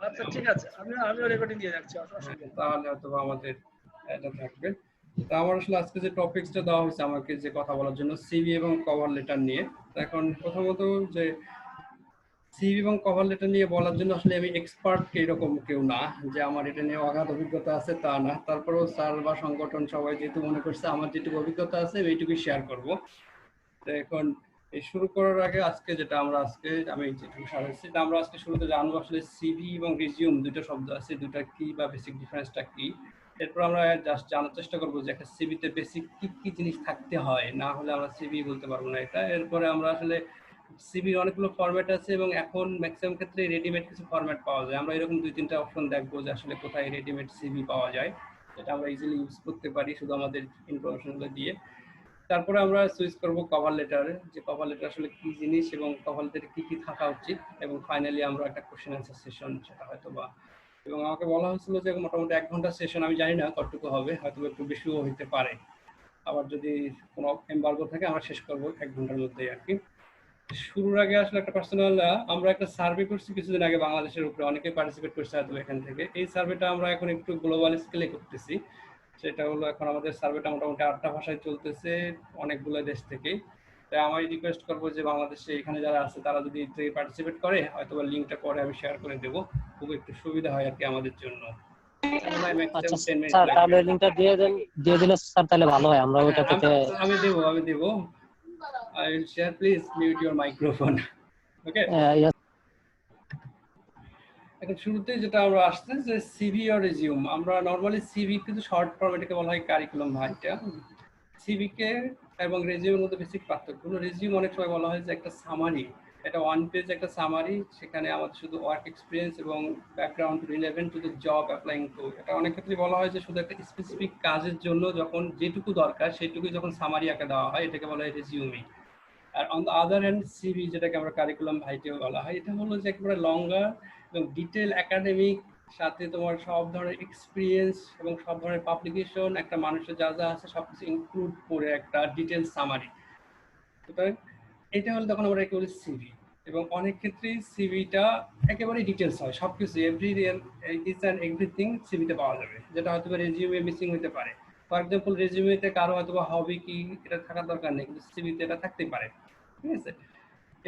আচ্ছা ঠিক আছে, আমিও রেকর্ডিং দিয়ে যাচ্ছি, অসুবিধা নেই। তাহলে হয়তো আমাদের এটা থাকবে। তো আমার আসলে আজকে যে টপিকসটা দেওয়া হয়েছে আমাকে যে কথা বলার জন্য সিভি এবং কভার লেটার নিয়ে, তো এখন প্রথমত যে সিভি এবং কভার লেটার নিয়ে বলার জন্য আসলে আমি এক্সপার্ট এরকম কেউ না যে আমার এটা নিয়ে অগাধ অভিজ্ঞতা আছে, তা না। তারপরেও স্যার বা সংগঠন সবাই যেহেতু মনে করছে আমার যেটুকু অভিজ্ঞতা আছে এইটুকুই শেয়ার করব। তো এখন এই শুরু করার আগে আমি যেটুকু সাজাচ্ছি, আমরা আজকে শুরুতে জানবো আসলে সিভি এবং রিজিউম দুটো শব্দ আছে, দুটা কি বা বেসিক ডিফারেন্সটা কি। এরপর আমরা জাস্ট জানার চেষ্টা করবো যে একটা সিভিতে বেসিক কি কি জিনিস থাকতে হয়, না হলে আমরা সিভি বলতে পারবো না এটা। এরপরে আমরা আসলে সিভির অনেকগুলো ফরম্যাট আছে এবং এখন ম্যাক্সিমাম ক্ষেত্রে রেডিমেড কিছু ফরম্যাট পাওয়া যায়। আমরা এরকম 2-3টা অপশন দেখবো যে আসলে কোথায় রেডিমেড সিভি পাওয়া যায়, যেটা আমরা ইজিলি ইউজ করতে পারি শুধু আমাদের ইনফরমেশনগুলো দিয়ে। তারপরে আমরা সুইচ করব কভার লেটারে, যে কভার লেটার আসলে কি জিনিস এবং কভার লেটারে কি কি থাকা উচিত, এবং ফাইনালি আমরা একটা কোশ্চেন অ্যান্সার সেশন, সেটা হয়তো বা, এবং আমাকে বলা হয়েছিল যে মোটামুটি 1 ঘন্টা সেশন, আমি জানি না কতটুকু হবে, হয়তো একটু বেশিও হইতে পারে। আবার যদি কোনো এমবার্গো থাকে আমরা শেষ করবো 1 ঘন্টার মধ্যেই আর কি। শুরুর আগে আসলে একটা পার্সোনাল, আমরা একটা সার্ভে করছি কিছুদিন আগে বাংলাদেশের উপরে, অনেকে পার্টিসিপেট করছে হয়তো এখান থেকে। এই সার্ভেটা আমরা এখন একটু গ্লোবাল স্কেলে করতেছি। সেটা হলো এখন আমাদের সার্ভেটা মোটামুটি 8টা ভাষায় চলতেছে, অনেকগুলো দেশ থেকেই। তাই আমি রিকোয়েস্ট করবো যে বাংলাদেশে এখানে যারা আছে তারা যদি পার্টিসিপেট করে, হয়তো লিঙ্কটা পরে আমি শেয়ার করে দেবো, খুব একটু সুবিধা হয় আর কি আমাদের জন্য। আচ্ছা স্যার, তাহলে লিংকটা দিয়ে দিলে স্যার তাহলে ভালো হয়, আমরা ওইটা থেকে। আমি দেবো। I will share, please mute your microphone. Okay. এখন শুরুতে যেটা আমরা আসছে যে সিভি আর রেজিউম, আমরা নরমালি সিভি কিন্তু শর্ট ফর্ম, এটাকে বলা হয় কারিকুলাম ভাইটা। সিভি কে এবং রেজিউমের মধ্যে বেসিক পার্থক্য হলো, রেজিউম অনেক সময় বলা হয় যে একটা সামারি, এটা 1 পেজ একটা সামারি, সেখানে আমাদের শুধু ওয়ার্ক এক্সপিরিয়েন্স এবং background relevant to the job applying two. এটা অনেক ক্ষেত্রে বলা হয় যে শুধু একটা স্পেসিফিক কাজের জন্য যখন যেটুকু দরকার সেটুকুই যখন সামারি আঁকে দেওয়া হয়, এটাকে বলা হয় রেজিউমিং। আর on the other hand CV, যেটাকে আমরা কারিকুলাম ভাইটেও বলা হয়, এটা হলো যে একেবারে লঙ্গার এবং ডিটেল একাডেমিক, সাথে তোমার সব ধরনের এক্সপিরিয়েন্স এবং সব ধরনের পাবলিকেশন, একটা মানুষের যা যা আছে সবকিছু ইনক্লুড করে একটা ডিটেল সামারি। সুতরাং এটা হলো তখন আমরা একেবারে সিভি। এবং অনেক ক্ষেত্রেই সিভিটা একেবারে ডিটেলস হয়, সবকিছু ইচ অ্যান্ড এভরিথিং সিভিতে পাওয়া যাবে, যেটা হয়তো রেজিউমে মিসিং হতে পারে। ফর এক্সাম্পল, রেজিউমেতে কারো হয়তো হবি কি এটা থাকার দরকার নেই, কিন্তু সিভিতে এটা থাকতেই পারে, ঠিক আছে।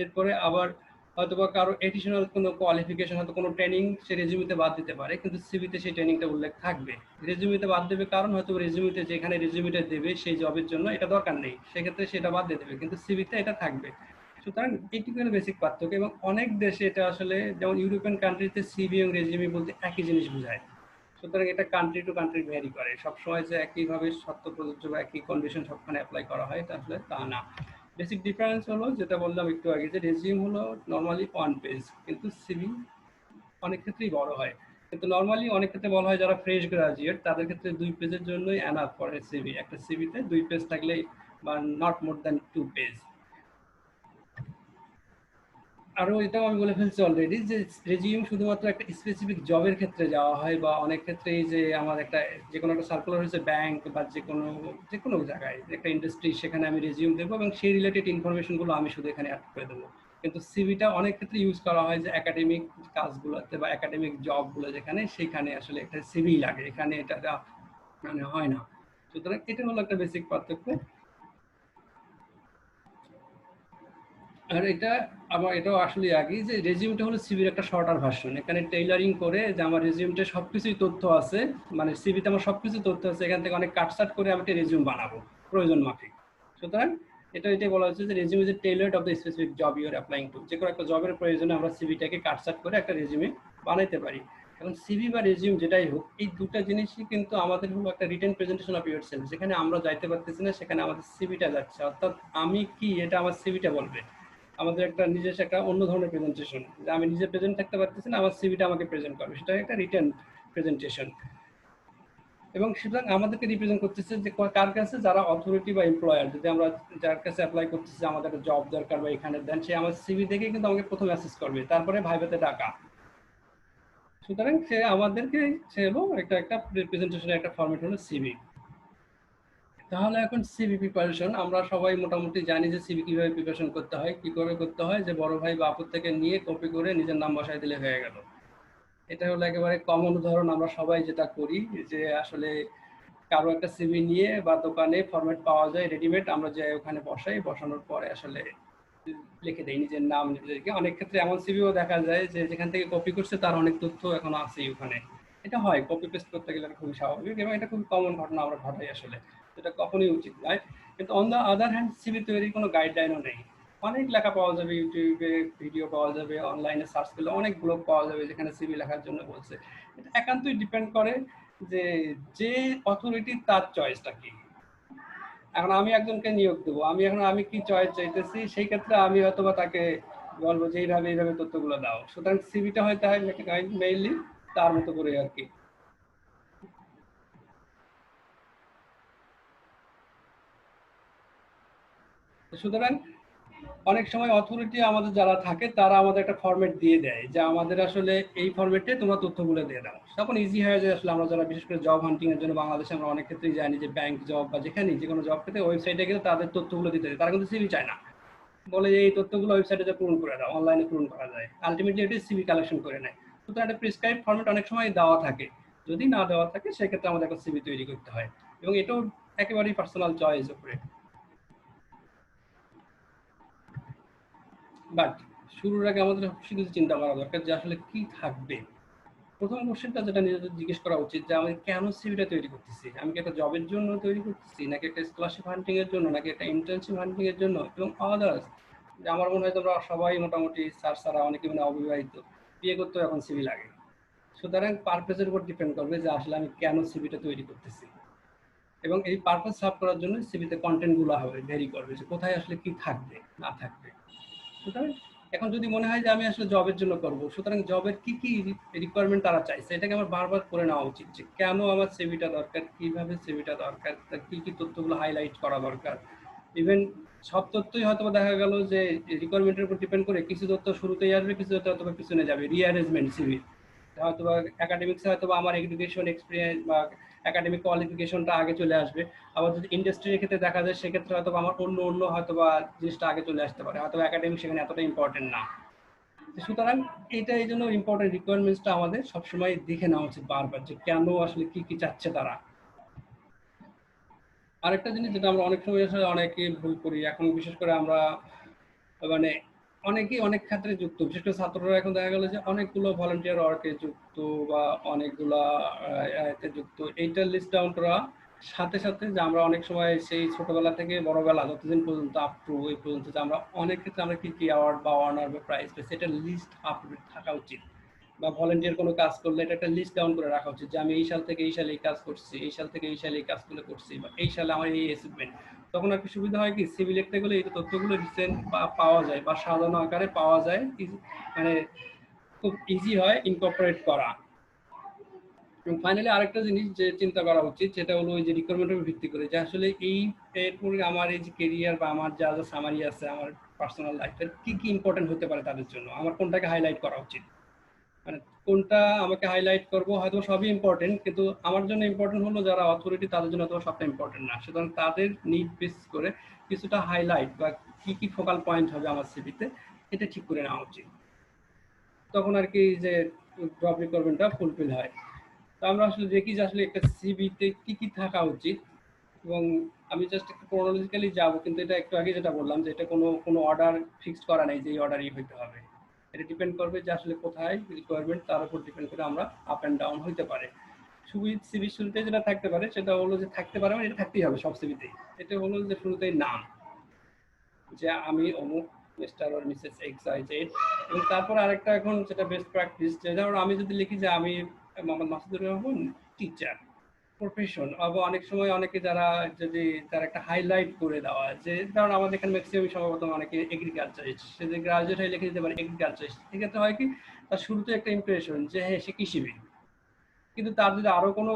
এরপরে আবার হয়তোবা কারো এডিশনাল কোনো কোয়ালিফিকেশন, হয়তো কোনো ট্রেনিং সে রেজিউমিতে বাদ দিতে পারে, কিন্তু সিভিতে সেই ট্রেনিংটা উল্লেখ থাকবে। রেজিউমিতে বাদ দেবে কারণ হয়তো রেজিউমিতে যেখানে রেজিউমিটা দেবে সেই জবের জন্য এটা দরকার নেই, সেক্ষেত্রে সেটা বাদ দিয়ে দেবে, কিন্তু সিভিতে এটা থাকবে। সুতরাং এইটুকু হলো বেসিক পার্থক্য। এবং অনেক দেশে এটা আসলে, যেমন ইউরোপিয়ান কান্ট্রিতে সিভি এবং রেজিউমি বলতে একই জিনিস বোঝায়। সুতরাং এটা কান্ট্রি টু কান্ট্রি ভ্যারি করে, সবসময় যে একইভাবে সত্য প্রযোজ্য বা একই কন্ডিশন সবখানে অ্যাপ্লাই করা হয় এটা আসলে তা না। বেসিক ডিফারেন্স হলো যেটা বললাম একটু আগে, যে রেজিউম হলো নর্মালি 1 পেজ, কিন্তু সিভি অনেক ক্ষেত্রেই বড় হয়। কিন্তু নর্মালি অনেক ক্ষেত্রে বলা হয় যারা ফ্রেশ গ্রাজুয়েট তাদের ক্ষেত্রে 2 পেজের জন্যই এনাফ ফর এ সিভি। একটা সিভিতে 2 পেজ থাকলেই, বা নট মোর দ্যান 2 পেজ। আরও এটাও আমি বলে ফেলছি অলরেডি যে রেজিউম শুধুমাত্র একটা স্পেসিফিক জবের ক্ষেত্রে যাওয়া হয়, বা অনেক ক্ষেত্রে এই যে আমার একটা যে কোনো একটা সার্কুলার হয়েছে ব্যাংক বা যে কোনো জায়গায় একটা ইন্ডাস্ট্রি, সেখানে আমি রেজিউম দেবো এবং সেই রিলেটেড ইনফরমেশনগুলো আমি শুধু এখানে অ্যাড করে দেবো। কিন্তু সিভিটা অনেক ক্ষেত্রে ইউজ করা হয় যে একাডেমিক কাজগুলোতে বা একাডেমিক জবগুলো যেখানে, সেখানে আসলে একটা সিভি লাগে, এখানে এটা মানে হয় না। সুতরাং এটা হলো একটা বেসিক পার্থক্য। আর এটাও আসলে আগে যে রেজিউমটা হলো সিভির একটা শর্টার ভার্সন, এখানে টেইলারিং করে যে আমার রেজিউমটা সবকিছুই তথ্য আছে, মানে সিভিতে আমার সবকিছু তথ্য আছে, এখান থেকে অনেক কাটসাট করে আমি একটা রেজিউম বানাবো প্রয়োজন মাফিক। সুতরাং এটাই বলা হচ্ছে যে resume is tailored of the specific job you are applying to. যে কোনো একটা জবের প্রয়োজনে আমরা সিভিটাকে কাটসাট করে একটা রেজিউমে বানাইতে পারি। এখন সিভি বা রেজিউম যেটাই হোক, এই দুটা জিনিসই কিন্তু আমাদের হলো একটা written presentation of your self, যেখানে আমরা যাইতে পারতেছি না সেখানে আমাদের সিভিটা যাচ্ছে, অর্থাৎ আমি কি এটা আমার সিভিটা বলবে। আমাদের একটা নিজস্ব একটা অন্য ধরনের প্রেজেন্টেশন, যে আমি নিজে প্রেজেন্ট থাকতে পারতেছি না, আমার সিভিটা আমাকে প্রেজেন্ট করবে, সেটা একটা রিটেন প্রেজেন্টেশন। এবং সুতরাং আমাদেরকে রিপ্রেজেন্ট করতেছে যে কার কাছে, যারা অথরিটি বা এমপ্লয়ার, যদি আমরা যার কাছে অ্যাপ্লাই করতেছি আমাদের একটা জব দরকার বা এখানে দেন, সে আমার সিভি দেখে কিন্তু আমাকে প্রথম অ্যাসেস করবে, তারপরে ভাইভাতে ডাকা। সুতরাং সে হলো একটা প্রেজেন্টেশনের একটা ফরম্যাট হলো সিভি। তাহলে এখন সিভি প্রিপারেশন, আমরা সবাই মোটামুটি জানি যে সিভি কিভাবে প্রিপারেশন করতে হয়, কি করে করতে হয়, যে বড় ভাই বা আপুর থেকে নিয়ে কপি করে নিজের নাম বসাই দিলে হয়ে গেল। এটা হলো একেবারে কমন উদাহরণ। আমরা সবাই যেটা করি যে আসলে কারো একটা সিভি নিয়ে বা দোকানে ফরম্যাট পাওয়া যায় রেডিমেড, আমরা যাই ওখানে বসাই, বসানোর পরে আসলে লিখে দেই নিজের নাম নিজেদেরকে। অনেক ক্ষেত্রে এমন সিভিও দেখা যায় যে যেখান থেকে কপি করছে তার অনেক তথ্য এখনো আছেই ওখানে। এটা হয়, কপি পেস্ট করতে গেলে খুবই স্বাভাবিক এবং এটা খুব কমন ঘটনা আমরা ঘটাই আসলে, যেটা কখনোই উচিত নয়। কিন্তু on the other hand CV তৈরির কোনো গাইডলাইনও নেই। অনেক লেখা পাওয়া যাবে, ইউটিউবে ভিডিও পাওয়া যাবে, অনলাইনে সার্চ করলে অনেক ব্লগ পাওয়া যাবে যেখানে সিভি লেখার জন্য বলছে। এটা একান্তই ডিপেন্ড করে যে যে অথরিটি তার চয়েসটা কি। এখন আমি একজনকে নিয়োগ দেবো, আমি কি চয়েস চাইতেছি, সেই ক্ষেত্রে আমি হয়তো বা তাকে বলবো যে এইভাবে তথ্যগুলো দাও। সুতরাং সিভিটা হয়তো হয় মেইনলি তার মতো করে আর কি। সুতরাং অনেক সময় অথরিটি আমাদের যারা থাকে তারা আমাদের একটা ফরম্যাট দিয়ে দেয় যে আমাদের আসলে এই ফরম্যাটে তোমরা তথ্যগুলো দিয়ে দাও। তখন ইজি হয়ে যায় আসলে। আমরা যারা বিশেষ করে জব হান্টিং এর জন্য বাংলাদেশে আমরা অনেক ক্ষেত্রেই জানি যে ব্যাংক জব বা যেখানে যে কোনো জব পেতে ওয়েবসাইটে গেলে তাদের তথ্যগুলো দিতে দেয়, তারা কিন্তু সিভি চায় না, বলে যে এই তথ্যগুলো ওয়েবসাইটে পূরণ করে দাও, অনলাইনে পূরণ করা যায়। আলটিমেটলি এটি সিভি কালেকশন করে নেয়। সুতরাং একটা প্রেসক্রাইব ফরম্যাট অনেক সময় দেওয়া থাকে, যদি না দেওয়া থাকে সেক্ষেত্রে আমাদের একটা সিভি তৈরি করতে হয় এবং এটাও একেবারেই পার্সোনাল চয়েস উপরে। বাট শুরুর আগে আমাদের অবশ্যই কিছু চিন্তা করা দরকার যে আসলে কি থাকবে। প্রথম কোশ্চেনটা যেটা নিজেদের জিজ্ঞেস করা উচিত যে আমি কেন সিভিটা তৈরি করতেছি, আমি কি একটা জবের জন্য তৈরি করতেছি, নাকি একটা স্কলারশিপ হান্টিং এর জন্য, নাকি একটা ইন্টার্নশিপ হান্টিং এর জন্য, এবং আদার্স। যে আমার মনে হয় তোমরা সবাই মোটামুটি স্যার সারা অনেকে মানে অবিবাহিত, বিয়ে করতেও এখন সিভি লাগে। সুতরাং পারপাসের উপর ডিপেন্ড করবে যে আসলে আমি কেন সিভিটা তৈরি করতেছি, এবং এই পারপাস সার্ভ করার জন্য সিভিতে কন্টেন্টগুলো হবে ভেরি করবে যে কোথায় আসলে কি থাকবে না থাকবে। সুতরাং এখন যদি মনে হয় যে আমি আসলে জবের জন্য করব, সুতরাং জবের কি কি রিকোয়ারমেন্ট তারা চাইছে এটাকে আমার বারবার করে নেওয়া উচিত যে কেন আমার সিভিটা দরকার, কিভাবে সিভিটা দরকার, কি কি তথ্যগুলো হাইলাইট করা দরকার। ইভেন সব তথ্যই হয়তো দেখা গেল যে রিকোয়ারমেন্টের উপর ডিপেন্ড করে কিছু তথ্য শুরুতেই আসবে, কিছু তথ্য হয়তো পিছনে যাবে, রিঅ্যারেঞ্জমেন্ট সিভি। হয়তো একাডেমিক্সে হয়তো আমার এডুকেশন এক্সপিরিয়েন্স বা একাডেমিক কোয়ালিফিকেশনটা আগে চলে আসবে। আবার যদি ইন্ডাস্ট্রির ক্ষেত্রে দেখা যায় সেক্ষেত্রে হয়তো আমার অন্য হয়তো বা জিনিসটা আগে চলে আসতে পারে, হয়তো একাডেমিক সেখানে এতটা ইম্পর্টেন্ট না। সুতরাং এটা এই জন্য ইম্পর্টেন্ট রিকোয়ারমেন্টসটা আমাদের সবসময় দেখে নেওয়া উচিত বারবার যে কেন আসলে কি কি চাচ্ছে তারা। আরেকটা জিনিস যেটা আমরা অনেক সময় আসলে অনেকে ভুল করি এখন, বিশেষ করে আমরা মানে অনেকেই অনেক ক্ষেত্রে যুক্ত, বিশেষ করে ছাত্ররা এখন দেখা গেল যে অনেকগুলো ভলান্টিয়ার ওয়ার্কে যুক্ত বা অনেকগুলা এতে যুক্ত। এইটার লিস্ট ডাউন করা সাথে সাথে যে আমরা অনেক সময় সেই ছোটবেলা থেকে বড়বেলা যতদিন পর্যন্ত আপ টু এই পর্যন্ত যে আমরা অনেক ক্ষেত্রে আমরা কি কি অ্যাওয়ার্ড বা অনার বা প্রাইজ পেয়েছি সেটার লিস্ট আপডেট থাকা উচিত। বা ভলান্টিয়ার কোনো কাজ করলে এটা একটা লিস্ট ডাউন করে রাখা উচিত যে আমি এই সাল থেকে এই সালে এই কাজ করছি, এই সাল থেকে এই সালে এই কাজগুলো করছি, বা এই সালে আমার এই অ্যাচিভমেন্ট। তখন আর কি সুবিধা হয় কি সিভি লিখতে গেলে এই তথ্যগুলো রিসেন্ট বা পাওয়া যায় বা সাজানো আকারে পাওয়া যায়, মানে খুব ইজি হয় ইনকর্পোরেট করা। এবং ফাইনালি আরেকটা জিনিস যে চিন্তা করা উচিত সেটা হলো ওই যে রিকোয়ারমেন্টের ভিত্তি করে যে আসলে এই এরপরে আমার এই যে কেরিয়ার বা আমার যা যা সামারি আছে আমার পার্সোনাল লাইফের কি কি ইম্পর্টেন্ট হতে পারে তাদের জন্য, আমার কোনটাকে হাইলাইট করা উচিত। মানে কোনটা আমাকে হাইলাইট করবো, হয়তো সবই ইম্পর্টেন্ট কিন্তু আমার জন্য ইম্পর্টেন্ট হলো যারা অথরিটি তাদের জন্য অথবা সবটা ইম্পর্টেন্ট না। সুতরাং তাদের নিড বেস করে কিছুটা হাইলাইট বা কি কি ফোকাল পয়েন্ট হবে আমার সিভিতে এটা ঠিক করে নেওয়া উচিত। তখন আর কি যে জব রিকোয়ারমেন্টটা ফুলফিল হয়। তো আমরা আসলে দেখি যে আসলে একটা সিভিতে কি কি থাকা উচিত। এবং আমি জাস্ট একটু ক্রোনোলজিক্যালি যাবো, কিন্তু এটা একটু আগে যেটা বললাম যে এটা কোনো অর্ডার ফিক্সড করা নেই যে এই অর্ডারই হইতে হবে। এটা ডিপেন্ড করবে যে আসলে কোথায় রিকোয়ারমেন্ট, তার উপর ডিপেন্ড করে আমরা আপ অ্যান্ড ডাউন হইতে পারে। সিভি শুরুতে যেটা থাকতে পারে সেটা হলো যে থাকতে পারে মানে এটা থাকতেই হবে সব সিভিতেই। এটা হলো যে শুরুতেই নাম, যে আমি অমুক মিস্টার আর মিসেস এক্স আই জেড। এবং তারপর আরেকটা এখন যেটা বেস্ট প্র্যাকটিস, যে ধরো আমি যদি লিখি যে আমি মোহাম্মদ মাসুদুর রহমান টিচার প্রফেশন, আবার অনেক সময় অনেকে যারা যদি তার একটা হাইলাইট করে দেওয়া যে ধরুন আমাদের এখানে ম্যাক্সিমাম সম্ভবত অনেকে এগ্রিকালচারিস্ট, সে যে গ্রাজুয়েট হয়ে লিখে দিতে পারে এগ্রিকালচারিস্ট, সেক্ষেত্রে হয় কি তার শুরুতে একটা ইমপ্রেশন যে হ্যাঁ সে কৃষিবিদ। কিন্তু তার যদি আরো কোনো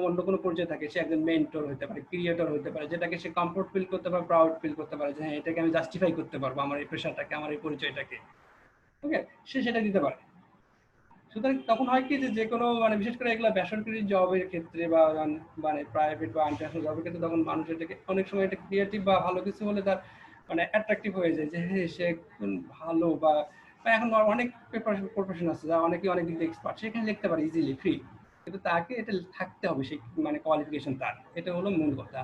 অন্য কোনো পরিচয় থাকে, সে একজন মেন্টর হতে পারে, ক্রিয়েটর হতে পারে, যেটাকে সে কমফোর্ট ফিল করতে পারে, প্রাউড ফিল করতে পারে যে হ্যাঁ এটাকে আমি জাস্টিফাই করতে পারবো আমার এই পেশাটাকে, আমার এই পরিচয়টাকে। ওকে, সে সেটা দিতে পারে। সুতরাং তখন হয় কি যে কোনো মানে বিশেষ করে এগুলো বেসরকারি জবের ক্ষেত্রে বা মানে প্রাইভেট বা ইন্টারন্যাশনাল জবের ক্ষেত্রে তখন মানুষ এটাকে অনেক সময় এটা ক্রিয়েটিভ বা ভালো কিছু হলে তার মানে অ্যাট্রাকটিভ হয়ে যায় যে হ্যাঁ সে ভালো বা বা এখন অনেক প্রফেশন আছে যা অনেকে অনেক দিক এক্সপার্ট, সেখানে লিখতে পারে ইজিলি ফ্রি, কিন্তু তাকে এটা থাকতে হবে সেই মানে কোয়ালিফিকেশন তার, এটা হলো মূল কথা।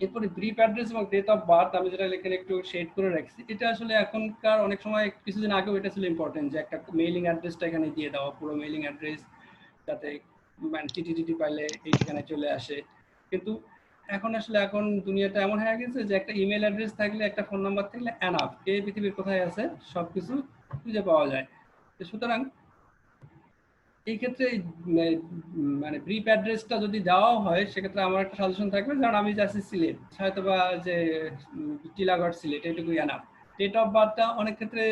এরপরে ব্রিফ অ্যাড্রেস এবং ডেট অফ বার্থ আমি যেটা এখানে একটু শেড করে রাখছি, এটা আসলে এখনকার অনেক সময় কিছুদিন আগেও এটা ছিল ইম্পর্টেন্ট যে একটা মেইলিং অ্যাড্রেসটা এখানে দিয়ে দেওয়া, পুরো মেইলিং অ্যাড্রেস, যাতে মানে টিটি পাইলে এই ঠিকানায় চলে আসে। কিন্তু এখন দুনিয়াটা এমন হয়ে গেছে যে একটা ইমেল অ্যাড্রেস থাকলে, একটা ফোন নাম্বার থাকলে এনাফ, কে পৃথিবীর কোথায় আছে সবকিছু খুঁজে পাওয়া যায়। সুতরাং এই ক্ষেত্রে মানে ব্রিফ অ্যাড্রেসটা যদি দেওয়া হয়, সেক্ষেত্রে আমার একটা সাজেশন থাকবে, কারণ আমি যাচ্ছি সিলেট, হয়তো বা যে টিলাগড় সিলেট, এটুকুই এনাফ। ডেট অফ বার্থটা অনেক ক্ষেত্রে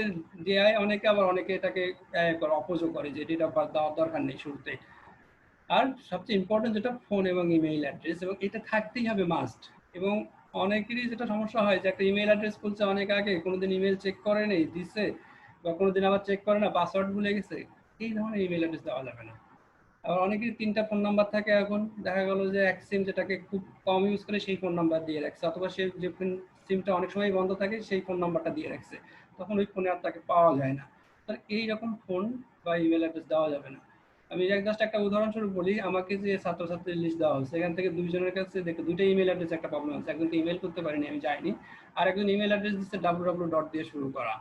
দেয় অনেকে, আবার অনেকে এটাকে অপোজও করে যে ডেট অফ বার্থ দেওয়ার দরকার নেই শুরুতে। আর সবচেয়ে ইম্পর্টেন্ট যেটা ফোন এবং ইমেইল অ্যাড্রেস, এবং এটা থাকতেই হবে মাস্ট। এবং অনেকেরই যেটা সমস্যা হয় যে একটা ইমেইল অ্যাড্রেস খুলছে অনেক আগে, কোনোদিন ইমেইল চেক করে নেই দিছে, বা কোনোদিন আবার চেক করে না, পাসওয়ার্ড ভুলে গেছে, এই ধরনের ইমেইল অ্যাড্রেস দেওয়া যাবে না। আবার অনেকের 3টা ফোন নাম্বার থাকে, এখন দেখা গেল যে এক সিম যেটাকে খুব কম ইউজ করে সেই ফোন নাম্বার দিয়ে রাখছে, অথবা সে যে সিমটা অনেক সময় বন্ধ থাকে সেই ফোন নাম্বারটা দিয়ে রাখছে, তখন ওই ফোনে আর তাকে পাওয়া যায় না। তাহলে এইরকম ফোন বা ইমেল অ্যাড্রেস দেওয়া যাবে না। আমি জাস্ট একটা উদাহরণস্বরূপ বলি, আমাকে যে ছাত্রছাত্রীর লিস্ট দেওয়া হয়েছে, সেখান থেকে 2 জনের কাছে দেখো 2টা ইমেল অ্যাড্রেস একটা প্রবলেম আছে, একজন তো ইমেল করতে পারিনি, আমি যাইনি, আর একজন ইমেল অ্যাড্রেস দিচ্ছে www. দিয়ে শুরু করা,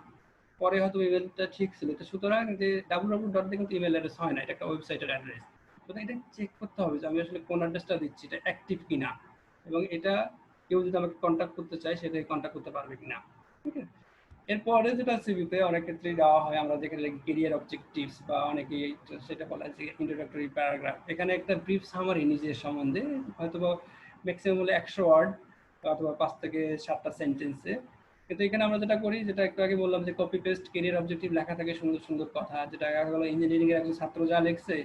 পরে হয়তো ইমেলটা ঠিক ছিল। তো সুতরাং যে www. দিয়ে কিন্তু ইমেল অ্যাড্রেস হয় না, এটা একটা ওয়েবসাইটের অ্যাড্রেস। তো এটা চেক করতে হবে যে আমি আসলে কোন অ্যাড্রেসটা দিচ্ছি এটা অ্যাক্টিভ কিনা, এবং এটা কেউ যদি আমাকে কন্ট্যাক্ট করতে চায় সেটা কন্ট্যাক্ট করতে পারবে কিনা। ঠিক আছে, এরপরে যেটা সিভিতে অনেক ক্ষেত্রেই দেওয়া হয়, আমরা যেখানে কেরিয়ার অবজেক্টিভস, বা অনেকে সেটা বলা যে ইন্ট্রোডাক্টরি প্যারাগ্রাফ, এখানে একটা ব্রিফ সামারি নিজের সম্বন্ধে, হয়তো বা ম্যাক্সিমাম হলে 100 ওয়ার্ড অথবা 5 থেকে 7টা সেন্টেন্সে। কিন্তু এখানে আমরা যেটা করি, যেটা একটু আগে বললাম যে কপি পেস্ট কেরিয়ার অবজেক্টিভ লেখা থাকে, সুন্দর সুন্দর কথা, যেটা হলো ইঞ্জিনিয়ারিং এর একজন ছাত্র যা লিখছে,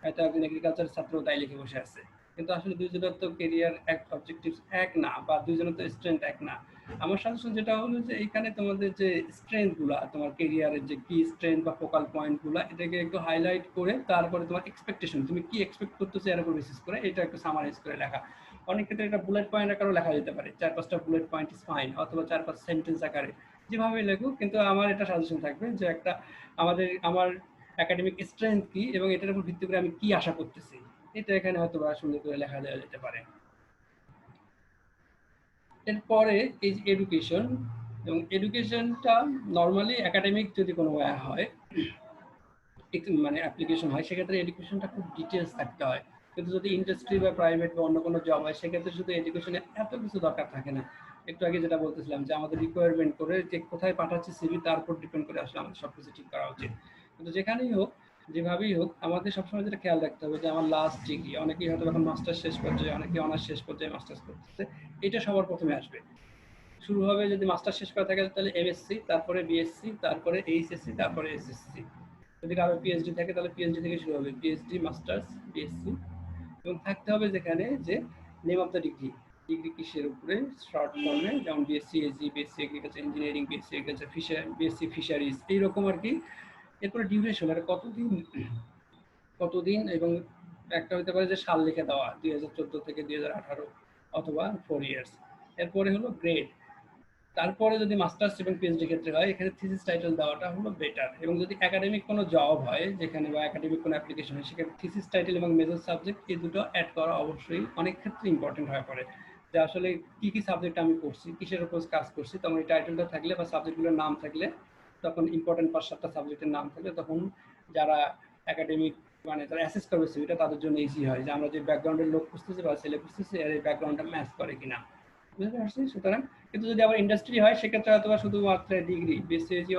হয়তো একজন এগ্রিকালচার ছাত্র তাই লিখে বসে আছে, কিন্তু আসলে দুইজনের তো কেরিয়ার অবজেক্টিভ এক না, বা দুইজনের তো স্ট্রেংথ এক না। আমার সাজেশন যেটা হলো যে এইখানে তোমাদের যে স্ট্রেংথ গুলা, তোমার কেরিয়ারের যে কি স্ট্রেংথ বা ফোকাল পয়েন্ট গুলা, এটাকে একটু হাইলাইট করে তারপরে তোমার এক্সপেকটেশন, তুমি কি এক্সপেক্ট করতেছো এর উপর বেসিস করে এটা একটু সামারাইজ করে লেখা। অনেক ক্ষেত্রে এটা বুলেট পয়েন্ট আকারেও লেখা যেতে পারে, 4-5টা বুলেট পয়েন্ট ইজ ফাইন, অথবা 4-5 সেন্টেন্স আকারে, যেভাবে লেখো। কিন্তু আমার এটা সাজেশন থাকবে যে একটা আমার একাডেমিক স্ট্রেংথ কি, এবং এটার উপর ভিত্তি করে আমি কি আশা করতেছি, এটা এখানে হয়তো বা সুন্দর করে লেখা দেওয়া যেতে পারে। এরপরে এই যে এডুকেশন, এবং এডুকেশনটা নর্মালি একাডেমিক যদি কোনো হয়, মানে অ্যাপ্লিকেশন হয়, সেক্ষেত্রে এডুকেশনটা খুব ডিটেলস থাকতে হয়। কিন্তু যদি ইন্ডাস্ট্রি বা প্রাইভেট বা অন্য কোনো জব হয়, সেক্ষেত্রে শুধু এডুকেশনে এত কিছু দরকার থাকে না। একটু আগে যেটা বলতেছিলাম যে আমাদের রিকোয়ারমেন্ট করে যে কোথায় পাঠাচ্ছি সিভি, তার উপর ডিপেন্ড করে আসলে আমাদের সবকিছু ঠিক করা উচিত। কিন্তু যেখানেই হোক, যেভাবেই হোক, আমাদের সবসময় যেটা খেয়াল রাখতে হবে যে আমার লাস্ট ডিগ্রি, অনেকেই হয়তো এখন মাস্টার্স শেষ পর্যায়ে, অনেকে অনার্স শেষ পর্যায়ে মাস্টার্স করতেছে, এটা সবার প্রথমে আসবে। শুরু হবে যদি মাস্টার শেষ করা থাকে তাহলে এমএসসি, তারপরে বিএসসি, তারপরে এইচএসসি, তারপরে এসএসসি। যদি কারো পিএইচডি থাকে তাহলে পিএইচডি থেকে শুরু হবে, পিএইচডি, মাস্টার্স, বিএসসি। এবং থাকতে হবে যেখানে যে name of the degree, degree কিসের উপরে, শর্ট ফর্মে, যেমন BSc AG, BSc agriculture engineering, BSc agriculture BSc fisheries, এইরকম আর কি। এরপরে ডিউরেশন, আর কতদিন, এবং একটা হতে পারে যে সাল লিখে দেওয়া 2014 থেকে 2018, অথবা 4 ইয়ার্স। এরপরে হলো গ্রেড। তারপরে যদি মাস্টার্স এবং পিএইচডি ক্ষেত্রে হয়, এখানে থিসিস টাইটেল দেওয়াটা হলো বেটার। এবং যদি একাডেমিক কোনো জব হয় যেখানে, বা একাডেমিক কোনো অ্যাপ্লিকেশন হয়, সেখানে থিসিস টাইটেল এবং মেজর সাবজেক্ট এই দুটো অ্যাড করা অবশ্যই অনেক ক্ষেত্রে ইম্পর্টেন্ট হয়ে পড়ে। যে আসলে কি কি সাবজেক্ট আমি করছি, কিসের উপর কাজ করছি, তখন এই টাইটেলটা থাকলে বা সাবজেক্টগুলোর নাম থাকলে, তখন ইম্পর্টেন্ট 5-7টা সাবজেক্টের নাম থাকলে, তখন যারা একাডেমিক মানে যারা অ্যাসেস করবে সেটা তাদের জন্য ইজি হয় যে আমরা যে ব্যাকগ্রাউন্ডের লোক খুঁজতেছি বা ছেলে খুঁজতেছি, আর এই ব্যাকগ্রাউন্ডটা ম্যাচ করে কিনা, বুঝতে পারছি। সুতরাং কিন্তু যদি আবার ইন্ডাস্ট্রি হয়, সেক্ষেত্রে হয়তো শুধুমাত্র ডিগ্রি, বিসিএসি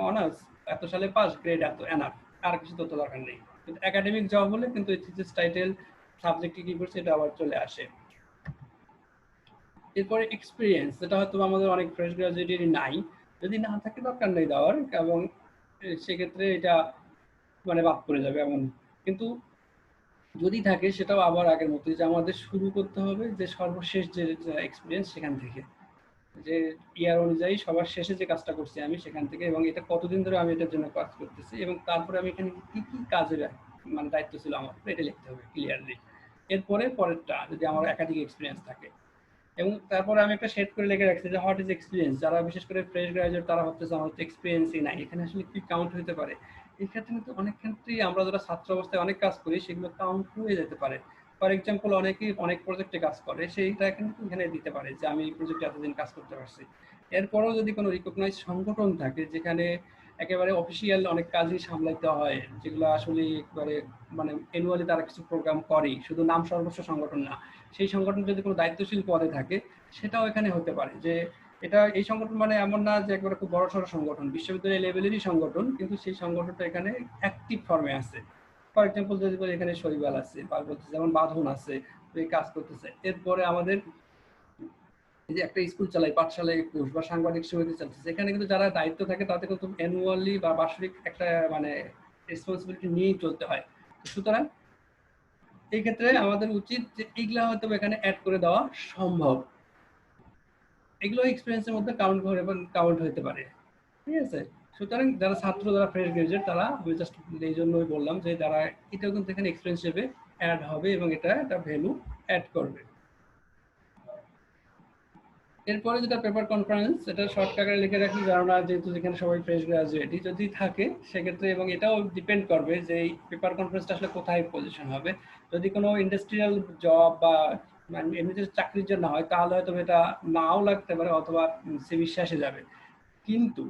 অনার্স, এত সালে পাস, গ্রেড এত, এনাফ, আর কিছু তথ্য দরকার নেই। কিন্তু একাডেমিক জব হলে কিন্তু থিসিস টাইটেল, সাবজেক্ট কি করছে, এটা আবার চলে আসে। এরপরে এক্সপিরিয়েন্স, যেটা হয়তো আমাদের অনেক ফ্রেশ গ্রাজুয়েটেরই নাই, যদি না থাকে দরকার নেই দেওয়ার, এবং সেক্ষেত্রে এটা মানে বাদ পড়ে যাবে এমন। কিন্তু যদি থাকে সেটাও আবার আগের মতোই, যে আমাদের শুরু করতে হবে যে সর্বশেষ যে এক্সপিরিয়েন্স সেখান থেকে, যে ইয়ার অনুযায়ী সবার শেষে যে কাজটা করছি আমি সেখান থেকে, এবং এটা কতদিন ধরে আমি এটার জন্য কাজ করতেছি, এবং তারপরে আমি এখানে কি কি কাজের মানে দায়িত্ব ছিল আমার, এটা লিখতে হবে ক্লিয়ারলি। এরপরে পরেরটা যদি আমার একাধিক এক্সপিরিয়েন্স থাকে, এবং তারপরে আমি একটা সেট করে লিখে রাখছি যে হোয়াট ইজ এক্সপিরিয়েন্স। যারা বিশেষ করে ফ্রেশ গ্রাজুয়েট তারা ভাবতেছে আমার তো এক্সপিরিয়েন্সই নাই, এখানে আসলে কি কাউন্ট হতে পারে। এই ক্ষেত্রে কিন্তু অনেক ক্ষেত্রেই আমরা যারা ছাত্র অবস্থায় অনেক কাজ করি সেগুলো কাউন্ট হয়ে যেতে পারে। ফর এক্সাম্পল অনেকেই অনেক প্রজেক্টে কাজ করে, সেইটা কিন্তু এখানে দিতে পারে যে আমি এই প্রজেক্টে এতদিন কাজ করতে পারছি। এরপরেও যদি কোনো রিকগনাইজ সংগঠন থাকে যেখানে একেবারে অফিসিয়াল অনেক কাজই সামলাইতে হয়, যেগুলো আসলে একবারে মানে অ্যানুয়ালি তারা কিছু প্রোগ্রাম করে, শুধু নাম সর্বস্ব সংগঠন না, সেই সংগঠন যদি কোনো দায়িত্বশীল পদে থাকে সেটাও এখানে হতে পারে। যে এটা এই সংগঠন মানে এমন না যে একবারে খুব বড় সড়ো সংগঠন, বিশ্ববিদ্যালয় লেভেলেরই সংগঠন, কিন্তু সেই সংগঠনটা এখানে অ্যাক্টিভ ফর্মে আছে। ফর এক্সাম্পল যদি বলি এখানে শৈবাল আছে বা বলতেছে যেমন বাঁধন আছে, এই কাজ করতেছে। এরপরে আমাদের এই যে একটা স্কুল চালাই, পাঠশালায় কোর্স বা সাংবাদিক সমিতি চলতেছে, এখানে কিন্তু যারা দায়িত্ব থাকে তাদের কিন্তু অ্যানুয়ালি বা বার্ষিক একটা মানে রেসপন্সিবিলিটি নিয়েই চলতে হয়। সুতরাং এই ক্ষেত্রে আমাদের উচিত যে এইগুলা হয়তো এখানে অ্যাড করে দেওয়া সম্ভব, এগুলো এক্সপিরিয়েন্সের মধ্যে কাউন্ট হতে পারে। ঠিক আছে, সুতরাং যারা ছাত্র যারা ফ্রেশ গ্রাজুয়েট তারা আমি জাস্ট এই জন্যই বললাম যে যারা এটাও কিন্তু এখানে এক্সপিরিয়েন্স হিসেবে অ্যাড হবে এবং এটা একটা ভ্যালু অ্যাড করবে। এরপরে যেটা পেপার কনফারেন্স, এটা শর্ট আকারে লিখে রাখি, কারণ যেহেতু যেখানে সবাই ফ্রেশ গ্রাজুয়েটই যদি থাকে সেক্ষেত্রে, এবং এটাও ডিপেন্ড করবে যে এই পেপার কনফারেন্সটা আসলে কোথায় পজিশন হবে। যদি কোনো ইন্ডাস্ট্রিয়াল জব বা এমনিতে চাকরির জন্য হয় তাহলে হয়তো এটা নাও লাগতে পারে অথবা সিভি শেষে যাবে। কিন্তু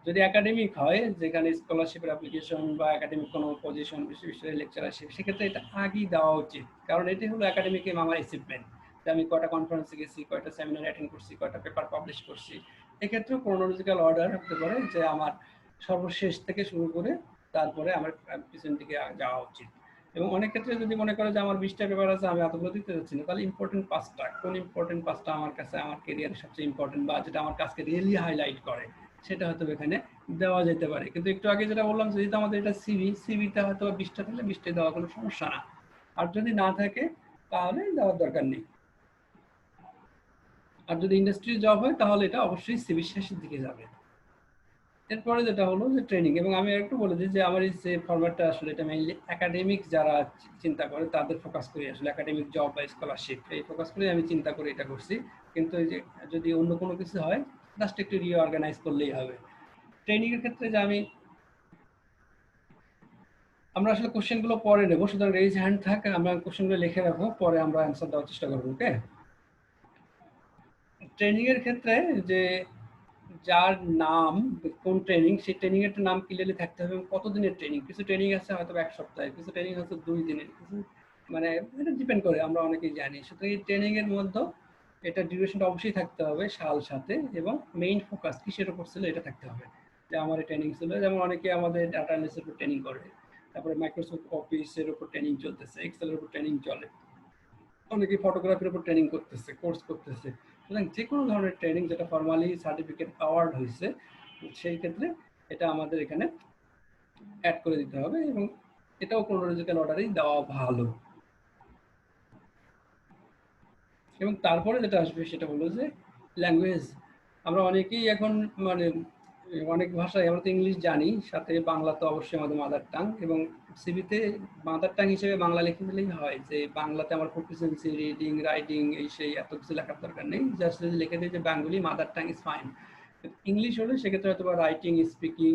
যদি একাডেমিক হয় যেখানে স্কলারশিপের অ্যাপ্লিকেশন বা একাডেমিক কোনো পজিশন বিশ্ববিদ্যালয়ের লেকচারারশিপ, সেক্ষেত্রে এটা আগেই দেওয়া উচিত, কারণ এটি হলো একাডেমিকে আমার অ্যাচিভমেন্ট। আমি কয়টা কনফারেন্সে গেছি, কয়টা সেমিনার অ্যাটেন্ড করছি, কয়টা পেপার পাবলিশ করছি। এক্ষেত্রেও ক্রোনোলজিক্যাল অর্ডার হতে পারে যে আমার সর্বশেষ থেকে শুরু করে তারপরে আমার পিছন দিকে যাওয়া উচিত। এবং অনেক ক্ষেত্রে যদি মনে করে যে আমার 20টা পেপার আছে আমি এতগুলো দিতে যাচ্ছি না, তাহলে ইম্পর্টেন্ট 5টা, কোন ইম্পর্টেন্ট 5টা আমার কাছে আমার কেরিয়ারের সবচেয়ে ইম্পর্টেন্ট বা যেটা আমার কাজকে রিয়েলি হাইলাইট করে সেটা হয়তো এখানে দেওয়া যেতে পারে। কিন্তু একটু আগে যেটা বললাম যেহেতু আমাদের এটা সিভিটা হয়তো 20টা থাকলে 20টা দেওয়া কোনো সমস্যা না, আর যদি না থাকে তাহলে দেওয়ার দরকার নেই। আর যদি ইন্ডাস্ট্রি জব হয় তাহলে এটা অবশ্যই সিভি শেষের দিকে যাবে। এরপরে যেটা হলো যে ট্রেনিং, এবং আমি একটু বলে দিই যে আমার এই যে ফরম্যাটটা আসলে এটা মেইনলি একাডেমিক যারা চিন্তা করে তাদের ফোকাস করি, আসলে একাডেমিক জব বা স্কলারশিপ এই ফোকাস করে আমি চিন্তা করে এটা করছি। কিন্তু এই যে যদি অন্য কোনো কিছু হয় জাস্ট একটু রিঅর্গানাইজ করলেই হবে। ট্রেনিং এর ক্ষেত্রে যে আমরা আসলে কোশ্চেনগুলো পরে নেবো, সুতরাং রেজ হ্যান্ড থাক, আমরা কোশ্চেনগুলো লিখে রাখবো, পরে আমরা অ্যান্সার দেওয়ার চেষ্টা করবো। ওকে, ট্রেনিং এর ক্ষেত্রে যে যার নাম কোন ট্রেনিং, সেই ট্রেনিং এর নাম ক্লিয়ারলি থাকতে হবে। কত দিনের ট্রেনিং, কিছু ট্রেনিং আছে হয়তো 1 সপ্তাহে, কিছু ট্রেনিং হয়তো 2 দিনের, কিছু মানে এটা ডিপেন্ড করে, আমরা অনেকেই জানি। সুতরাং এই ট্রেনিং এর মধ্যে এটা ডিউরেশনটা অবশ্যই থাকতে হবে সাল সাথে, এবং মেইন ফোকাস কিসের উপর ছিল এটা থাকতে হবে। যে আমার ট্রেনিং ছিল, যেমন অনেকে আমাদের ডাটা অ্যানালিসিসের উপর ট্রেনিং করে, তারপরে মাইক্রোসফট অফিসের উপর ট্রেনিং চলতেছে, এক্সেলের উপর ট্রেনিং চলে, অনেকে ফটোগ্রাফির উপর ট্রেনিং করতেছে, কোর্স করতেছে। সুতরাং যে কোনো ধরনের ট্রেনিং যেটা ফর্মালি সার্টিফিকেট অ্যাওয়ার্ড হয়েছে সেই ক্ষেত্রে এটা আমাদের এখানে অ্যাড করে দিতে হবে, এবং এটাও ক্রোনোলজিক্যাল অর্ডারেই দেওয়া ভালো। এবং তারপরে যেটা আসবে সেটা হলো যে ল্যাঙ্গুয়েজ। আমরা অনেকেই এখন মানে অনেক ভাষায়, আমরা তো ইংলিশ জানি, সাথে বাংলা তো অবশ্যই আমাদের মাদার টাং, এবং সিভিতে মাদার টাং হিসেবে বাংলা লিখে দিলেই হয় যে বাংলাতে আমার প্রফিসিয়েন্সি রিডিং রাইটিং এই সেই এত কিছু লেখার দরকার নেই, জাস্ট যদি লিখে দিই যে Bengali mother tongue is fine. English হলে সেক্ষেত্রে হয়তো বা রাইটিং, স্পিকিং,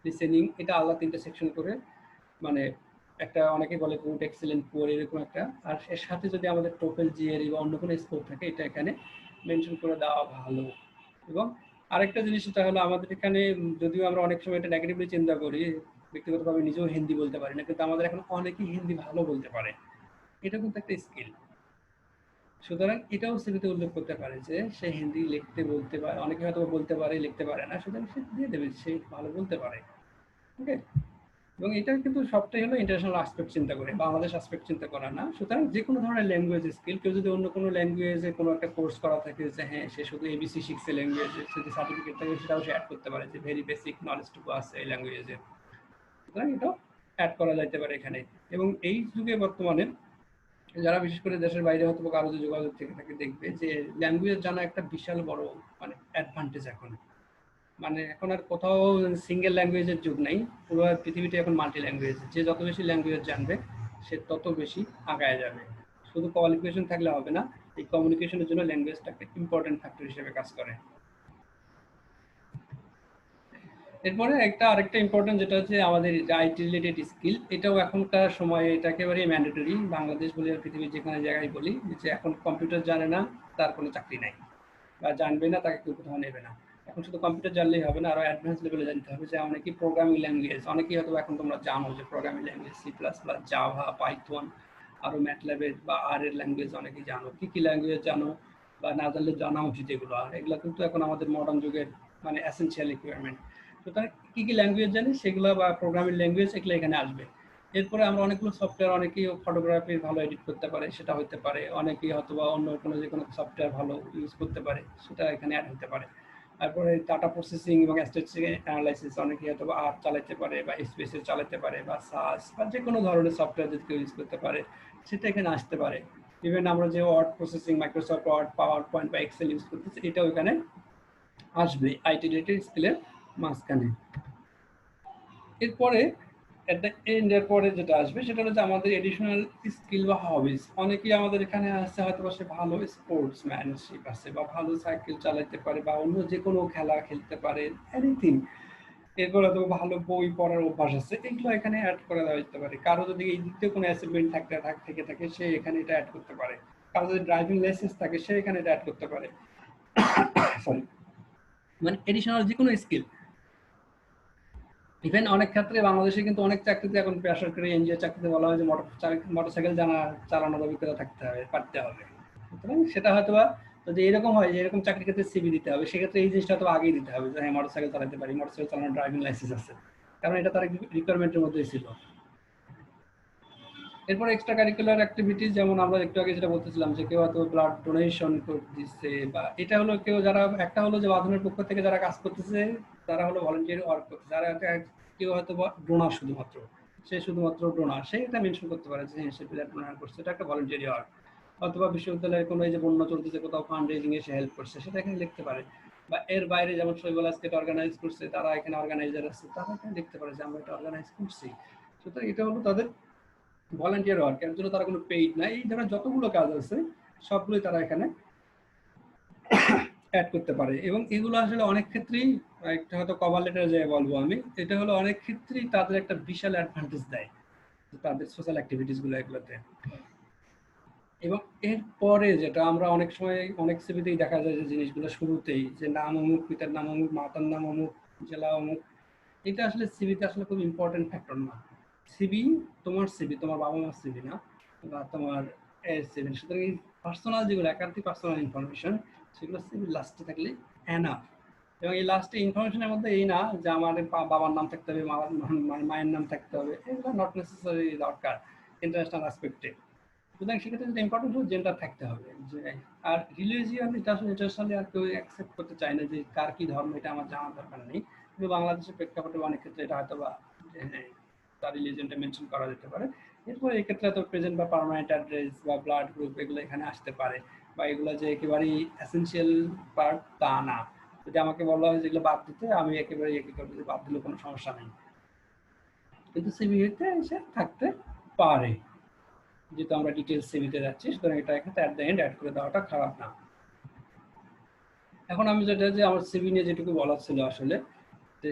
লিসেনিং এটা আলাদা 3টে সেকশন করে, মানে একটা অনেকে বলে গুড, এক্সেলেন্ট, পুয়ার এরকম একটা, আর এর সাথে যদি আমাদের টোফেল, জিআরই বা অন্য কোনো স্কোপ থাকে এটা এখানে মেনশন করে দেওয়া ভালো। এবং আরেকটা জিনিস যেটা হলো আমাদের এখানে, যদিও আমরা অনেক সময় এটা নেগেটিভলি চিন্তা করি, ব্যক্তিগতভাবে নিজেও হিন্দি বলতে পারি না, কিন্তু আমাদের এখন অনেকেই হিন্দি ভালো বলতে পারে, এটা কিন্তু একটা স্কিল। সুতরাং এটাও সিভিতে উল্লেখ করতে পারে যে সে হিন্দি লিখতে বলতে পারে, অনেকে হয়তো বলতে পারে লিখতে পারে না, সুতরাং সে দিয়ে দেবে সে ভালো বলতে পারে। ওকে, এবং এটা কিন্তু সবটাই হলো ইন্টারন্যাশনাল আসপেক্ট চিন্তা করে, বাংলাদেশ আসপেক্ট চিন্তা করা না। সুতরাং যে কোনো ধরনের ল্যাঙ্গুয়েজ স্কিল, কেউ যদি অন্য কোনো ল্যাঙ্গুয়েজে কোনো একটা কোর্স করা থাকে যে হ্যাঁ সে শুধু এবিসি শিখছে ল্যাঙ্গুয়েজে, যদি সার্টিফিকেট থাকে সেটাও সে অ্যাড করতে পারে যে ভেরি বেসিক নলেজটুকু আছে এই ল্যাঙ্গুয়েজে, সুতরাং এটাও অ্যাড করা যাইতে পারে এখানে। এবং এই যুগে বর্তমানে যারা বিশেষ করে দেশের বাইরে হয়তো কারো যে যোগাযোগ থেকে থাকে দেখবে যে ল্যাঙ্গুয়েজ জানা একটা বিশাল বড় মানে অ্যাডভান্টেজ এখন। মানে এখন আর কোথাও সিঙ্গেল ল্যাঙ্গুয়েজের যুগ নেই, পুরো পৃথিবীতে এখন মাল্টি ল্যাঙ্গুয়েজ। যে যত বেশি ল্যাঙ্গুয়েজ জানবে সে তত বেশি আগায় যাবে। শুধু কোয়ালিফিকেশন থাকলে হবে না, এই কমিউনিকেশনের জন্য ল্যাঙ্গুয়েজটা একটা ইম্পর্টেন্ট ফ্যাক্টর হিসেবে কাজ করে। এরপরে আরেকটা ইম্পর্টেন্ট যেটা হচ্ছে আমাদের আইটি রিলেটেড স্কিল, এটাও এখনকার সময়ে এটা একেবারেই ম্যান্ডেটরি। বাংলাদেশ বলি আর পৃথিবীর যে কোনো জায়গায় বলি যে এখন কম্পিউটার জানে না তার কোনো চাকরি নাই, বা জানবে না তাকে কেউ কোথাও নেবে না। এখন শুধু কম্পিউটার জানলেই হবে না, আরো অ্যাডভান্স লেভেলে জানতে হবে। যে অনেকেই প্রোগ্রামিং ল্যাঙ্গুয়েজ, অনেকেই হয়তো এখন তোমরা জানো যে programming language C++, Java, Python, আরো ম্যাটল্যাবের বা আর এর ল্যাঙ্গুয়েজ অনেকেই জানো। কি ল্যাঙ্গুয়েজ জানো বা না জানলে জানা উচিত এগুলো। আর এগুলো কিন্তু এখন আমাদের মডার্ন যুগের মানে এসেনশিয়াল রিকোয়ারমেন্ট। সুতরাং কি ল্যাঙ্গুয়েজ জানি সেগুলো বা প্রোগ্রামিং ল্যাঙ্গুয়েজ এগুলো এখানে আসবে। এরপরে আমরা অনেকগুলো সফটওয়্যার, অনেকেই ফটোগ্রাফি ভালো এডিট করতে পারে সেটা হতে পারে, অনেকেই হয়তো বা অন্য কোনো যে কোনো সফটওয়্যার ভালো ইউজ করতে পারে সেটা এখানে অ্যাড হতে পারে। তারপরে ডাটা প্রসেসিং এবং স্ট্যাটিস্টিক্যাল অ্যানালাইসিস অনেকেই হয়তো আর চালাতে পারে বা স্পেসে চালাতে পারে বা সাস বা যে কোনো ধরনের সফটওয়্যার যদি কেউ ইউজ করতে পারে সেটা এখানে আসতে পারে। ইভেন আমরা যে word processing, Microsoft word, PowerPoint বা এক্সেল ইউজ করতেছি এটাও এখানে আসবে আইটি রিলেটেড স্কিলের মাঝখানে। এরপরে এট দ্য এন্ড এর পরে যেটা আসবে সেটা হচ্ছে আমাদের এডিশনাল স্কিল বা হবিস। অনেকেই আমাদের এখানে আসছে হয়তো সে ভালো স্পোর্টসম্যানশিপ আছে বা ভালো সাইকেল চালাতে পারে বা অন্য যে কোনো খেলা খেলতে পারে, এনিথিং। এরপর হয়তো ভালো বই পড়ার অভ্যাস আছে, এগুলো এখানে অ্যাড করে দেওয়া যেতে পারে। কারো যদি এই দিক দিয়ে কোনো অ্যাচিভমেন্ট থেকে থাকে সে এখানে এটা অ্যাড করতে পারে। কারো যদি ড্রাইভিং লাইসেন্স থাকে সে এখানে এটা অ্যাড করতে পারে। সরি, মানে এডিশনাল যে কোনো স্কিল। ইভেন অনেক ক্ষেত্রে বাংলাদেশে কিন্তু অনেক চাকরিতে এখন বেসরকারি এনজিও চাকরিতে বলা হয় যে মোটরসাইকেল চালানোর অভিজ্ঞতা থাকতে হবে, পারতে হবে। সুতরাং সেটা হয়তো বা যদি এরকম হয় যে এরকম চাকরির ক্ষেত্রে সিভি দিতে হবে, সেক্ষেত্রে এই জিনিসটা হয়তো আগেই দিতে হবে যে হ্যাঁ মোটরসাইকেল চালাতে পারি, মোটরসাইকেল চালানোর ড্রাইভিং লাইসেন্স আছে, কারণ এটা তার রিকোয়ারমেন্টের মধ্যেই ছিল। এরপর এক্সট্রা কারিকুলার অ্যাক্টিভিটিস, যেমন আমরা একটু আগে যেটা বলতেছিলাম যে কেউ হয়তো ব্লাড ডোনেশন করে দিচ্ছে, বা এটা হলো কেউ যারা একটা হলো যে বাঁধনের পক্ষ থেকে যারা কাজ করতেছে তারা হলো ভলান্টিয়ার ওয়ার্ক করতেছে। যারা কেউ হয়তো ডোনার, শুধুমাত্র সে শুধুমাত্র ডোনার, সে এটা মেনশন করতে পারে যে সে ব্লাড ডোনার করছে, এটা একটা ভলান্টিয়ারি ওয়ার্ক। অথবা বিশ্ববিদ্যালয়ের কোনো এই যে বন্যা চলতেছে কোথাও ফান্ড রেজিং এ সে হেল্প করছে, সেটা এখানে লিখতে পারে। বা এর বাইরে যেমন শৈবাল আজকে অর্গানাইজ করছে, তারা এখানে অর্গানাইজার আছে, তারা এখানে লিখতে পারে যে আমরা এটা অর্গানাইজ করছি। সুতরাং এটা হলো তাদের ভলান্টিয়ার ওয়ার্ক, এর জন্য তারা কোনো পেইড না। এই ধরনের যতগুলো কাজ আছে সবগুলোই তারা এখানে অ্যাড করতে পারে। এবং এগুলো আসলে অনেক ক্ষেত্রেই একটা হয়তো কভার লেটার যে বলবো আমি, এটা হলো অনেক ক্ষেত্রেই তাদের একটা বিশাল অ্যাডভান্টেজ দেয় তাদের সোশ্যাল অ্যাক্টিভিটিস গুলো এগুলোতে। এবং এরপরে যেটা আমরা অনেক সময় অনেক সিভিতেই দেখা যায় যে জিনিসগুলো শুরুতেই যে নাম অমুক, পিতার নাম অমুক, মাতার নাম অমুক, জেলা অমুক, এটা আসলে সিভিতে আসলে খুব ইম্পর্টেন্ট ফ্যাক্টর না। সিভি তোমার সিভি, তোমার বাবা মার সিভি না, বা তোমার সিভি। সুতরাং এই পার্সোনাল যেগুলো একাধিক পার্সোনাল ইনফরমেশন সেগুলো সিভি লাস্টে থাকলে এনাফ। এবং এই লাস্টে ইনফরমেশনের মধ্যে এই না যে আমাদের বাবার নাম থাকতে হবে, মায়ের নাম থাকতে হবে, এগুলো নট নেসেসারি দরকার ইন্টারন্যাশনাল অ্যাসপেক্টে। সুতরাং সেক্ষেত্রে যেটা ইম্পর্টেন্ট হলো জেন্ডার থাকতে হবে। যে আর রিলিজিয়ান, এটা আসলে ইন্টারন্যাশনালি আর কেউ অ্যাকসেপ্ট করতে চায় না যে কার কি ধর্ম, এটা আমার জানার দরকার নেই। কিন্তু বাংলাদেশের প্রেক্ষাপটে অনেক ক্ষেত্রে এটা হয়তো বা তার রিলিজিয়নটা মেনশন করা যেতে পারে। এরপর এই ক্ষেত্রে তো প্রেজেন্ট বা পার্মানেন্ট অ্যাড্রেস বা ব্লাড গ্রুপ এগুলো এখানে আসতে পারে, বা এগুলো যে একেবারেই এসেনশিয়াল পার্ট তা না। যদি আমাকে বলা হয় যেগুলো বাদ দিতে, আমি একেবারে বাদ দিলে কোনো সমস্যা নেই, কিন্তু সিভিতে এসে থাকতে পারে। যেহেতু আমরা ডিটেলস সিভিতে যাচ্ছি, সুতরাং এটা এখানে অ্যাট দ্য এন্ড অ্যাড করে দেওয়াটা খারাপ না। এখন আমি যেটা যে আমার সিভি নিয়ে যেটুকু বলার ছিল আসলে,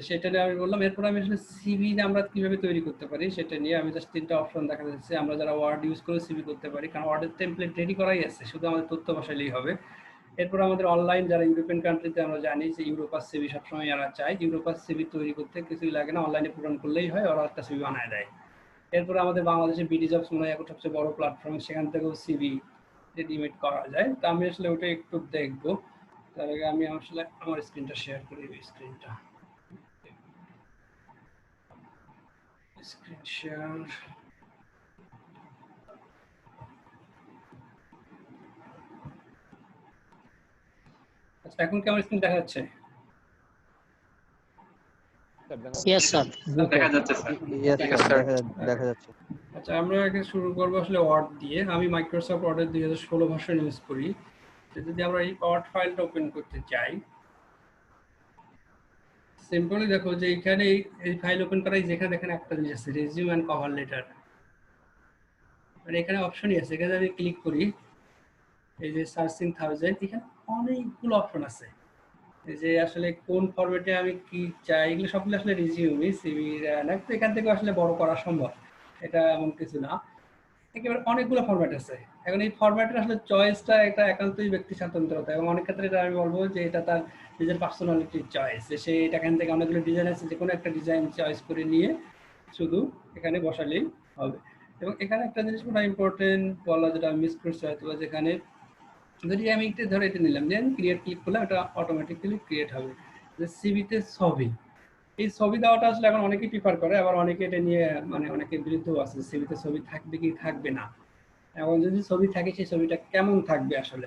সেটা নিয়ে আমি বললাম। এরপর আমি আসলে সিভি আমরা কিভাবে তৈরি করতে পারি সেটা নিয়ে আমি জাস্ট 3টা অপশন দেখা যাচ্ছে। আমরা যারা ওয়ার্ড ইউজ করে সিভি করতে পারি, কারণ ওয়ার্ডের টেমপ্লেট রেডি করাই আছে, শুধু আমাদের তথ্য বসাইলেই হবে। এরপর আমাদের অনলাইন যারা ইউরোপিয়ান কান্ট্রিতে, আমরা জানি যে ইউরোপাস সিভি সবসময় এরা চায়, ইউরোপাস সিভি তৈরি করতে কিছুই লাগে না, অনলাইনে পূরণ করলেই হয়, ওরা একটা সিভি বানায় দেয়। এরপরে আমাদের বাংলাদেশে বিডি জবস মনে হয় এখন সবচেয়ে বড় প্ল্যাটফর্ম, সেখান থেকেও সিভি রেডিমেড করা যায়। তো আমি আসলে ওটা একটু দেখবো। তার আগে আমি আসলে আমার স্ক্রিনটা শেয়ার করি, স্ক্রিন শেয়ার। আচ্ছা, এখন কি আমার স্ক্রিন দেখা যাচ্ছে? ইয়েস স্যার, দেখা যাচ্ছে স্যার। দেখা যাচ্ছে। আচ্ছা, আমরা আগে শুরু করবো আসলে ওয়ার্ড দিয়ে। আমি মাইক্রোসফট ওয়ার্ডের 2016 ভার্সন ইউজ করি। যদি আমরা এই ওয়ার্ড ফাইলটা ওপেন করতে চাই, সিম্পলি দেখো যে এখানে এই ফাইল ওপেন করাই, যেখানে দেখেন একটা জিনিস আছে রেজিউম এন্ড কভার লেটার, মানে এখানে অপশনই আছে। এখানে আমি ক্লিক করি, এই যে সার্চিং 1000 এখানে অনেকগুলো অপশন আছে। এই যে আসলে কোন ফরম্যাটে আমি কি চাই এগুলো সবগুলো আসলে রিজিউমি সিভি না, তো এখান থেকে আসলে বড় করা সম্ভব, এটা এমন কিছু না। একেবারে অনেকগুলো ফরম্যাট আছে। এখন এই ফরম্যাটের আসলে চয়েসটা এটা একান্তই ব্যক্তি স্বাতন্ত্রতা, এবং অনেক ক্ষেত্রে এটা আমি বলবো যে এটা তার নিজের পার্সোনালিটির চয়েস, যে সে এখান থেকে অনেকগুলো ডিজাইন আছে, যে কোনো একটা ডিজাইন চয়েস করে নিয়ে শুধু এখানে বসালেই হবে। এবং এখানে একটা জিনিস খুব ইম্পর্টেন্ট বলা, যেটা আমি মিস করছি হয়তো, যেখানে যদি আমি এটা ধরে এটা নিলাম যে ক্রিয়েট ক্লিক করলে এটা অটোমেটিক্যালি ক্রিয়েট হবে। যে সিভিতে ছবি, এই ছবি দেওয়াটা আসলে এখন অনেকেই প্রিফার করে, আবার অনেকে এটা নিয়ে মানে অনেকের বিরুদ্ধেও আছে, সিভিতে ছবি থাকবে কি থাকবে না, এবং যদি ছবি থাকে সেই ছবিটা কেমন থাকবে আসলে।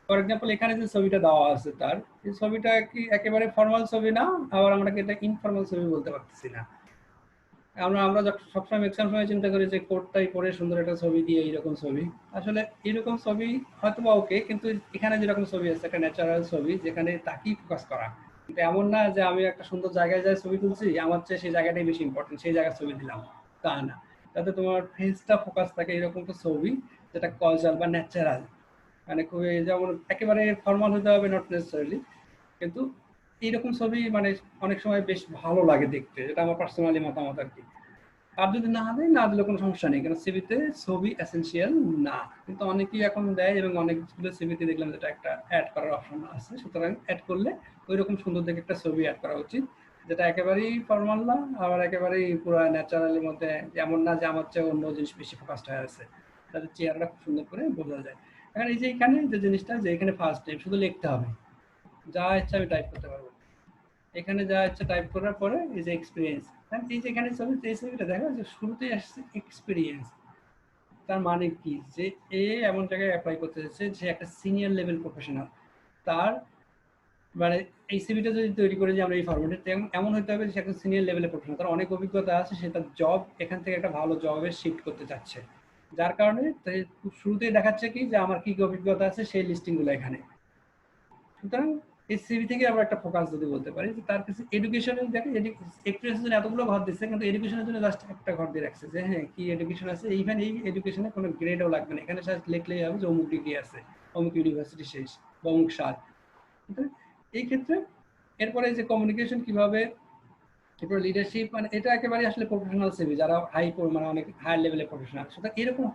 ফর এক্সাম্পল এখানে যে ছবিটা দেওয়া আছে তার, এই ছবিটা কি একেবারে ফর্মাল ছবি না, আবার আমরা এটা ইনফর্মাল ছবি বলতে পারতেছি না। আমরা সবসময় ম্যাক্সিমাম সময় চিন্তা করি যে কোটটাই পরে সুন্দর একটা ছবি দিয়ে এইরকম ছবি, আসলে এরকম ছবি হয়তো বা ওকে, কিন্তু এখানে যেরকম ছবি আছে একটা ন্যাচারাল ছবি যেখানে তাকেই ফোকাস করা, কিন্তু এমন না যে আমি একটা সুন্দর জায়গায় যাই ছবি তুলছি, আমার চেয়ে সেই জায়গাটাই বেশি ইম্পর্টেন্ট, সেই জায়গায় ছবি দিলাম, তা না। তাতে তোমার ফেসটা ফোকাস থাকে এরকম একটা ছবি যেটা কজাল বা ন্যাচারাল, মানে খুবই, যেমন একেবারে ফর্মাল হতে হবে নট নেসেসারিলি, কিন্তু এইরকম ছবি মানে অনেক সময় বেশ ভালো লাগে দেখতে, যেটা আমার পার্সোনালি মতামত আর কি। আর যদি না দেয়, না দিলে কোনো সমস্যা নেই, কারণ সিভিতে ছবি এসেনশিয়াল না, কিন্তু অনেকেই এখন দেয়, এবং অনেকগুলো সিভিতে দেখলাম যেটা একটা অ্যাড করার অপশন আছে, সুতরাং অ্যাড করলে ওই রকম সুন্দর দেখে একটা ছবি অ্যাড করা উচিত, যেটা একেবারেই ফর্মাল না, আবার একেবারেই পুরো ন্যাচারালের মধ্যে, যেমন না যে আমার চেয়ে অন্য জিনিস বেশি ফোকাসড হয়ে আছে, তাদের চেহারাটা খুব সুন্দর করে বোঝা যায়। এখন এই যে এখানে যে জিনিসটা, যে এখানে ফার্স্ট টাইম শুধু লিখতে হবে, যা ইচ্ছা আমি টাইপ করতে পারবো, এখানে যা ইচ্ছা টাইপ করার পরে এই যে এক্সপিরিয়েন্স, এই যে এখানে ছবি, এই ছবিটা দেখো যে শুরুতেই আসছে এক্সপিরিয়েন্স, তার মানে কি যে এ এমন জায়গায় অ্যাপ্লাই করতে যাচ্ছে যে একটা সিনিয়র লেভেল প্রফেশনাল, তার মানে এই সিভিটা যদি তৈরি করে যে আমরা এই ফরম্যাটে, এমন হতে হবে যে সে একটা সিনিয়র লেভেলের প্রফেশনাল, তার অনেক অভিজ্ঞতা আছে, সে তার জব এখান থেকে একটা ভালো জবে শিফট করতে চাচ্ছে, যার কারণে শুরুতেই দেখাচ্ছে কি যে আমার কি কি অভিজ্ঞতা আছে সেই লিস্টিং গুলো এখানে। সুতরাং এই সিভি থেকে আমরা একটা ফোকাস যদি বলতে পারি যে তার কাছে এডুকেশনের, দেখে এক্সপিরিয়েন্সের জন্য এতগুলো ঘর দিচ্ছে, কিন্তু এডুকেশনের জন্য জাস্ট একটা ঘর দিয়ে রাখছে, যে হ্যাঁ কি এডুকেশন আছে, ইভেন এই এডুকেশনে কোনো গ্রেডও লাগবে না, এখানে জাস্ট লিখলেই হবে যে অমুক ডিগ্রি আছে, অমুক ইউনিভার্সিটি শেষ বা অমুক সাল। কিন্তু এই ক্ষেত্রে এরপরে যে কমিউনিকেশন কিভাবে, এরপর লিডারশিপ, মানে এটা একেবারে আসলে প্রফেশনাল সিভি, যারা মানে অনেক হাই লেভেলের প্রফেশনাল, সুতরাং এরকম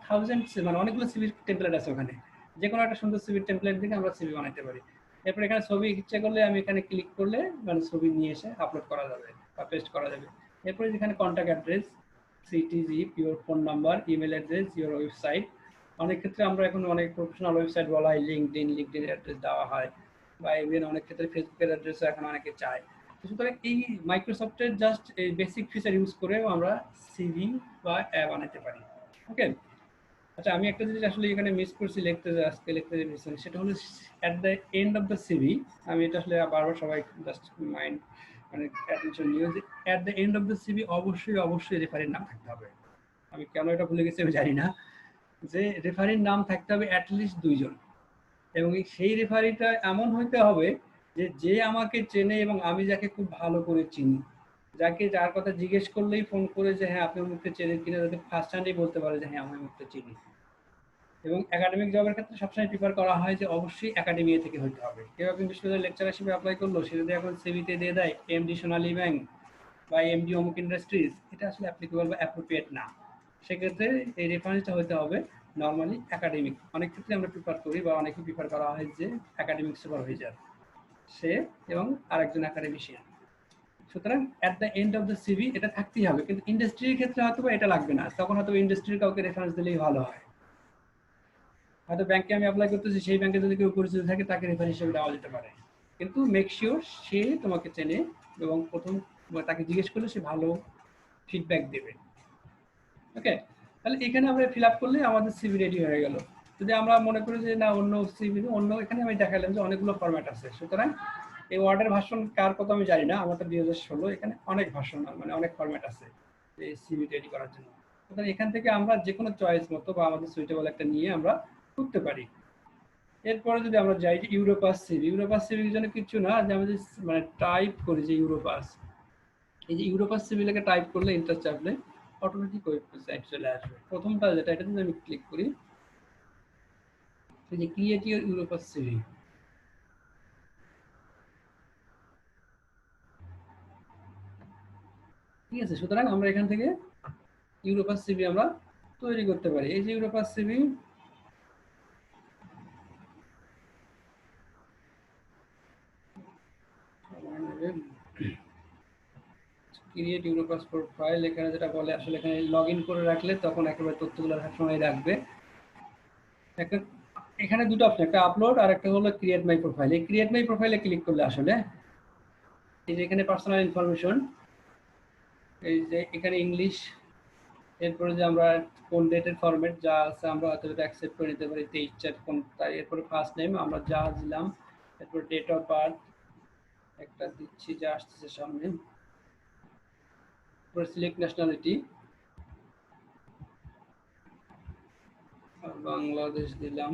মানে অনেকগুলো সিভির টেমপ্লেট আছে ওখানে, যে কোনো একটা সুন্দর সিভির টেমপ্লেট থেকে আমরা সিভি বানাইতে পারি। এরপর এখানে ছবি ইচ্ছে করলে আমি এখানে ক্লিক করলে মানে ছবি নিয়ে এসে আপলোড করা যাবে বা পেস্ট করা যাবে। এরপরে যেখানে contact address, CTG, your phone number, email address, your website, অনেক ক্ষেত্রে আমরা এখন অনেক প্রফেশনাল ওয়েবসাইট বলা হয়, লিঙ্কডইন অ্যাড্রেস দেওয়া হয়, বা ইভেন অনেক ক্ষেত্রে ফেসবুকের অ্যাড্রেসও এখন অনেকে চায়। সুতরাং এই মাইক্রোসফটের জাস্ট এই বেসিক ফিচার ইউজ করেও আমরা সিভি বা অ্যাপ বানাতে পারি। ওকে, আচ্ছা আমি একটা জিনিস আসলে এখানে মিস করছি আজকে লিখতে যে, সেটা হলো at the end of the CV, আমি এটা আসলে বারবার সবাই জাস্ট মাইন্ড মানে অ্যাটেনশন নিয়ে, যে at the end of the CV অবশ্যই রেফারির নাম থাকতে হবে। আমি কেন এটা ভুলে গেছি আমি জানি না, যে রেফারির নাম থাকতে হবে অ্যাটলিস্ট 2 জন, এবং সেই রেফারিটা এমন হইতে হবে যে যে আমাকে চেনে এবং আমি যাকে খুব ভালো করে চিনি, যার কথা জিজ্ঞেস করলেই ফোন করে যে হ্যাঁ আপনি মুখে চেনেন কিনা, যাতে ফার্স্ট হ্যান্ডেই বলতে পারে যে হ্যাঁ আমি মুখে চিনি। এবং একাডেমিক জবের ক্ষেত্রে সবসময় প্রিফার করা হয় যে অবশ্যই একাডেমি থেকে হতে হবে। কেউ একজন বিশ্ববিদ্যালয়ের লেকচার হিসেবে অ্যাপ্লাই করলো, সে যদি এখন সিভিতে দিয়ে দেয় এমডি সোনালী ব্যাংক বা এমডি অমুক ইন্ডাস্ট্রিজ, এটা আসলে অ্যাপ্লিকেবল বা অ্যাপ্রোপ্রিয়েট না। সেক্ষেত্রে এই রেফারেন্সটা হতে হবে নর্মালি একাডেমিক। অনেক ক্ষেত্রে আমরা প্রিফার করি বা অনেকে প্রিফার করা হয় যে একাডেমিক সুপারভাইজার সে এবং আরেকজন একাডেমিশিয়ান। সুতরাং at the end of the CV এটা থাকতেই হবে, কিন্তু ইন্ডাস্ট্রির ক্ষেত্রে হয়তো এটা লাগবে না, তখন হয়তো ইন্ডাস্ট্রির কাউকে রেফারেন্স দিলেই ভালো হয়। হয়তো ব্যাংকে আমি অ্যাপ্লাই করতেছি, সেই ব্যাংকে যদি কেউ পরিচিত থাকে তাকে রেফার হিসেবে দেওয়া যেতে পারে, কিন্তু মেক শিওর সে তোমাকে চেনে এবং প্রথম তাকে জিজ্ঞেস করলে সে ভালো ফিডব্যাক দেবে। ওকে, তাহলে এখানে আমরা ফিল আপ করলে আমাদের সিভি রেডি হয়ে গেল। যদি আমরা মনে করি যে না অন্য সিভি অন্য, এখানে আমি দেখালাম যে অনেকগুলো ফরম্যাট আছে, সুতরাং এই ওয়ার্ডের ভার্সন কার কথা আমি জানি না, আমার তো 2016, এখানে অনেক ভার্সন মানে অনেক ফরম্যাট আছে এই সিভি রেডি করার জন্য। সুতরাং এখান থেকে আমরা যে কোনো চয়েস মতো বা আমাদের সুইটেবল একটা নিয়ে আমরা করতে পারি। এরপরে যদি আমরা যাই যে ইউরোপাস সিভির জন্য কিছু না, যে আমরা মানে টাইপ করি যে ইউরোপাস, এই যে ইউরোপাস সিভিলকে টাইপ করলে ইন্টার চাপলে অটোমেটিক ওয়েবসাইট চলে আসবে। প্রথমটা যেটা, এটা যদি আমি ক্লিক করি, এই যে ক্রিয়েট ইউর ইউরোপাস সিভি, ঠিক আছে। সুতরাং আমরা এখান থেকে ইউরোপাস সিভি আমরা তৈরি করতে পারি। এই যে Europass CV, create Europass profile, এখানে যেটা বলে আসলে এখানে লগ ইন করে রাখলে তখন একেবারে তথ্যগুলো সবসময় রাখবে। এখানে দুটো অপশন, একটা আপলোড আর একটা হলো ক্রিয়েট মাই প্রোফাইল। এই ক্রিয়েট মাই প্রোফাইলে ক্লিক করলে আসলে এই যে এখানে পার্সোনাল ইনফরমেশন, এই যে এখানে ইংলিশ, এরপরে যে আমরা কোন ডেটের ফরম্যাট যা আছে আমরা হয়তো এটা অ্যাকসেপ্ট করে নিতে পারি 23/4 কোনটা, এরপরে ফার্স্ট নেম আমরা যা দিলাম, এরপর ডেট অফ বার্থ একটা দিচ্ছি যা আসতেছে সামনে, এরপর সিলেক্ট ন্যাশনালিটি বাংলাদেশ দিলাম,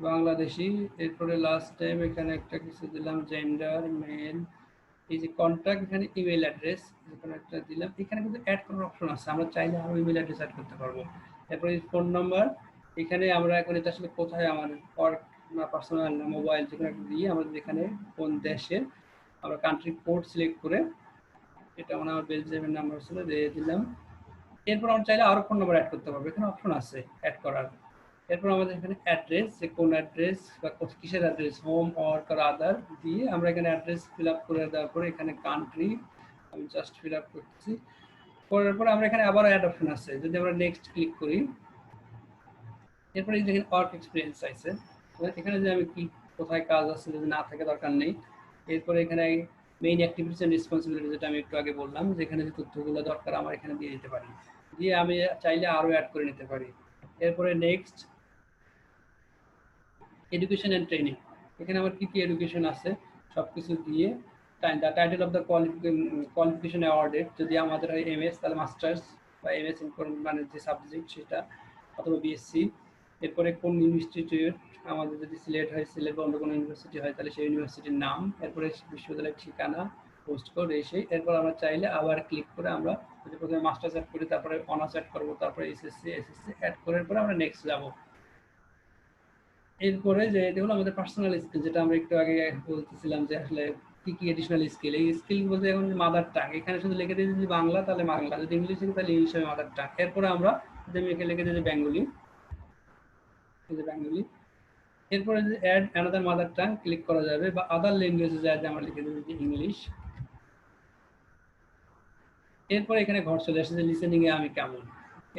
বাংলাদেশি, এরপরে লাস্ট টাইম এখানে একটা কিছু দিলাম জেন্ডার মেল, এই যে কন্ট্যাক্ট এখানে ইমেল অ্যাড্রেস এখানে একটা দিলাম। এখানে কিন্তু অ্যাড করার অপশন আছে, আমরা চাইলে আরো ইমেল অ্যাড্রেস অ্যাড করতে পারবো। এরপরে ফোন নাম্বার, এখানে আমরা এখন এটা আসলে কোথায় আমার ওয়ার্ক না পার্সোনাল না মোবাইল যেখানে একটা দিয়ে আমরা এখানে কোন দেশের আমরা কান্ট্রি কোড সিলেক্ট করে, এটা মানে আমার বেলজিয়ামের নাম্বার ছিল দিয়ে দিলাম। এরপর আমরা চাইলে আরো ফোন নাম্বার অ্যাড করতে পারবো, এখানে অপশন আছে অ্যাড করার। এরপর আমাদের এখানে অ্যাড্রেস, যে কোন অ্যাড্রেস বা কিসের অ্যাড্রেস, হোম অর আদার দিয়ে আমরা এখানে অ্যাড্রেস ফিল আপ করে দেওয়ার পরে এখানে কান্ট্রি আমি জাস্ট ফিল আপ করছি, করার পরে আমরা এখানে আবার অ্যাড অপশন আছে, যদি আমরা নেক্সট ক্লিক করি এরপরে এই দেখেন ওয়ার্ক এক্সপিরিয়েন্স আছে, এখানে যে আমি কি কোথায় কাজ আছে যদি না থাকে দরকার নেই। এরপরে এখানে মেইন অ্যাক্টিভিটিস এন্ড রেসপন্সিবিলিটি যেটা আমি একটু আগে বললাম, যেখানে যে তথ্যগুলো দরকার আমার এখানে দিয়ে দিতে পারি, দিয়ে আমি চাইলে আরো অ্যাড করে নিতে পারি। এরপরে নেক্সট এডুকেশন এন্ড ট্রেনিং, এখানে আমার কি কি এডুকেশন আছে সবকিছু দিয়ে the title of the qualification awarded, যদি আমাদের হয় এমএস তাহলে মাস্টার্স বা এমএস মানে যে সাবজেক্ট সেটা, অথবা বিএসসি। এরপরে কোন ইনস্টিটিউট, আমাদের যদি সিলেট হয় সিলেট বা অন্য কোনো ইউনিভার্সিটি হয় তাহলে সেই ইউনিভার্সিটির নাম, এরপরে বিশ্ববিদ্যালয়ের ঠিকানা, পোস্ট কোড, এই সেই। এরপর আমরা চাইলে আবার ক্লিক করে আমরা যদি প্রথমে মাস্টার্স অ্যাড করি তারপরে অনার্স অ্যাড করবো, তারপরে এসএসসি অ্যাড করার পরে আমরা নেক্সট যাব। এরপরে যে এটা হলো আমাদের পার্সোনাল স্কিল, যেটা আমরা একটু আগে বলতেছিলাম যে আসলে কি কি এডিশনাল স্কিল। এই স্কিল বলতে এখন মাদার টাং, এখানে শুধু লিখে দিই যদি বাংলা তাহলে বাংলা, যদি ইংলিশ লিখি তাহলে ইংলিশ হবে মাদার টাং। এরপরে আমরা যদি আমি এখানে লিখে দিই যে বেঙ্গলি, বেঙ্গলি, এরপরে যদি add another mother tongue click করা যাবে, বা আদার ল্যাঙ্গুয়েজে যায় আমরা লিখে দিই যে ইংলিশ। এরপরে এখানে ঘর চলে আসছে যে লিসেনিং এ আমি কেমন,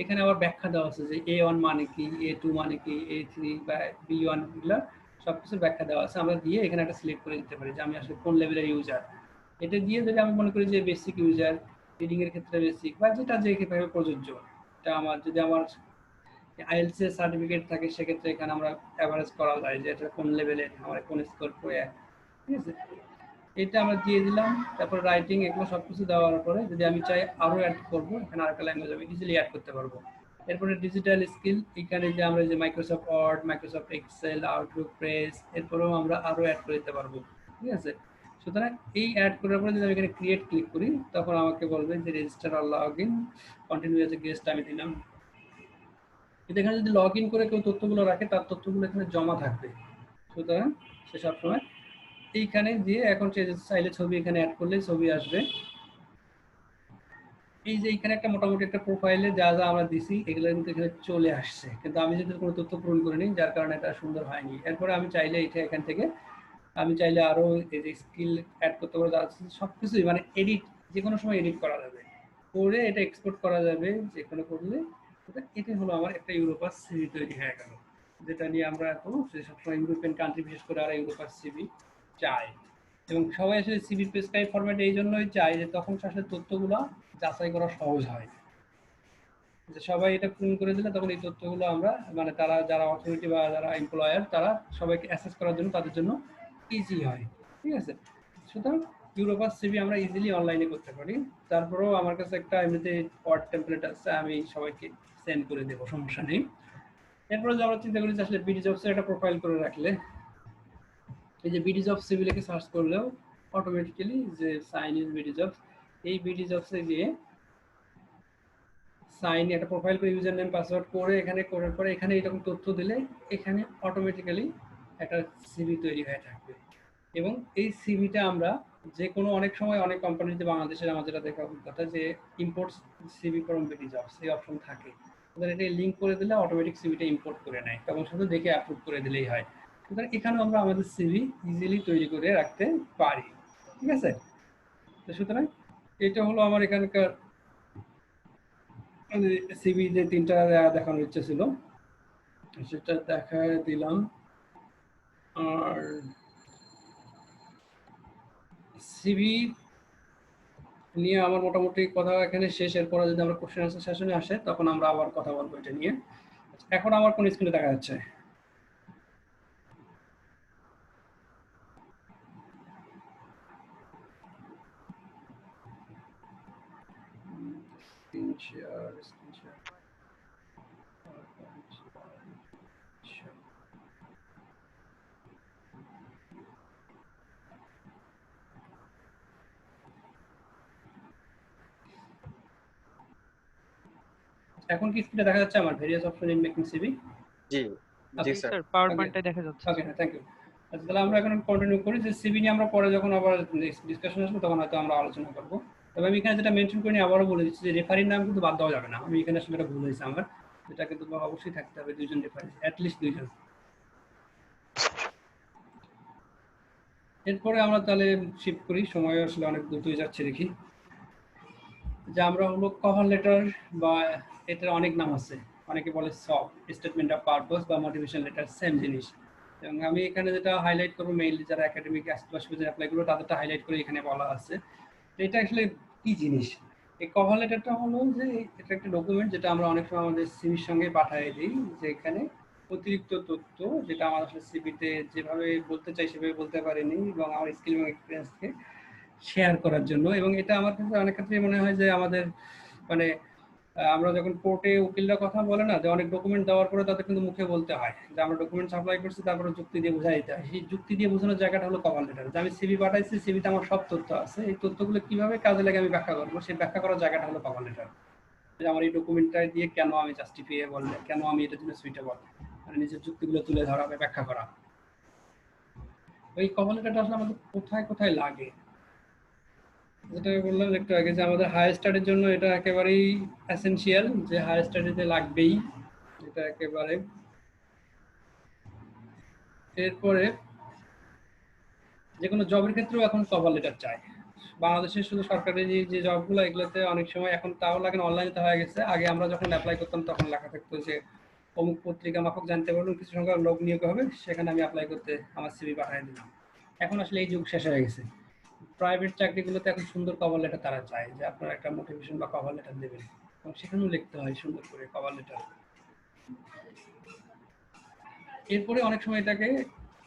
এখানে আবার ব্যাখ্যা দেওয়া আছে যে A1 মানে কি, A2 মানে কি, A3 বা B1, এগুলো সবকিছু ব্যাখ্যা দেওয়া আছে। আমরা দিয়ে এখানে একটা সিলেক্ট করে দিতে পারি যে আমি আসলে কোন লেভেলের ইউজার। এটা দিয়ে যদি আমি মনে করি যে বেসিক ইউজার, রিডিং এর ক্ষেত্রে বেসিক বা যেটা যে ক্ষেত্রে প্রযোজ্য, এটা আমার যদি আমার আইএলটিএস এর সার্টিফিকেট থাকে সেক্ষেত্রে এখানে আমরা অ্যাভারেজ করা যায় যে এটা কোন লেভেলের, আমার কোন স্কোর করে, ঠিক আছে। এটা আমরা দিয়ে দিলাম। তারপর রাইটিং, এগুলো সবকিছু দেওয়ার পরে যদি আমি চাই আরো অ্যাড করবো, এখানে আরেকটা ল্যাঙ্গুয়েজ আমি ইজিলি অ্যাড করতে পারবো। এরপরে ডিজিটাল স্কিল, এখানে যে আমরা যে Microsoft Word, Microsoft Excel, Outlook, press, এরপরেও আমরা আরো অ্যাড করে দিতে পারবো, ঠিক আছে। সুতরাং এই অ্যাড করার পরে যদি আমি এখানে ক্রিয়েট ক্লিক করি তখন আমাকে বলবে যে রেজিস্টার আর log in, continue as a guest আমি দিলাম। এখানে যদি লগ ইন করে কেউ তথ্যগুলো রাখে তার তথ্যগুলো এখানে জমা থাকবে, সুতরাং সে সবসময় এইখানে দিয়ে এখন চাইলে ছবি এখানে অ্যাড করলে ছবি আসবে। এই যে এখানে একটা মোটামুটি একটা প্রোফাইলে যা যা আমরা দিছি এগুলো কিন্তু এখানে চলে আসছে, কিন্তু আমি যদি কোনো তথ্য পূরণ করিনি যার কারণে এটা সুন্দর হয়নি। এরপরে আমি চাইলে এটা এখান থেকে আমি চাইলে আরো এই যে স্কিল অ্যাড করতে পারবো, সবকিছুই মানে এডিট যে কোনো সময় এডিট করা যাবে, করে এটা এক্সপোর্ট করা যাবে যে কোনো করলে। এটা হলো আমার একটা ইউরোপাস সিভি তৈরি হয়ে গেল, যেটা নিয়ে আমরা এখন সবসময় ইউরোপিয়ান কান্ট্রি বিশেষ করে আর ইউরোপাস সিভি চাই। এবং সবাই আসলে সিভি প্রেসক্রাইব ফরম্যাট এই জন্যই চাই যে তখন আসলে তথ্যগুলো যাচাই করা সহজ হয়, যে সবাই এটা পূরণ করে দিলে তখন এই তথ্যগুলো আমরা মানে তারা যারা অথরিটি বা যারা এমপ্লয়ার তারা সবাইকে অ্যাসেস করার জন্য তাদের জন্য ইজি হয়, ঠিক আছে। সুতরাং ইউরোপাস সিভি আমরা ইজিলি অনলাইনে করতে পারি। তারপরেও আমার কাছে একটা এমনিতে ওয়ার্ড টেমপ্লেট আছে, আমি সবাইকে সেন্ড করে দেবো, সমস্যা নেই। এরপরে যে আমরা চিন্তা করি যে আসলে বিডি জবসের একটা প্রোফাইল করে রাখলে, এই যে বিডি জবস সিভি লিখে সার্চ করলেও অটোমেটিক্যালি যে সাইন ইন বিডি জবস, এই বিডি জবসে গিয়ে সাইন একটা প্রোফাইল করে ইউজার নেম পাসওয়ার্ড করে এখানে করার পরে এখানে এরকম তথ্য দিলে এখানে অটোমেটিক্যালি একটা সিভি তৈরি হয়ে থাকবে। এবং এই সিভিটা আমরা যে কোনো অনেক সময় অনেক কোম্পানিতে বাংলাদেশের আমার যেটা দেখা অভিজ্ঞতা যে import CV from BD jobs এই অপশন থাকে, সুতরাং এটা লিঙ্ক করে দিলে অটোমেটিক সিভিটা ইম্পোর্ট করে নেয় এবং শুধু দেখে অ্যাপ্রুভ করে দিলেই হয়। সুতরাং এখানেও আমরা আমাদের সিভি ইজিলি তৈরি করে রাখতে পারি, ঠিক আছে। তো সুতরাং এটা হলো আমার এখানকার সিভি যে তিনটা দেখানোর ইচ্ছে ছিল সেটা দেখা দিলাম। আর সিভি নিয়ে আমার মোটামুটি কথা এখানে শেষ। এরপরে যদি আমরা কোশ্চেন আনসার সেশনে আসে তখন আমরা আবার কথা বলবো এটা নিয়ে। এখন আমার কোন স্ক্রিনে দেখা যাচ্ছে? এখন কি স্ক্রিনে দেখা যাচ্ছে আমার various option in making CV? জি জি স্যার, পাওয়ার পয়েন্টে দেখা যাচ্ছে। Okay, thank you. আচ্ছা, তাহলে আমরা এখন কন্টিনিউ করি যে সিভি নিয়ে আমরা পরে যখন আবার ডিসকাশন আসবে তখন হয়তো আমরা আলোচনা করব। তবে আমি এখানে যেটা মেনশন করিনি আবারও বলে দিচ্ছি যে রেফারির নাম কিন্তু বাদ দেওয়া যাবে না। আমি এখানে আসলে এটা ভুল হয়েছে আমার, এটা কিন্তু অবশ্যই থাকতে হবে দুইজন রেফারি, অ্যাটলিস্ট দুইজন। এরপরে আমরা তাহলে শিফট করি, সময় আসলে অনেক দ্রুতই যাচ্ছে দেখি। যে আমরা হলো কভার লেটার বা এটার অনেক নাম আছে, অনেকে বলে সব স্টেটমেন্ট অফ পারপাস বা মোটিভেশন লেটার সেম জিনিস। এবং আমি এখানে যেটা হাইলাইট করবো মেইনলি যারা একাডেমিক আশেপাশে অ্যাপ্লাই করবো তাদেরটা হাইলাইট করে এখানে বলা আছে। তো এটা আসলে কি জিনিস? এই কভার লেটারটা হলো যে এটা একটা ডকুমেন্ট যেটা আমরা অনেক সময় আমাদের সিভির সঙ্গে পাঠিয়ে দিই, যে এখানে অতিরিক্ত তথ্য যেটা আমার আসলে সিভিতে যেভাবে বলতে চাই সেভাবে বলতে পারিনি এবং আমার স্কিল এবং এক্সপিরিয়েন্সকে শেয়ার করার জন্য। এবং এটা আমার কাছে অনেক ক্ষেত্রে মনে হয় যে আমাদের মানে আমরা যখন কোর্টে উকিলরা কথা বলে না যে অনেক ডকুমেন্ট দেওয়ার পরে তাদের কিন্তু মুখে বলতে হয় যে আমরা ডকুমেন্ট সাপ্লাই করছি, তারপরে যুক্তি দিয়ে বোঝাই দিতে হয়। সেই যুক্তি দিয়ে বোঝানোর জায়গাটা হলো কভার লেটার। যে আমি সিভি পাঠাইছি, সিভিতে আমার সব তথ্য আছে, এই তথ্যগুলো কিভাবে কাজে লাগে আমি ব্যাখ্যা করবো, সেই ব্যাখ্যা করার জায়গাটা হলো কভার লেটার। যে আমার এই ডকুমেন্টটা দিয়ে কেন আমি জাস্টিফিয়েবল, কেন আমি এটার জন্য সুইটেবল, মানে নিজের যুক্তিগুলো তুলে ধরা বা ব্যাখ্যা করা। ওই কভার লেটারটা আসলে আমাদের কোথায় কোথায় লাগে যেটা বললাম একটু আগে যে আমাদের হায়ার স্টাডির জন্য এটা একেবারেই এসেনশিয়াল, যে হায়ার স্টাডিতে লাগবেই এটা একেবারে। এরপরে যে কোনো জবের ক্ষেত্রেও এখন কভার লেটার চাই। বাংলাদেশের শুধু সরকারি যে জবগুলো এগুলোতে অনেক সময় এখন তাও লাগে না, অনলাইনে হয়ে গেছে। আগে আমরা যখন অ্যাপ্লাই করতাম তখন লেখা থাকতো যে অমুক পত্রিকা মাফক জানতে পারলাম কিছু সংখ্যক লোক নিয়োগ হবে, সেখানে আমি অ্যাপ্লাই করতে আমার সিভি পাঠিয়ে দিলাম। এখন আসলে এই যুগ শেষ হয়ে গেছে। প্রাইভেট চাকরিগুলোতে এখন সুন্দর কভার লেটার তারা চায় যে আপনারা একটা মোটিভেশন বা কভার লেটার দেবেন, এবং সেখানেও লিখতে হয় সুন্দর করে কভার লেটার। এরপরে অনেক সময় এটাকে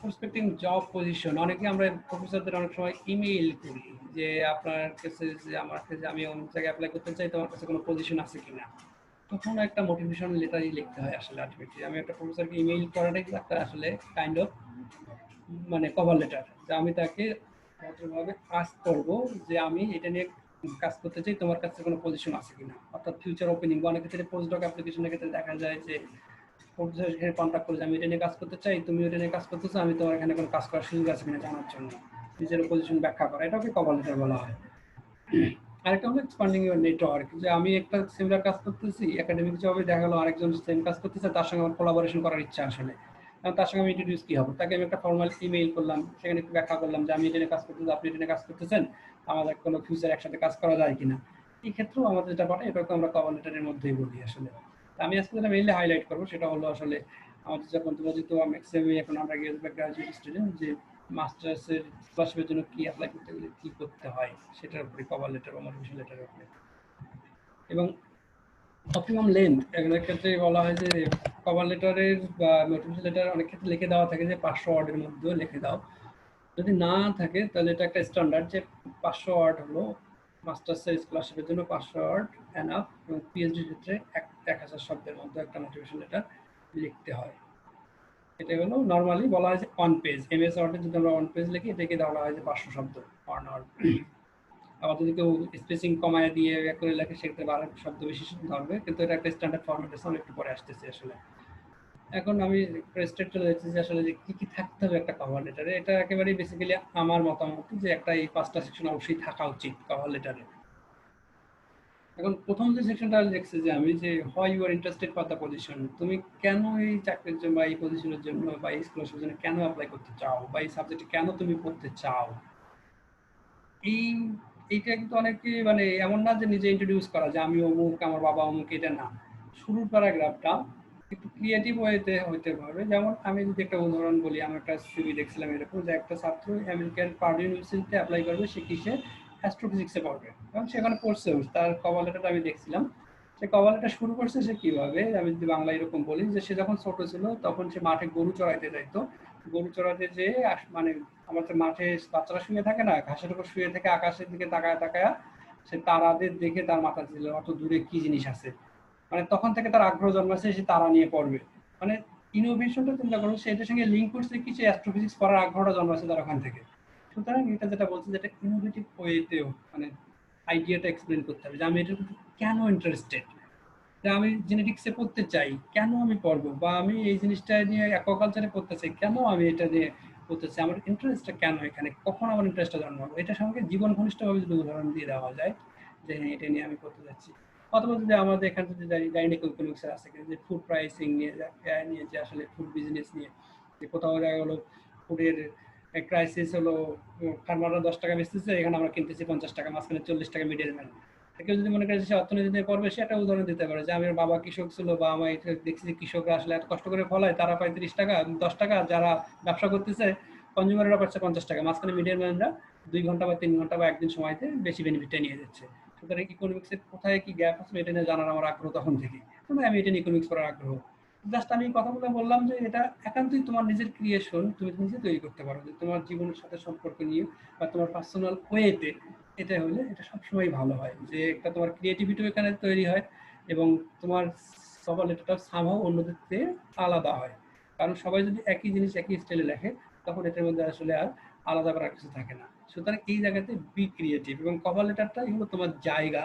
প্রসপেক্টিং জব পজিশন, অনেকে আমরা প্রফেসরদের অনেক সময় ইমেইল করি যে আপনার কাছে যে আমার কাছে আমি অন্য জায়গায় অ্যাপ্লাই করতে চাই, তোমার কাছে কোনো পজিশন আছে কিনা। তখন একটা মোটিভেশন লেটারই লিখতে হয় আসলে আলটিমেটলি। আমি একটা প্রফেসরকে ইমেইল করাটাই একটা আসলে কাইন্ড অফ মানে কভার লেটার, যে আমি তাকে ভদ্রভাবে আস্ক করব যে আমি এটা নিয়ে কাজ করতে চাই, তোমার কাছে কোনো পজিশন আছে কিনা। অর্থাৎ ফিউচার ওপেনিং বা অনেক ক্ষেত্রে পোস্টডক অ্যাপ্লিকেশনের ক্ষেত্রে দেখা যায় যে প্রফেসর এখানে কন্ট্যাক্ট করে যে আমি এটা নিয়ে কাজ করতে চাই, তুমি এটা নিয়ে কাজ করতেছো, আমি তোমার এখানে কোনো কাজ করার সুযোগ আছে কিনা জানার জন্য নিজের পজিশন ব্যাখ্যা করা, এটাকে কভার লেটার বলা হয়। আরেকটা হলো এক্সপান্ডিং ইউর নেটওয়ার্ক, যে আমি একটা সিমিলার কাজ করতেছি একাডেমিক জবে, দেখা গেল আরেকজন সেম কাজ করতেছে, তার সঙ্গে আমার কোলাবোরেশন করার ইচ্ছা আসলে, কারণ তার সঙ্গে আমি ইন্ট্রোডিউস কি হবো, তাকে আমি একটা ফর্মাল ইমেইল করলাম, সেখানে একটু ব্যাখ্যা করলাম যে আমি এটা নিয়ে কাজ করতেছি, আপনি এটা নিয়ে কাজ করতেছেন, আমাদের কোনো ফিউচার একসাথে কাজ করা যায় কিনা। এই ক্ষেত্রেও আমাদের যেটা ঘটে এটাকে আমরা কভার লেটারের মধ্যেই বলি আসলে। আমি আজকে যেটা মেইনলি হাইলাইট করবো সেটা হলো আসলে আমাদের যখন তোমরা যেহেতু ম্যাক্সিমাম এখন আমরা গ্রাজুয়েট স্টুডেন্ট, যে মাস্টার্সের স্কলারশিপের জন্য কি অ্যাপ্লাই করতে গেলে কি করতে হয় সেটার উপরে কভার লেটার বা মোটিভেশন লেটারের উপরে। এবং অপটিমাম লেন্থ এগুলোর ক্ষেত্রে বলা হয় যে কভার লেটারের বা মোটিভেশন লেটার অনেক ক্ষেত্রে লিখে দেওয়া থাকে যে 500 ওয়ার্ডের মধ্যেও লিখে দাও। যদি না থাকে তাহলে এটা একটা স্ট্যান্ডার্ড যে 500 ওয়ার্ড হলো মাস্টার্সের স্কলারশিপের জন্য 500 ওয়ার্ড এনাফ, এবং পিএইচডির ক্ষেত্রে 1000 শব্দের মধ্যে একটা মোটিভেশন লেটার লিখতে হয়। এটা হলো নর্মালি বলা হয় যে 1 পেজ। এমএস ওয়ার্ডে যদি আমরা 1 পেজ লিখি এটাকে বলা হয় যে 500 শব্দ 1 ওয়ার্ড। আবার যদি কেউ স্পেসিং কমায় দিয়ে করে লেখে সেক্ষেত্রে বারো শব্দ বেশি ধরবে, কিন্তু এটা একটা স্ট্যান্ডার্ড ফরম্যাট আছে, একটু পরে আসতেছে আসলে। এখন আমি স্টেট চলে যাচ্ছি যে আসলে যে কি কি থাকতে হবে একটা কভার লেটারে। এটা একেবারেই বেসিক্যালি আমার মতামত যে একটা এই 5টা সেকশন অবশ্যই থাকা উচিত কভার লেটারে। এখন প্রথম যে সেকশনটা দেখছি যে আমি যে হয় you are interested for the position, তুমি কেন এই চাকরির জন্য বা এই পজিশনের জন্য বা এই স্কলারশিপের জন্য কেন অ্যাপ্লাই করতে চাও বা এই সাবজেক্টে কেন তুমি পড়তে চাও। এই এইটা কিন্তু অনেকে মানে এমন না যে নিজে ইন্ট্রোডিউস করা যে আমি অমুক, আমার বাবা অমুক, এটা না। শুরুর প্যারাগ্রাফটা একটু ক্রিয়েটিভ ওয়েতে হইতে পারবে। যেমন আমি যদি একটা উদাহরণ বলি, আমি একটা সিভি দেখছিলাম এরকম যে একটা ছাত্র আমেরিকান পার্ডু ইউনিভার্সিটিতে অ্যাপ্লাই করবে, সে কিসে অ্যাস্ট্রোফিজিক্সে পড়বে এবং সেখানে পড়ছেও। তার কভার লেটারটা আমি দেখছিলাম, সে কভার লেটার শুরু করছে সে কিভাবে, আমি যদি বাংলা এরকম বলি যে সে যখন ছোট ছিল তখন সে মাঠে গরু চড়াইতে যাইতো। গরু চড়াতে যে মানে আমাদের মাঠে বাচ্চারা শুয়ে থাকে না, ঘাসের উপর শুয়ে থেকে আকাশের দিকে তাকায় তাকায় সে তারাদের দেখে তার মাথা ছিল অত দূরে কি জিনিস আছে, মানে তখন থেকে তার আগ্রহ জন্মাচ্ছে সে তারা নিয়ে পড়বে। মানে ইনোভেশনটা চিন্তা করুন, সেটার সঙ্গে লিঙ্ক করছে কি সে অ্যাস্ট্রোফিজিক্স পড়ার আগ্রহটা জন্মাচ্ছে তার ওখান থেকে। সুতরাং এটা যেটা বলছে যেটা ইনোভেটিভ ওয়েতেও মানে আইডিয়াটা এক্সপ্লেন করতে হবে যে আমি এটার প্রতি কেন ইন্টারেস্টেড, যে আমি জেনেটিক্সে পড়তে চাই কেন আমি পড়বো, বা আমি এই জিনিসটা নিয়ে অ্যাকোয়াকালচারে পড়তে চাই কেন আমি এটা নিয়ে পড়তে চাই, আমার ইন্টারেস্টটা কেন এখানে, কখন আমার ইন্টারেস্টটা জন্মাবো। এটার সঙ্গে জীবন ঘনিষ্ঠভাবে যদি উদাহরণ দিয়ে দেওয়া যায় যে হ্যাঁ এটা নিয়ে আমি পড়তে যাচ্ছি। অথবা যদি আমাদের এখানে যদি গাইনিক ইকোনমিক্স আছে যে ফুড প্রাইসিং নিয়ে নিয়ে যে আসলে ফুড বিজনেস নিয়ে যে কোথাও দেখা গেলো ফুডের ক্রাইসিস হলো, ফার্মাররা 10 টাকা বেচতেছে, এখানে আমরা কিনতেছি 50 টাকা, মাঝখানে 40 টাকা মিডিল ম্যান। কেউ যদি মনে করে সে অর্থনীতি নিয়ে পড়বে, সে একটা উদাহরণ দিতে পারে যে আমার বাবা কৃষক ছিল বা আমার দেখছি যে কৃষকরা আসলে এত কষ্ট করে ফলায়, তারা পায় 30 টাকা 10 টাকা, যারা ব্যবসা করতেছে কনজিউমাররা পাচ্ছে 50 টাকা, মাঝখানে মিডিল ম্যানরা 2 ঘন্টা বা 3 ঘন্টা বা একদিন সময়তে বেশি বেনিফিটটা নিয়ে যাচ্ছে। সুতরাং ইকোনমিক্সের কোথায় কি গ্যাপ আছে এটা নিয়ে জানার আমার আগ্রহ তখন থেকে, আমি এটা নিয়ে ইকোনমিক্স পড়ার আগ্রহ। জাস্ট আমি কথাগুলো বললাম যে এটা একান্তই তোমার নিজের ক্রিয়েশন, তুমি নিজে তৈরি করতে পারো যে তোমার জীবনের সাথে সম্পর্ক নিয়ে বা তোমার পার্সোনাল ওয়েতে। এটা হলে এটা সবসময় ভালো হয় যে একটা তোমার ক্রিয়েটিভিটিও এখানে তৈরি হয় এবং তোমার সবার লেটারটা সামহাও অন্যদের থেকে আলাদা হয়। কারণ সবাই যদি একই জিনিস একই স্টাইলে লেখে তখন এটার মধ্যে আসলে আর আলাদা করার কিছু থাকে না। সুতরাং এই জায়গাতে বি ক্রিয়েটিভ, এবং কভার লেটারটা এগুলো তোমার জায়গা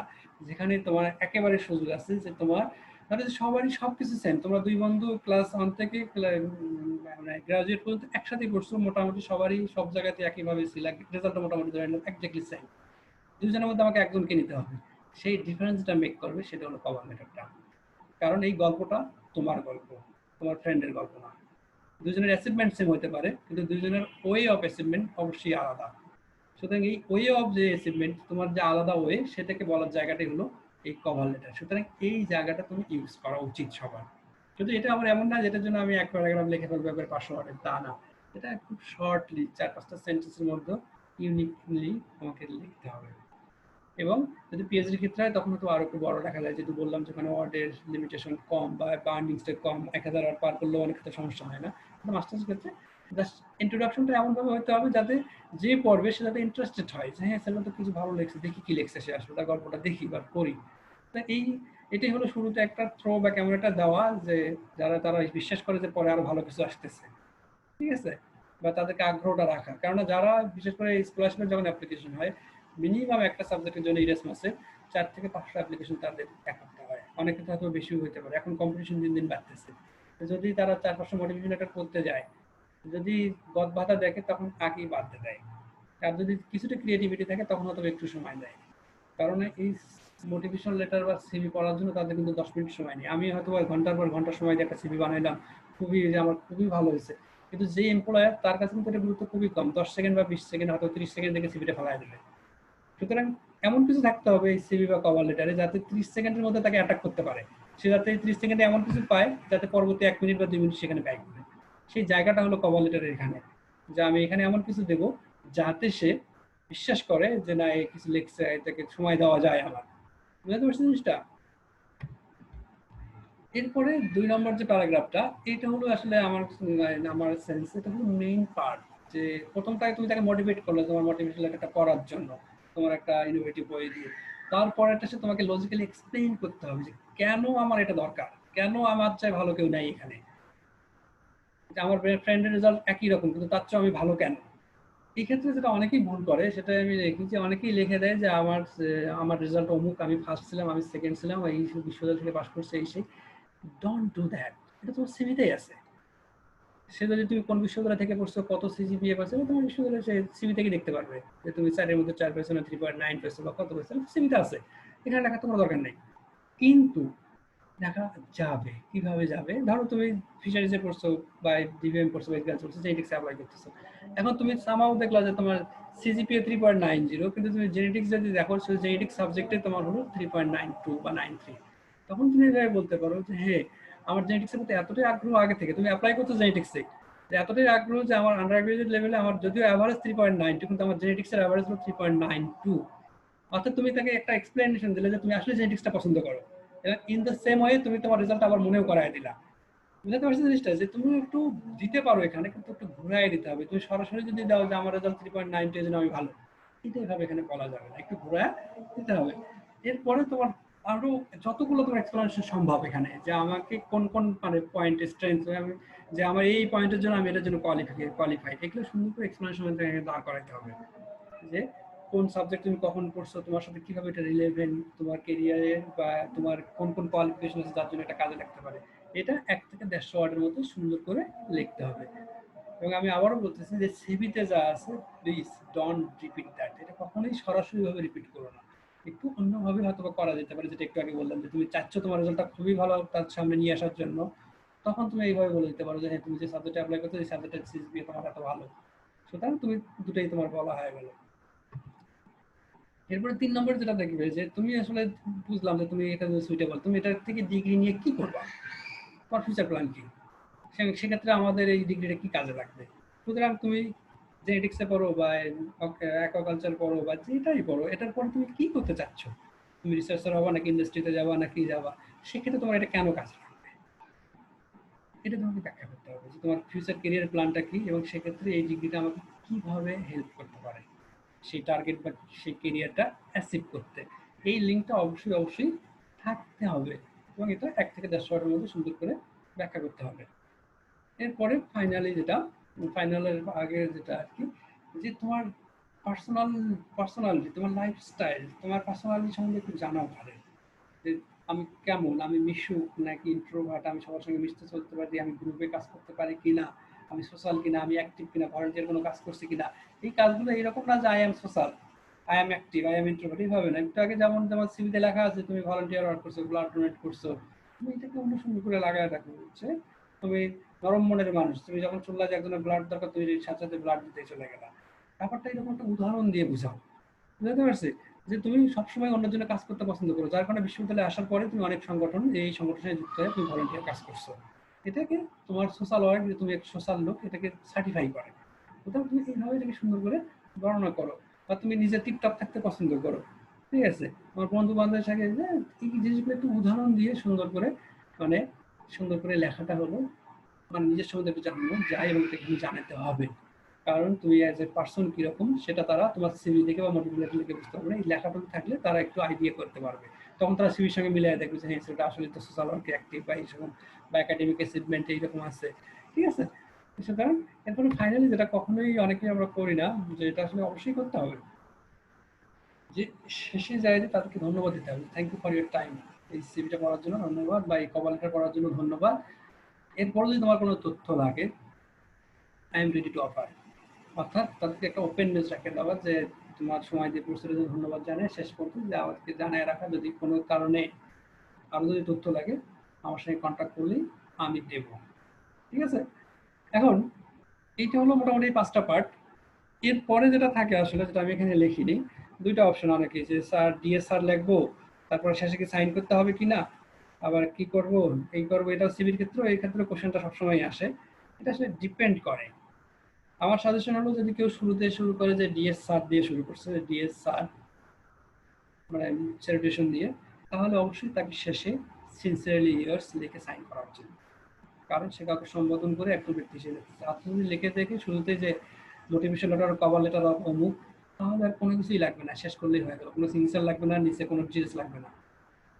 যেখানে তোমার একেবারে সুযোগ আছে যে তোমার ধরো যে সবারই সবকিছু সেম, তোমরা দুই বন্ধু ক্লাস 1 থেকে মানে গ্রাজুয়েট পর্যন্ত একসাথে পড়ছো, মোটামুটি সবারই সব জায়গাতে একইভাবে ছিল, রেজাল্টটা মোটামুটি ধরে নিলাম এক্স্যাক্টলি সেম, দুজনের মধ্যে আমাকে একজনকে নিতে হবে। সেই ডিফারেন্সটা মেক করবে সেটা হলো কভার লেটারটা। কারণ এই গল্পটা তোমার গল্প, তোমার ফ্রেন্ডের গল্প না। দুজনের অ্যাচিভমেন্ট সেম হতে পারে কিন্তু দুজনের ওয়ে অফ অ্যাচিভমেন্ট অবশ্যই আলাদা। সুতরাং এই ওয়ে অফ যে অ্যাচিভমেন্ট, তোমার যে আলাদা ওয়ে, সেটাকে বলার জায়গাটাই হলো এই কভার লেটার। সুতরাং এই জায়গাটা তুমি ইউজ করা উচিত সবার। কিন্তু এটা আমার এমন না যেটার জন্য আমি এক প্যারাগ্রাফ লিখে ফেলবো একবার 500 ওয়ার্ডের, তা না। এটা খুব শর্টলি 4-5টা সেন্টেন্সের মধ্যে ইউনিকলি আমাকে লিখতে হবে। এবং যদি পিএইচডির ক্ষেত্রে হয় তখন তো আরো একটু বড় দেখা যায়, যেহেতু বললাম যেখানে ওয়ার্ডের লিমিটেশন কম বা বার্নিংসটা কম, 1000 ওয়ার্ড পার করলেও অনেক ক্ষেত্রে সমস্যা হয় না। কিন্তু মাস্টার্স ক্ষেত্রে জাস্ট ইন্ট্রোডাকশনটা এমনভাবে হতে হবে যাতে যে পড়বে সে যাতে ইন্টারেস্টেড হয় যে হ্যাঁ ছেলে তো কিছু ভালো লেখছে, দেখি কি লেখছে সে, আসলে তার গল্পটা দেখি বা পড়ি। তো এটাই হলো শুরুতে একটা থ্রো বা কেমন একটা দেওয়া যে যারা তারা বিশ্বাস করে যে পরে আরো ভালো কিছু আসতেছে, ঠিক আছে, বা তাদেরকে আগ্রহটা রাখা। কেননা যারা বিশেষ করে স্কলারশিপের যখন অ্যাপ্লিকেশন হয় মিনিমাম একটা সাবজেক্টের জন্য ইরাসমাসে 4 থেকে 5টা অ্যাপ্লিকেশন তাদের করতে হয়, অনেক ক্ষেত্রে হয়তো বেশিও হতে পারে, এখন কম্পিটিশন দিন দিন বাড়তেছে। যদি তারা 4-5টা মোটিভেশন লেটার করতে যায়, যদি গদ বাধা দেখে তখন আগেই বাদ দেয়। আর যদি কিছুটা ক্রিয়েটিভিটি থাকে তখন হয়তো একটু সময় দেয়। কারণ এই মোটিভেশন লেটার বা সিভি পড়ার জন্য তাদের কিন্তু 10 মিনিট সময় নেই। আমি হয়তো ঘন্টার পর ঘন্টা সময় দিয়ে একটা সিভি বানাইলাম, খুবই আমার খুবই ভালো হয়েছে, কিন্তু যে এমপ্লয়ার তার কাছে কিন্তু এটা গুরুত্ব খুবই কম, 10 সেকেন্ড বা 20 সেকেন্ড হয়তো 30 সেকেন্ড থেকে সিভিটা ফেলাই দেবে। সুতরাং এমন কিছু থাকতে হবে এই সিভি বা কভার লেটারে যাতে 30 সেকেন্ডের মধ্যে তাকে অ্যাটাক করতে পারে, সে যাতে 30 সেকেন্ডে এমন কিছু পায় যাতে পরবর্তী 1 মিনিট বা 2 মিনিট সেখানে ব্যয় করে। সেই জায়গাটা হলো কভার লেটারের এখানে, যে আমি এখানে এমন কিছু দেব যাতে সে বিশ্বাস করে যে না এই কিছু লিখছে, এটাকে সময় দেওয়া যায় আমার। বুঝতে পারছেন জিনিসটা? এরপরে 2 নম্বর যে প্যারাগ্রাফটা, এটা হলো আসলে আমার সেন্স এটা হলো মেইন পার্ট। যে প্রথমটায় তুমি তাকে মোটিভেট করলে তোমার মোটিভেশন লেটারটা পড়ার জন্য তোমার একটা ইনোভেটিভ ওয়ে দিয়ে, তারপরে এটা সে তোমাকে লজিক্যালি এক্সপ্লেইন করতে হবে যে কেন আমার এটা দরকার, কেন আমার চাই ভালো কেউ নাই এখানে, যে আমার ফ্রেন্ডের রেজাল্ট একই রকম কিন্তু তার চেয়ে আমি ভালো কেন। এই ক্ষেত্রে যেটা অনেকেই ভুল করে সেটা আমি দেখি যে অনেকেই লিখে দেয় যে আমার রেজাল্ট অমুক, আমি ফার্স্ট ছিলাম, আমি সেকেন্ড ছিলাম, এই বিশ্ববিদ্যালয় থেকে পাশ করছে, এই সেই। Don't do that. এটা তোমার সিভিতেই আছে। সে যদি তুমি কোন বিশ্ববিদ্যালয় থেকে পড়ছো, কত সিজিপিএ পাচ্ছ, তোমার বিশ্ববিদ্যালয় সে সিভি থেকে দেখতে পারবে যে তুমি 4 এর মধ্যে 4 পেয়েছো না 3.9 পেয়েছো বা কত পেয়েছো, সিভিতে আছে। এখানে লেখা তোমার দরকার নেই। কিন্তু দেখা যাবে কিভাবে যাবে, ধরো তুমি ফিশারিজে পড়ছো বা ডিভিএম পড়ছো বা এগ্রিকালচার পড়ছো, জেনেটিক্সে অ্যাপ্লাই করতেছো। এখন তুমি সামাও দেখলা যে তোমার সিজিপিএ 3.90, কিন্তু তুমি জেনেটিক্স যদি দেখো সেই জেনেটিক্স সাবজেক্টে তোমার হলো 3.92 বা 93, তখন তুমি এভাবে বলতে পারো যে হ্যাঁ আমার জেনেটিক্সের প্রতি এতটাই আগ্রহ আগে থেকে, তুমি অ্যাপ্লাই করছো জেনেটিক্সে, যে এতটাই আগ্রহ যে আমার আন্ডার গ্রাজুয়েট লেভেলে আমার যদিও অ্যাভারেজ 3.92 কিন্তু আমার জেনেটিক্সের অ্যাভারেজ হলো 3.92। অর্থাৎ তুমি তাকে একটা এক্সপ্লেনেশন দিলে যে তুমি আসলে জেনেটিক্সটা পছন্দ করো, এবং ইন দ্য সেম ওয়ে তুমি তোমার রেজাল্ট আবার মনেও করায় দিলা। বুঝতে পারছো জিনিসটা, যে তুমি একটু দিতে পারো এখানে, কিন্তু একটু ঘুরাই দিতে হবে। তুমি সরাসরি যদি দাও যে আমার রেজাল্ট 3.92 এর জন্য আমি ভালো, এটা এভাবে এখানে বলা যাবে না, একটু ঘুরায় দিতে হবে। এরপরে তোমার আরো যতগুলো তোমার এক্সপ্লেনেশন সম্ভব এখানে, যে আমাকে কোন কোন মানে পয়েন্ট স্ট্রেংথ, আমি যে আমার এই পয়েন্টের জন্য আমি এটার জন্য কোয়ালিফাইড, এগুলো সুন্দর করে এক্সপ্লেনেশন দাঁড় করাইতে হবে। যে কোন সাবজেক্ট তুমি কখন পড়ছো, তোমার সাথে কিভাবে এটা রিলেভেন্ট তোমার কেরিয়ারের, বা তোমার কোন কোন কোয়ালিফিকেশন আছে যার জন্য এটা কাজে লাগতে পারে, এটা 1 থেকে 150 ওয়ার্ডের মতো সুন্দর করে লিখতে হবে। এবং আমি আবারও বলতেছি যে সিভিতে যা আছে প্লিজ ডোন্ট রিপিট দ্যাট। এটা কখনোই সরাসরি ভাবে রিপিট করো না, একটু অন্যভাবে হয়তো করা যেতে পারে। যেটা একটু আগে বললাম যে তুমি চাচ্ছ তোমার রেজাল্টটা খুবই ভালো তার সামনে নিয়ে আসার জন্য, তখন তুমি এইভাবে বলে দিতে পারো যে হ্যাঁ তুমি যে সাবজেক্টে অ্যাপ্লাই করছো এই সাবজেক্টের সিজিপিএ তোমার এত ভালো, সুতরাং তুমি দুটোই তোমার বলা হয়ে গেল। এরপরে 3 নম্বর যেটা দেখবে যে তুমি আসলে বুঝলাম যে তুমি এটা সুইটেবল, তুমি এটা থেকে ডিগ্রি নিয়ে কি করবা, তোমার ফিউচার প্ল্যান কি, সেক্ষেত্রে আমাদের এই ডিগ্রিটা কি কাজে লাগবে। সুতরাং তুমি জেনেটিক্সে পড়ো বা অ্যাকোয়াকালচার পড়ো বা যেটাই পড়ো, এটার পরে তুমি কি করতে চাচ্ছ, তুমি রিসার্চার হবা নাকি ইন্ডাস্ট্রিতে যাবা নাকি যাবা, সেক্ষেত্রে তোমার এটা কেন কাজে লাগবে, এটা তোমাকে ব্যাখ্যা করতে হবে যে তোমার ফিউচার ক্যারিয়ার প্ল্যানটা কি, এবং সেক্ষেত্রে এই ডিগ্রিটা আমাকে কিভাবে হেল্প করতে পারে সেই টার্গেট বা সেই কেরিয়ারটা অ্যাচিভ করতে। এই লিঙ্কটা অবশ্যই অবশ্যই থাকতে হবে, এবং এটা 1 থেকে 150 ওয়ার্ডের মধ্যে সুন্দর করে ব্যাখ্যা করতে হবে। এরপরে ফাইনালি যেটা, ফাইনালের আগে যেটা আর কি, যে তোমার পার্সোনালিটি, তোমার লাইফস্টাইল, তোমার পার্সোনালিটি সম্বন্ধে একটু জানা ভালো। যে আমি কেমন, আমি মিশুক নাকি ইন্ট্রোভার্ট, আমি সবার সঙ্গে মিশতে চলতে পারি, আমি গ্রুপে কাজ করতে পারি কিনা, আমি সোশ্যাল কিনা, আমি অ্যাক্টিভ কিনা, ভলান্টিয়ার কোনো কাজ করছি কিনা। এই কাজগুলো এইরকম না যে I am social, I am active, I am introvert, এইভাবে না। একটু আগে যেমন তোমার সিভিতে লেখা আছে তুমি ভলান্টিয়ার ওয়ার্ক করছো, ব্লাড ডোনেট করছো, তুমি এটাকে অন্য সুন্দর করে লাগায় রাখো হচ্ছে তুমি নরম মনের মানুষ। তুমি যখন শুনলা যে একজনের ব্লাড দরকার, তুমি সাথে সাথে ব্লাড দিতে চলে গেলা। ব্যাপারটা এরকম একটা উদাহরণ দিয়ে বুঝাও, বুঝতে পারছি, যে তুমি সবসময় অন্যের জন্য কাজ করতে পছন্দ করো, যার কারণে বিশ্ববিদ্যালয়ে আসার পরে তুমি অনেক সংগঠন, এই সংগঠনে যুক্ত হয়ে তুমি ভলান্টিয়ার কাজ করছো। এটাকে তোমার সোশ্যাল ওয়ার্ক, যে তুমি এক সোশ্যাল লোক, এটাকে সার্টিফাই করে। কোথাও তুমি এইভাবে এটাকে সুন্দর করে বর্ণনা করো। বা তুমি নিজে টিপটপ থাকতে পছন্দ করো, ঠিক আছে, আমার বন্ধু বান্ধবের সাথে যে এই জিনিসগুলো একটু উদাহরণ দিয়ে সুন্দর করে মানে সুন্দর করে লেখাটা হলো মানে নিজের সম্বন্ধে একটু জানানো যায়, এবং এটা কিন্তু জানাতে হবে। কারণ তুমি অ্যাজ এ পার্সন কিরকম সেটা তারা তোমার সিভি দেখে বা মোটিভেশন দেখে বুঝতে পারবে না। এই লেখাটুকু থাকলে তারা একটু আইডিয়া করতে পারবে, তখন তারা সিভির সঙ্গে মিলিয়ে দেখবে যে হ্যাঁ সেটা আসলে তো সোশ্যাল ওয়ার্কে অ্যাক্টিভ বা এইরকম বা একাডেমিক অ্যাচিভমেন্ট এইরকম আছে, ঠিক আছে। সুতরাং এরপরে ফাইনালি যেটা কখনোই অনেকেই আমরা করি না, যে এটা আসলে অবশ্যই করতে হবে, যে শেষে যায় যে তাদেরকে ধন্যবাদ দিতে হবে, thank you for your time, এই সিভিটা পড়ার জন্য ধন্যবাদ বা এই কভার লেটার পড়ার জন্য ধন্যবাদ। এরপর যদি তোমার কোনো তথ্য লাগে, I am ready to offer. অর্থাৎ তাদেরকে একটা ওপেননেস রাখে দেওয়া, যে তোমার সময় দিয়ে পরিস্থিতির জন্য ধন্যবাদ জানাই, শেষ পর্যন্ত যে আমাদেরকে জানায় রাখা যদি কোনো কারণে আরো যদি তথ্য লাগে আমার সঙ্গে কন্ট্যাক্ট করলেই আমি দেব, ঠিক আছে। এখন এইটা হলো মোটামুটি 5টা পার্ট। এরপরে যেটা থাকে আসলে, যেটা আমি এখানে লিখিনি, 2টা অপশন অনেকে, যে স্যার ডিএসআর লিখবো, তারপরে শেষে কি সাইন করতে হবে কিনা, আবার কি করব এই করবো, এটা সিভির ক্ষেত্রে এই ক্ষেত্রে কোশ্চেনটা সবসময় আসে। এটা আসলে ডিপেন্ড করে। আমার সাজেশন হলো যদি কেউ শুরুতে শুরু করে যে ডিএস স্যার দিয়ে শুরু করছে, ডিএস স্যার মানে সেলিব্রেশন দিয়ে, তাহলে অবশ্যই তাকে শেষে সিনসিয়ারলি ইয়ার্স লিখে সাইন করা উচিত। কারণ সে কাউকে সম্বোধন করে একটু ব্যক্তি হিসেবে, আপনি যদি লিখে দেখে শুরুতে যে মোটিভেশন লেটার, কভার লেটার অমুক, তাহলে আর কোনো কিছুই লাগবে না, শেষ করলেই হয়ে গেল, কোনো সিগনেচার লাগবে না, নিচে কোনো ডিটেলস লাগবে না,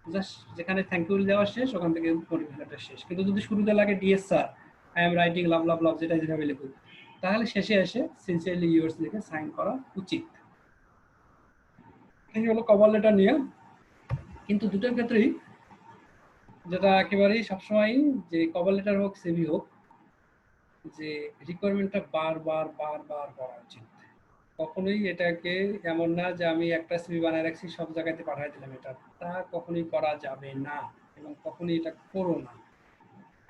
জাস্ট যেখানে থ্যাংক ইউ দেওয়া শেষ ওখান থেকে মোটিভেশন লেটার শেষ। কিন্তু যদি শুরুতে লাগে DS sir I am writing love love love, যেটা যেভাবে লিখুক, তাহলে শেষে এসে সিনসিয়ারলি ইউর্স লিখে সাইন করা উচিত। এই হলো কভার লেটার নিয়ে। কিন্তু দুটোর ক্ষেত্রেই যেটা একেবারেই সবসময় যে কভার লেটার হোক সিভি হোক, যে রিকোয়ারমেন্টটা বারবার করা উচিত। কখনোই এটাকে এমন না যে আমি একটা সিভি বানায় রাখছি সব জায়গাতে পাঠাই দিলাম, এটা তা কখনোই করা যাবে না এবং কখনোই এটা করো না।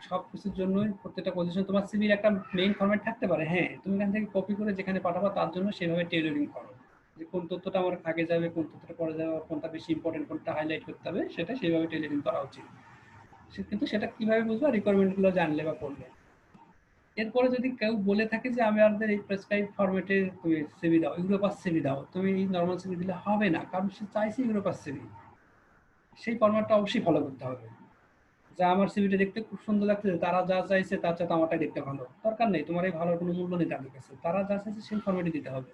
সব কিছুর জন্যই প্রত্যেকটা পজিশন তোমার সিভির একটা মেইন ফরম্যাট থাকতে পারে, হ্যাঁ তুমি এখান থেকে কপি করে যেখানে পাঠাবা তার জন্য সেভাবে টেইলরিং করো, যে কোন তথ্যটা আমার আগে যাবে, কোন তথ্যটা পরে যাবে, কোনটা বেশি ইম্পর্টেন্ট, কোনটা হাইলাইট করতে হবে, সেটা সেইভাবে টেইলরিং করা উচিত। কিন্তু সেটা কিভাবে বুঝবা? রিকোয়ারমেন্টগুলো জানলে বা পড়লে। এরপরে যদি কেউ বলে থাকে যে আমি আমাদের এই প্রেসক্রাইব ফরম্যাটে তুমি সিভি দাও, ইউরোপাস সিভি দাও, তুমি এই নর্মাল সিভি দিলে হবে না, কারণ সে চাইছে ইউরোপাস সিভি। সেই ফরম্যাটটা অবশ্যই ফলো করতে হবে। যা আমার সিভিটা দেখতে খুব সুন্দর লাগছে, তারা যা চাইছে তার চাইতে আমারটাই দেখতে ভালো, দরকার নেই, তোমার এই ভালোর কোনো মূল্য নেই তাদের কাছে, তারা যা চাইছে সেই ফরম্যাটে দিতে হবে।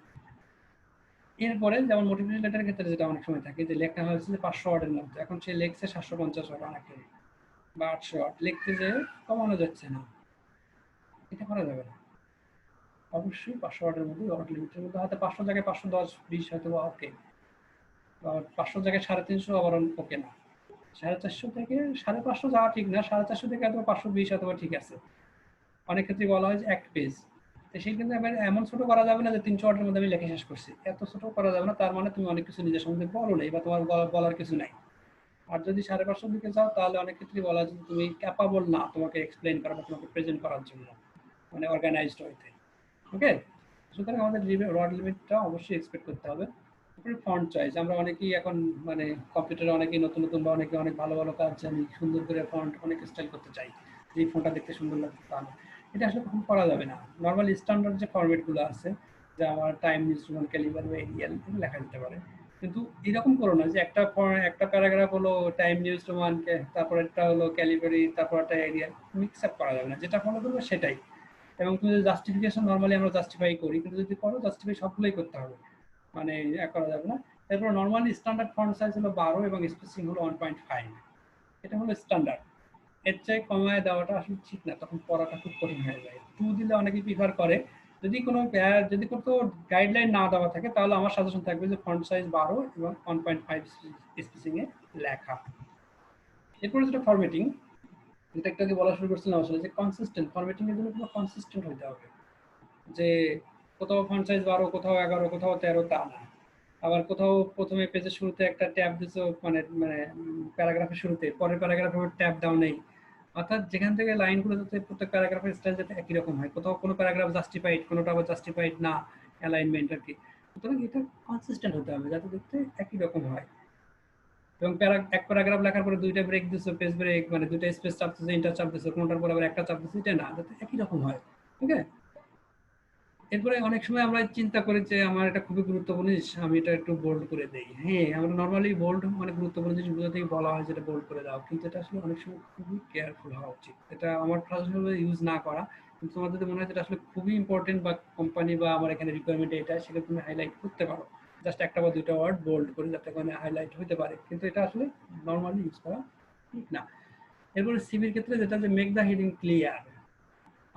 এরপরে যেমন মোটিভেশন লেটারের ক্ষেত্রে যেটা অনেক সময় থাকে যে লেখা হয়েছে যে 500 ওয়ার্ডের মধ্যে, এখন সে লেখছে 750 ওয়ার্ড অনেকে বা 800 ওয়ার্ড, লিখতে যে কমানো যাচ্ছে না, এটা করা যাবে না। অবশ্যই 500 ওয়ার্ডের মধ্যে, ওয়ার্ড লিমিটের মধ্যে, হয়তো 500 জায়গায় 510 20 হয়তো বা ওকে, 500 জায়গায় 350 আবার ওকে না, 450 থেকে 550 যাওয়া ঠিক না, 450 থেকে অথবা 520 অথবা ঠিক আছে। অনেক ক্ষেত্রে বলা হয় যে এক পেজ, তো সেই কিন্তু এমন ছোট করা যাবে না যে 300 ওয়ার্ডের মধ্যে আমি লেখা শেষ করছি, এত ছোট করা যাবে না, তার মানে তুমি অনেক কিছু নিজের সম্বন্ধে বলো নাই বা তোমার বলার কিছু নাই। আর যদি 550 দিকে যাও তাহলে অনেক ক্ষেত্রে বলা যায় তুমি ক্যাপাবল না তোমাকে এক্সপ্লেইন করা বা তোমাকে প্রেজেন্ট করার জন্য, মানে অর্গানাইজড হইতে। ওকে, সুতরাং আমাদের ওয়ার্ড লিমিটটা অবশ্যই এক্সপেক্ট করতে হবে। তারপরে ফন্ট চয়েস, আমরা অনেকেই এখন মানে কম্পিউটারে অনেকেই নতুন নতুন বা অনেকে অনেক ভালো ভালো কাজ জানি, সুন্দর করে ফন্ট অনেক স্টাইল করতে চাই, এই ফন্টটা দেখতে সুন্দর লাগছে তা না, এটা আসলে কখন করা যাবে না। নর্মাল স্ট্যান্ডার্ড যে ফরম্যাটগুলো আছে, যে আমার টাইম নিউজরুম, ক্যালিবার বা এরিয়াল, এগুলো লেখা যেতে পারে। কিন্তু এরকম করো না যে একটা প্যারাগ্রাফ হলো টাইম নিউজ রোমানকে, তারপর একটা হলো ক্যালিবারি, তারপর একটা এরিয়াল, মিক্স আপ করা যাবে না, যেটা ফলো করবে সেটাই। এবং তুমি জাস্টিফিকেশন নর্মালি আমরা জাস্টিফাই করি, কিন্তু যদি করো জাস্টিফাই সবগুলোই করতে হবে, মানে এক করা যাবে না। এরপর নর্মালি স্ট্যান্ডার্ড ফন্ট সাইজ হলো 12 এবং স্পেসিং হলো 1.5, এটা হলো স্ট্যান্ডার্ড। এর চেয়ে কমায় দেওয়াটা আসলে ঠিক না, তখন পড়াটা খুব কঠিন হয়ে যায়। 2 দিলে অনেকেই প্রিফার করে। যদি কোনো গাইডলাইন না দেওয়া থাকে তাহলে আমার সাজেশন থাকবে যে ফন্ট সাইজ 12 এবং 1.5 স্পেসিং এ লেখা। এরপরে যেটা ফরম্যাটিং, যেটা একটু আগে বলা শুরু করছিলাম আসলে, যে কনসিস্টেন্ট ফরম্যাটিং এর জন্য পুরো কনসিস্টেন্ট হতে হবে, যে কোথাও ফন্ট সাইজ 12, কোথাও 11, কোথাও 13, তা না। আবার কোথাও প্রথমে পেজের শুরুতে একটা ট্যাব দিছো, মানে মানে প্যারাগ্রাফের শুরুতে, পরের প্যারাগ্রাফে ট্যাব দাও নেই, অর্থাৎ যেখান থেকে লাইনগুলো যাতে প্রত্যেক প্যারাগ্রাফের স্টাইল যাতে একই রকম হয়, কোথাও কোনো প্যারাগ্রাফ জাস্টিফাইড, কোনোটা আবার জাস্টিফাইড না, অ্যালাইনমেন্ট আর কি। সুতরাং এটা কনসিস্টেন্ট হতে হবে যাতে দেখতে একই রকম হয়। এবং এক প্যারাগ্রাফ লেখার পরে দুইটা ব্রেক দিছো, পেজ ব্রেক, মানে দুইটা স্পেস চাপ দিছো, ইন্টার চাপ দিছো, কোনটার পর আবার একটা চাপ দিছো, এটা না, যাতে একই রকম হয়। ঠিক আছে। এরপরে অনেক সময় আমরা চিন্তা করি যে আমার এটা খুবই গুরুত্বপূর্ণ জিনিস, আমি এটা একটু বোল্ড করে দেই। হ্যাঁ, আমরা নর্মালি বোল্ড মানে গুরুত্বপূর্ণ জিনিসগুলো থেকে বলা হয় যেটা বোল্ড করে দাও, কিন্তু এটা আসলে অনেক সময় খুবই কেয়ারফুল হওয়া উচিত। এটা আমার সাজেশন ইউজ না করা, কিন্তু তোমার যদি মনে হয় যেটা আসলে খুবই ইম্পর্টেন্ট বা কোম্পানি বা আমার এখানে রিকোয়ারমেন্ট এটা, সেটা তুমি হাইলাইট করতে পারো, জাস্ট একটা বা দুইটা ওয়ার্ড বোল্ড করে, যাতে ওখানে হাইলাইট হতে পারে, কিন্তু এটা আসলে নর্মালি ইউজ করা ঠিক না। এরপরে সিভির ক্ষেত্রে যেটা, যে মেক দ্য হেডিং ক্লিয়ার।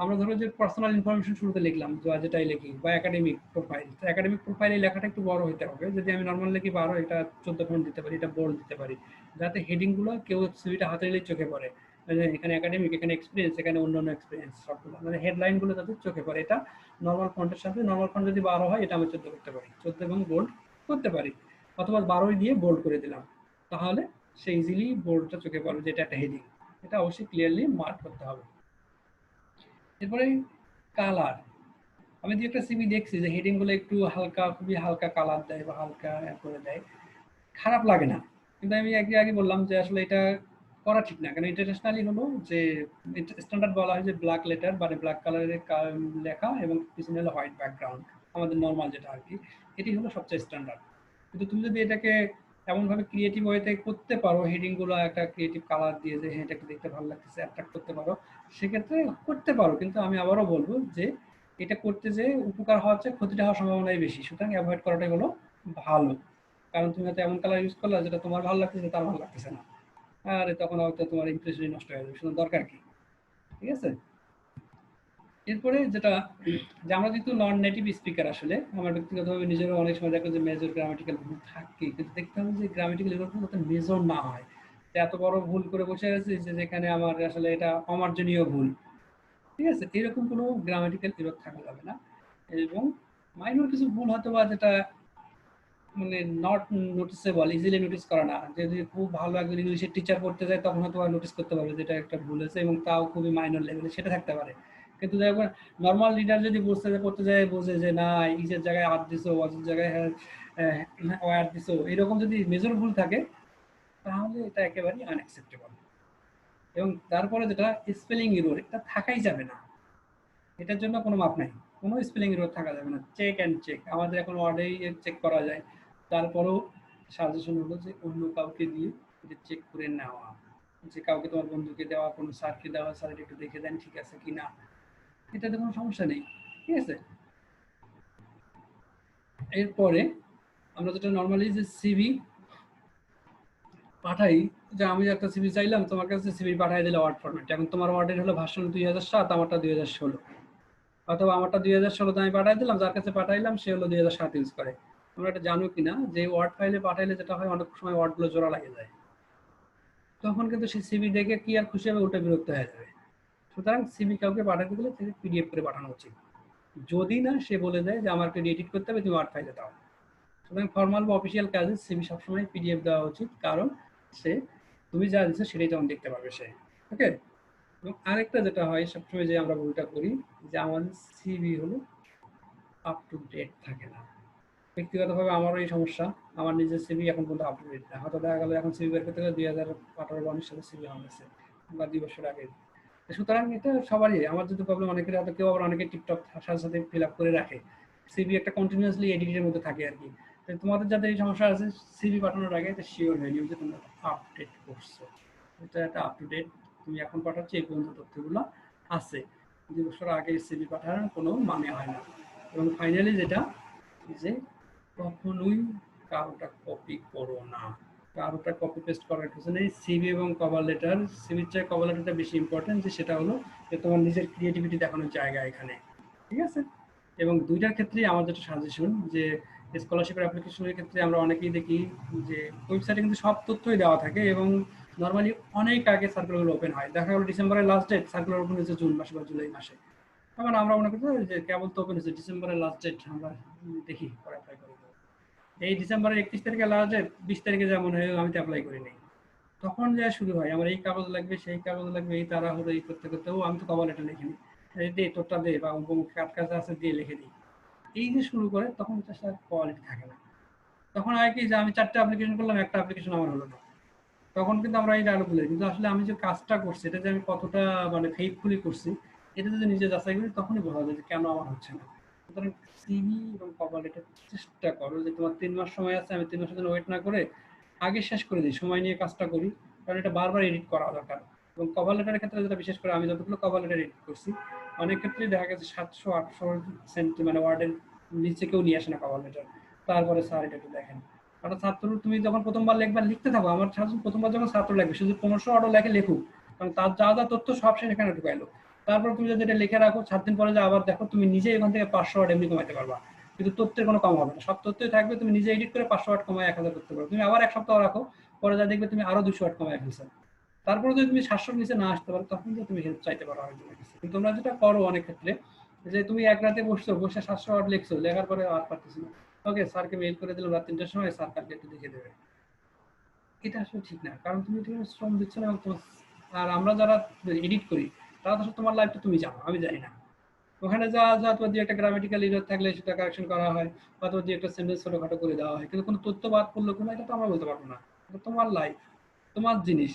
আমরা ধরো যে পার্সোনাল ইনফরমেশন শুরুতে লিখলাম, যেটাই লিখি, বা একাডেমিক প্রোফাইল, তো একাডেমিক প্রোফাইলে লেখাটা একটু বড় হতে হবে। যদি আমি নর্মাল লিখি 12, এটা 14 ফন্ট দিতে পারি, এটা বোল্ড দিতে পারি, যাতে হেডিংগুলো কেউ সিভিটা হাতে নিলেই চোখে পড়ে, এখানে একাডেমিক, এখানে এক্সপিরিয়েন্স, এখানে অন্যান্য এক্সপিরিয়েন্স, সবগুলো মানে হেডলাইনগুলো যাতে চোখে পড়ে। এটা নর্মাল ফন্টের সাথে, নর্মাল ফন্ট যদি 12 হয় এটা আমি 14 করতে পারি, 14 এবং বোল্ড করতে পারি, অথবা 12 দিয়ে বোল্ড করে দিলাম, তাহলে সে ইজিলি বোল্ডটা চোখে পড়বে যে এটা একটা হেডিং। এটা অবশ্যই ক্লিয়ারলি মার্ক করতে হবে। এরপরে কালার, আমি যে একটা সিভি দেখছি যে হেডিং গুলো একটু হালকা, খুবই হালকা কালার দেয় বা হালকা করে দেয়, খারাপ লাগে না, কিন্তু আমি আগে বললাম যে আসলে এটা করা ঠিক না, কারণ ইন্টারন্যাশনালি হলো যে স্ট্যান্ডার্ড বলা হয় যে ব্ল্যাক লেটার মানে ব্ল্যাক কালারের লেখা এবং পিছনে হলো হোয়াইট ব্যাকগ্রাউন্ড, আমাদের নর্মাল যেটা আর কি, এটি হলো সবচেয়ে স্ট্যান্ডার্ড। কিন্তু তুমি যদি এটাকে এমনভাবে ক্রিয়েটিভ ওয়েতে করতে পারো, হেডিং গুলো একটা ক্রিয়েটিভ কালার দিয়ে, যে হ্যাঁ এটাকে দেখতে ভালো লাগতেছে, অ্যাট্রাক্ট করতে পারো, সেক্ষেত্রে করতে পারো। কিন্তু আমি আবারও বলবো যে এটা করতে যে উপকার হওয়ার চেয়ে ক্ষতিটা হওয়ার সম্ভাবনাই বেশি, সুতরাং অ্যাভয়েড করাটাই হলো ভালো। কারণ তুমি হয়তো এমন কালার ইউজ করলা যেটা তোমার ভালো লাগতেছে, তার ভালো লাগতেছে না, আর তখন হয়তো তোমার ইমপ্রেশনই নষ্ট হয়ে যাবে, শুধু দরকার কি। ঠিক আছে। এরপরে যেটা যে আমরা যেহেতু নন নেটিভ স্পিকার, আসলে আমার ব্যক্তিগতভাবে নিজেরও অনেক সময় দেখো যে মেজর গ্রামাটিক্যাল ভুল থাকে, কিন্তু দেখতে হবে যে গ্রামাটিক্যাল এরকম যাতে মেজর না হয়, যে এত বড় ভুল করে বসে আছে যে যেখানে আমার আসলে এটা অমার্জনীয় ভুল, ঠিক আছে, এরকম কোনো গ্রামাটিক্যাল এরর থাকা যাবে না। এবং মাইনর কিছু ভুল হয়তো বা যেটা মানে নট নোটিসেবল, ইজিলি নোটিস করা না, যদি খুব ভালো একজন ইংলিশের টিচার পড়তে যায় তখন হয়তো নোটিস করতে পারবে যেটা একটা ভুল আছে, এবং তাও খুবই মাইনর লেভেলে সেটা থাকতে পারে। কিন্তু দেখো নর্মাল রিডার যদি পড়তে যায় বোঝে যে না ইজের জায়গায় আর দিছো, ওয়াজের জায়গায় ওয়ার দিছো, এরকম যদি মেজর ভুল থাকে তাহলে এটা একেবারেই আনএক্সেপ্টেবল। এবং তারপরে যেটা স্পেলিং এরর, এটা থাকাই যাবে না, এটার জন্য কোনো মাপ নাই, কোনো স্পেলিং এরর থাকা যাবে না। চেক অ্যান্ড চেক, আমাদের এখন ওয়ার্ডেই চেক করা যায়, তারপরেও সাজেশন হলো যে অন্য কাউকে দিয়ে এটা চেক করে নেওয়া, যে কাউকে তোমার বন্ধুকে দেওয়া, কোনো স্যারকে দেওয়া, স্যার একটু দেখে দেন ঠিক আছে কিনা, এটাতে কোনো সমস্যা নেই, ঠিক আছে। এরপরে আমরা যেটা নর্মালি যে সিভি পাঠাই, যে আমি একটা সিভি চাইলাম তোমার কাছে, সিভি পাঠাই দিলে ওয়ার্ড ফরম্যাটে, এখন তোমার ওয়ার্ডের হলো ভার্সন 2007, আমারটা 2016, অথবা আমারটা 2016 আমি পাঠাই দিলাম, যার কাছে পাঠাইলাম সে হলো 2007 ইউজ করে। তোমরা এটা জানো কিনা যে ওয়ার্ড ফাইলে পাঠাইলে যেটা হয় অনেক সময় ওয়ার্ডগুলো জোড়া লাগে যায়, তখন কিন্তু সেই সিভি দেখে কি আর খুশি হবে, ওটা বিরক্ত হয়ে যাবে। সুতরাং সিভি কাউকে পাঠাতে গেলে তাকে পিডিএফ করে পাঠানো উচিত, যদি না সে বলে দেয় যে আমাকে এডিট করতে হবে, তুমি ওয়ার্ড ফাইলে দাও। সুতরাং ফর্মাল বা অফিসিয়াল কাজে সিভি সবসময় পিডিএফ দেওয়া উচিত, কারণ সে তুমি যা দিচ্ছ সেটাই তখন দেখতে পাবে সে, ওকে। এবং আরেকটা যেটা হয় সবসময় যে আমরা ভুলটা করি, যে আমাদের সিভি হলো আপ টু ডেট থাকে না। ব্যক্তিগতভাবে আমারও এই সমস্যা, আমার নিজের সিভি এখন পর্যন্ত আপ টু ডেট না, হয়তো দেখা গেলো এখন সিভি বের করতে গেলে 2018-19 সালে সিভি আমার কাছে, বা 2 বছর আগে। সুতরাং এটা সবারই, আমার যদি প্রবলেম, অনেকের হয়তো কেউ আবার অনেকে টিকটক সাথে সাথে ফিল আপ করে রাখে, সিভি একটা কন্টিনিউয়াসলি এডিটের মধ্যে থাকে আর কি। তোমাদের যাদের এই সমস্যা আছে সিভি পাঠানোর আগে এটা শিওর হয়ে নিও যে তোমরা আপডেট করছো, এটা একটা আপ টু ডেট, তুমি এখন পাঠাচ্ছ এই পর্যন্ত তথ্যগুলো আছে, 2 বছর আগে সিভি পাঠানোর কোনো মানে হয় না। এবং ফাইনালি যেটা যে কখনোই কারোটা কপি করো না, কারোটা কপি পেস্ট করার কিছু নেই। সিভি এবং কভার লেটার, সিভির চেয়ে কভার লেটারটা বেশি ইম্পর্টেন্ট, যে সেটা হলো যে তোমার নিজের ক্রিয়েটিভিটি দেখানোর জায়গা এখানে, ঠিক আছে। এবং দুইটার ক্ষেত্রেই আমার যেটা সাজেশন, যে স্কলারশিপের অ্যাপ্লিকেশনের ক্ষেত্রে আমরা অনেকেই দেখি যে ওয়েবসাইটে কিন্তু সব তথ্যই দেওয়া থাকে, এবং নর্মালি অনেক আগে সার্কুলারগুলো ওপেন হয়, দেখা গেলো ডিসেম্বরের লাস্ট ডেট, সার্কুলার ওপেন হয়েছে জুন মাসে বা জুলাই মাসে, তখন আমরা মনে করি যে কেবল তো ওপেন হয়েছে ডিসেম্বরের লাস্ট ডেট, আমরা দেখি পরে অ্যাপ্লাই করি। এই ডিসেম্বরের 31 তারিখে লাস্ট ডেট, 20 তারিখে যেমন হয় আমি তো অ্যাপ্লাই করি নাই, তখন যা শুরু হয় আমার এই কাগজ লাগবে সেই কাগজ লাগবে, এই তাড়াহুড়ো এই করতে করতে আমি তো কভার লেটার লিখিনি, দে তোরটা দে, বা কাট কাজ আছে দিয়ে লিখে দিই, এই যে শুরু করে তখন তার কোয়ালিটি থাকে না। তখন হয় কি যে আমি 4টা অ্যাপ্লিকেশন করলাম, একটা অ্যাপ্লিকেশন আমার হলো না, তখন কিন্তু আমরা এই ডায়লগ বলি, কিন্তু আসলে আমি যে কাজটা করছি এটা যে আমি কতটা মানে ফেইথফুলি করছি, এটা যদি নিজে যাচাই করি তখনই বোঝা যায় যে কেন আমার হচ্ছে না। সুতরাং সিভি এবং কভার লেটার চেষ্টা করো যে তোমার 3 মাস সময় আছে, আমি 3 মাসের জন্য ওয়েট না করে আগে শেষ করে দিই, সময় নিয়ে কাজটা করি, কারণ এটা বারবার এডিট করা দরকার। এবং কভার লেটারের ক্ষেত্রে যেটা বিশেষ করে আমি যতগুলো কভার লেটার এডিট করছি, অনেক ক্ষেত্রেই দেখা গেছে 700-800 সেন্টি মানে ওয়ার্ডের নিচে কেউ নিয়ে আসে না কভার লেটার, তারপরে স্যার এটা একটু দেখেন। কারণ ছাত্র তুমি যখন প্রথমবার লিখবা লিখতে থাকো, আমার প্রথমবার যখন ছাত্র লাগবে শুধু 1500 অর্ডার লেখে লেখুক, কারণ তার যা যা তথ্য সব সে এখানে ঢুকাইলো, তারপর তুমি যদি এটা লিখে রাখো 7 দিন পরে যে আবার দেখো তুমি নিজে এখান থেকে 500 ওয়ার্ড এমনি কমাইতে পারবা, কিন্তু তথ্যের কোনো কম হবে না, সব তথ্যই থাকবে, তুমি নিজে এডিট করে 500 ওয়ার্ড কমায় 1000 করতে পারো। তুমি আবার এক সপ্তাহ রাখো, পরে যা দেখবে তুমি আরো 200 ওয়ার্ড কমায় ফেলছো, তারপরে যদি তুমি 700 নিচে না আসতে পারো তখন যে তুমি হেল্প চাইতে পারো আরেকজনের কাছে। কিন্তু তোমরা যেটা করো অনেক ক্ষেত্রে যে তুমি এক রাতে বসে 700 ওয়ার্ড লিখছো, লেখার পরে আর পারতেছো না, ওকে স্যারকে মেইল করে দিলাম রাত 3টার সময়, স্যার কালকে একটু দেখে দেবে, এটা আসলে ঠিক না, কারণ তুমি এটা শ্রম দিচ্ছ না। এবং আর আমরা যারা এডিট করি তারা তো তোমার লাইফটা তুমি জানো, আমি জানি না, ওখানে যা যা তোমার দিয়ে একটা গ্রামাটিক্যাল এরর থাকলে সেটা কারেকশন করা হয়, বা তোমার দিয়ে একটা সেন্টেন্স ছোটখাটো করে দেওয়া হয়, কিন্তু কোনো তথ্য বাদ পড়লো কিনা এটা তো আমরা বলতে পারবো না, এটা তোমার লাইফ, তোমার জিনিস,